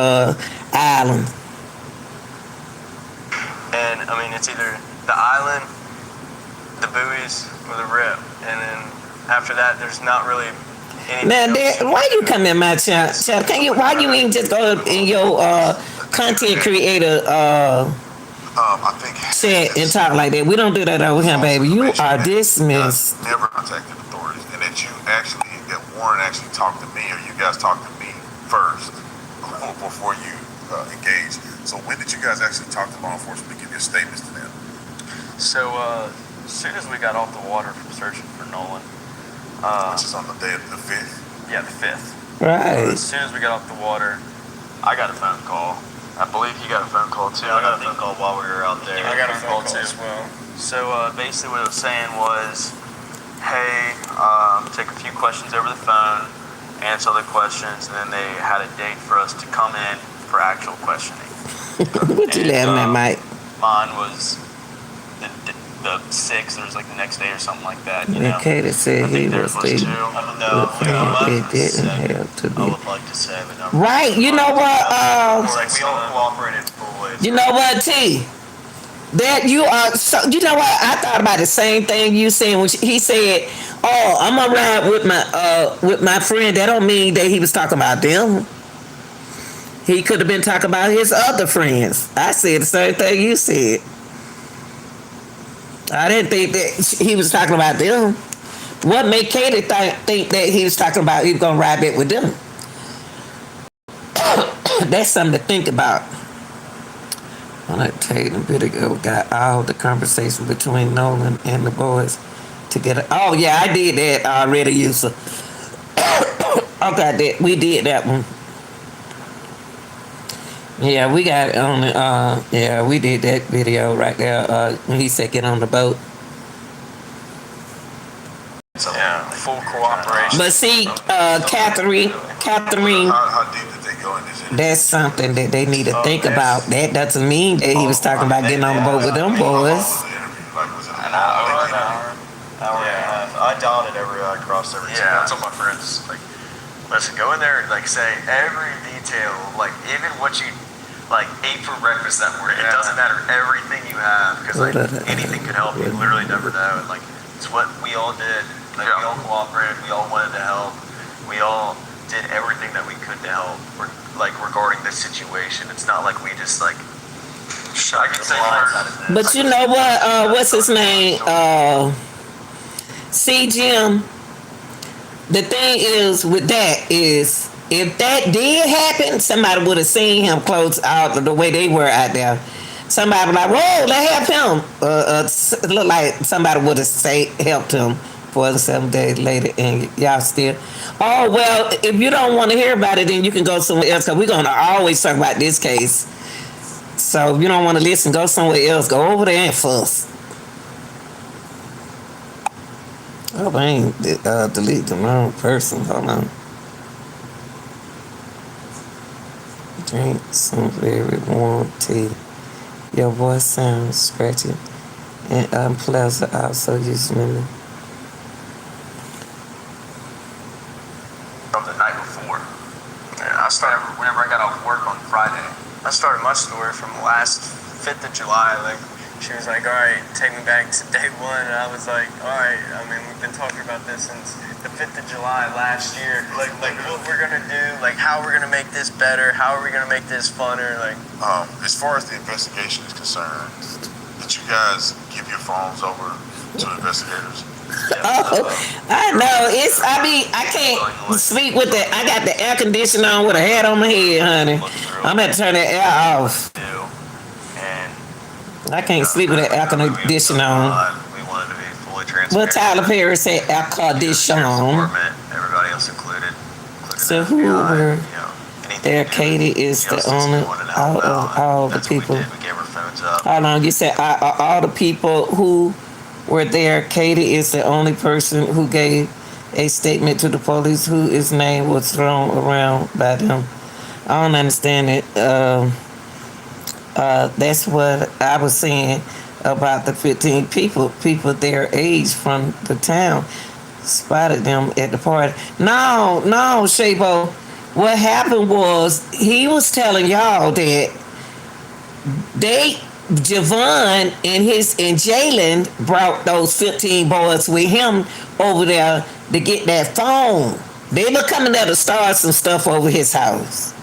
island. And I mean, it's either the island, the buoys, or the rip. And then after that, there's not really anything Now, else. why you come in my chat? Can you? Why you ain't just go in your content creator I think chat and talk like that? We don't do that over here, baby. You are dismissed. never contacted authorities, and that Warren actually talked to me, or you guys talked to me first before you engaged. So when did you guys actually talk to law enforcement to give your statements to them? So as soon as we got off the water from searching for Nolan, Which is on the day of the 5th. yeah, the 5th. Right. As soon as we got off the water, I got a phone call. I believe he got a phone call too. Yeah, I got a phone call while we were out there. I got a phone call as well. So basically what it was saying was, hey, take a few questions over the phone, answer the questions, and then they had a date for us to come in for actual questioning. What you laughing at, Mike? Mine was the 6th, or it was like the next day or something like that, you know? Okay, they said he was Theirs the. two. I don't know. It didn't have to I be. would like to say, but no. Right. You know what? Like we all cooperated fully. You know what, T? That you are so. You know what? I thought about the same thing you said when he said, "Oh, I'm gonna ride with my friend." That don't mean that he was talking about them. He could have been talking about his other friends. I said the same thing you said. I didn't think that he was talking about them. What made Katie think that he was talking about he was gonna ride back with them? That's something to think about. I like to tell you, the video got all the conversation between Nolan and the boys together. Oh yeah, I did that already, Yusuf. Okay, we did that one. Yeah, we got it on the, yeah, we did that video right there, when he said get on the boat. Yeah, full cooperation. But see, Catherine, How deep did they go in this? that's something that they need to think about. That doesn't mean that he was talking about getting on the boat with them boys. An hour and a half. I dotted I crossed every Yeah, I told my friends, like, listen, go in there and, like, say every detail, like, even what you, like, ate for breakfast that morning. It doesn't matter everything you have, because, like, anything could help. You literally never know. And, like, it's what we all did. Like, we all cooperated. We all wanted to help. We all did everything that we could to help, like, regarding this situation. It's not like we just, like, I can say But you know what? What's his name? See, Jim. The thing is with that is, if that did happen, somebody would have seen him close out the way they were out there. Somebody would like, whoa, let help him. It looked like somebody would have helped him 4 or 7 days later, and y'all still. Oh well, if you don't want to hear about it, then you can go somewhere else, because we're gonna always talk about this case. So if you don't want to listen, go somewhere else. Go over there and fuss. Oh, I ain't delete the wrong person. Hold on. Drink some very warm tea. Your voice sounds scratchy and unpleasant. Also, use me. from the night before. Yeah, I started whenever I got off work on Friday. I started my story from last 5th of July. Like, she was like, all right, take me back to day one. And I was like, all right, I mean, we've been talking about this since the 5th of July last year. Like what we're going to do, like how we're going to make this better, how are we going to make this funner, like. As far as the investigation is concerned, did you guys give your phones over to investigators? Oh, I know. I can't sleep with the, I got the air conditioner on with a hat on my head, honey. I'm going to turn the air off. I can't sleep with the air conditioner on. We wanted to be fully transparent. What Tyler Perry said, air conditioner on. Everybody else included So who were there? Katie is the owner. All the people. phones up. How long? You said all the people who were there, Katie is the only person who gave a statement to the police whose name was thrown around by them. I don't understand it. That's what I was saying about the 15 people their age from the town spotted them at the party. No, Shabo. What happened was he was telling y'all that Javon and Jalen brought those 15 boys with him over there to get that phone. They were coming there to start some stuff over his house.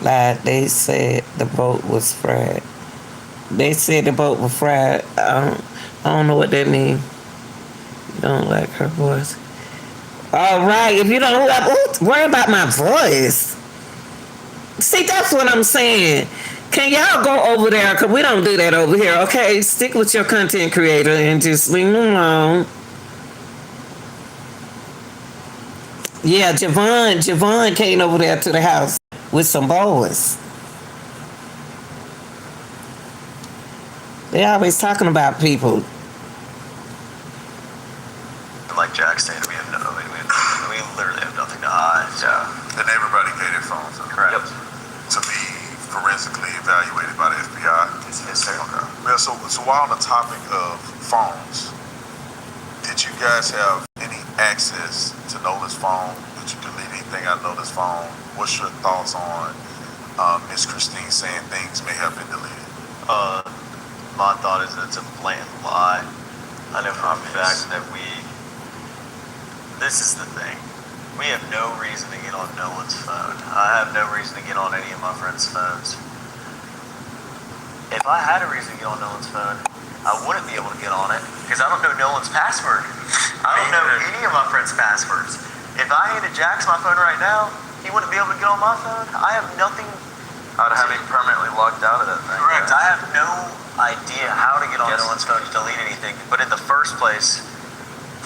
Like they said the boat was fried. They said the boat was fried. I don't know what that means. You don't like her voice. All right, if you don't worry about my voice. See, that's what I'm saying. Can y'all go over there? Because we don't do that over here, okay? Stick with your content creator and just leave them alone. Yeah, Javon came over there to the house with some boys. They always talking about people. Like Jack stated, we literally have nothing to hide. So. And everybody gave their phones up. Correct. Yep. To be forensically evaluated by the FBI. Yes, sir. Okay. Well, so while on the topic of phones, did you guys have any access to Nolan's phone? Did you delete anything out of Nolan's phone? What's your thoughts on Miss Christine saying things may have been deleted? My thought is that it's a blatant lie. I know for a fact that this is the thing. We have no reason to get on Nolan's phone. I have no reason to get on any of my friends' phones. If I had a reason to get on Nolan's phone, I wouldn't be able to get on it because I don't know Nolan's password. I don't know any of my friends' passwords. If I handed Jax my phone right now, he wouldn't be able to get on my phone. I have nothing. I'd have him permanently locked out of that thing. Correct. I have no idea how to get on Nolan's phone to delete anything. But in the first place,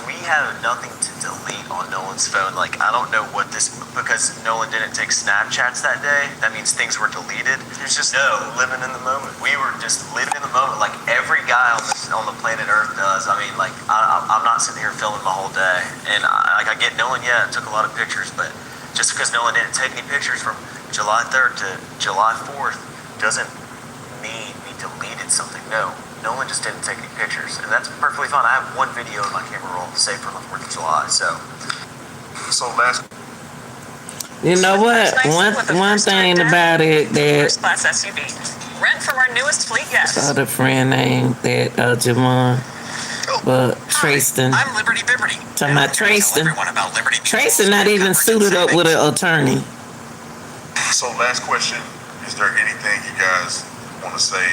we have nothing to delete on Nolan's phone. Like, I don't know what this, because Nolan didn't take Snapchats that day, that means things were deleted. He was just living in the moment. We were just living in the moment like every guy on the planet Earth does. I mean, like, I'm not sitting here filming my whole day. And I get Nolan, yeah, it took a lot of pictures, but just because Nolan didn't take any pictures from July 3rd to July 4th doesn't mean we deleted something. No, Nolan just didn't take any pictures, and that's perfectly fine. I have one video in my camera roll saved from the 4th of July, so last. You know what? One thing about it that first class SUV. Rent from our newest fleet guest. other friend named that Javon, but Trayston. I'm Liberty Biberty. Talking about Trayston. Everyone about Liberty. Trayston not even suited up with an attorney. So last question, is there anything you guys want to say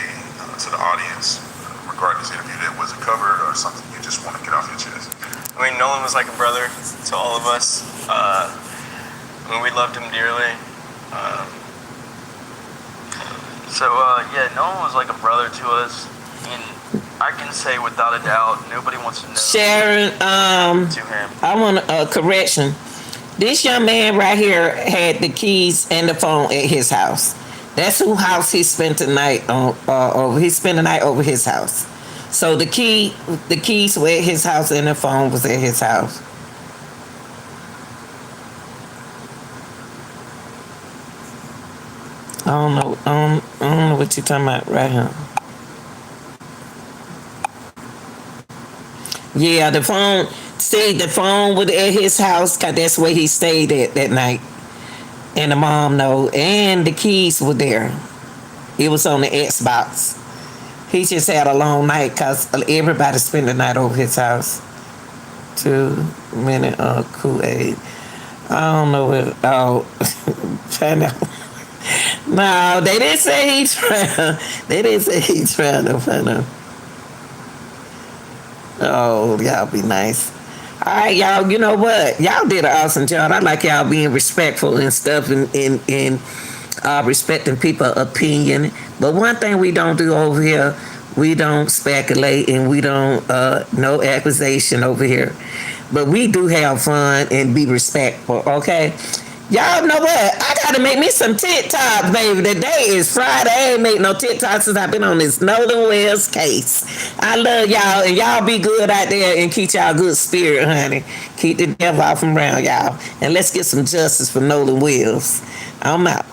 to the audience regarding this interview that wasn't covered or something you just want to get off your chest? I mean, Nolan was like a brother to all of us. We loved him dearly. Nolan was like a brother to us, and I can say without a doubt, nobody wants to know. Sharon, to him. I want a correction. This young man right here had the keys and the phone at his house. That's whose house he spent the night on. He spent the night over his house. So the keys were at his house and the phone was at his house. I don't know what you're talking about right here. Yeah, the phone. See, the phone was at his house, 'cause that's where he stayed at that night. And the mom know, and the keys were there. It was on the Xbox. He just had a long night because everybody spent the night over his house. 2 minute Kool-Aid. I don't know what. Oh, find out. No, they didn't say he trying. They didn't say he trying to find out. Oh, y'all be nice. All right, y'all. You know what? Y'all did an awesome job. I like y'all being respectful and stuff, and respecting people's opinion. But one thing we don't do over here, we don't speculate, and we don't no accusation over here. But we do have fun and be respectful. Okay. Y'all know what? I gotta make me some TikToks, baby. Today is Friday. I ain't made no TikToks since I've been on this Nolan Wells case. I love y'all, and y'all be good out there and keep y'all good spirit, honey. Keep the devil out from around y'all. And let's get some justice for Nolan Wells. I'm out.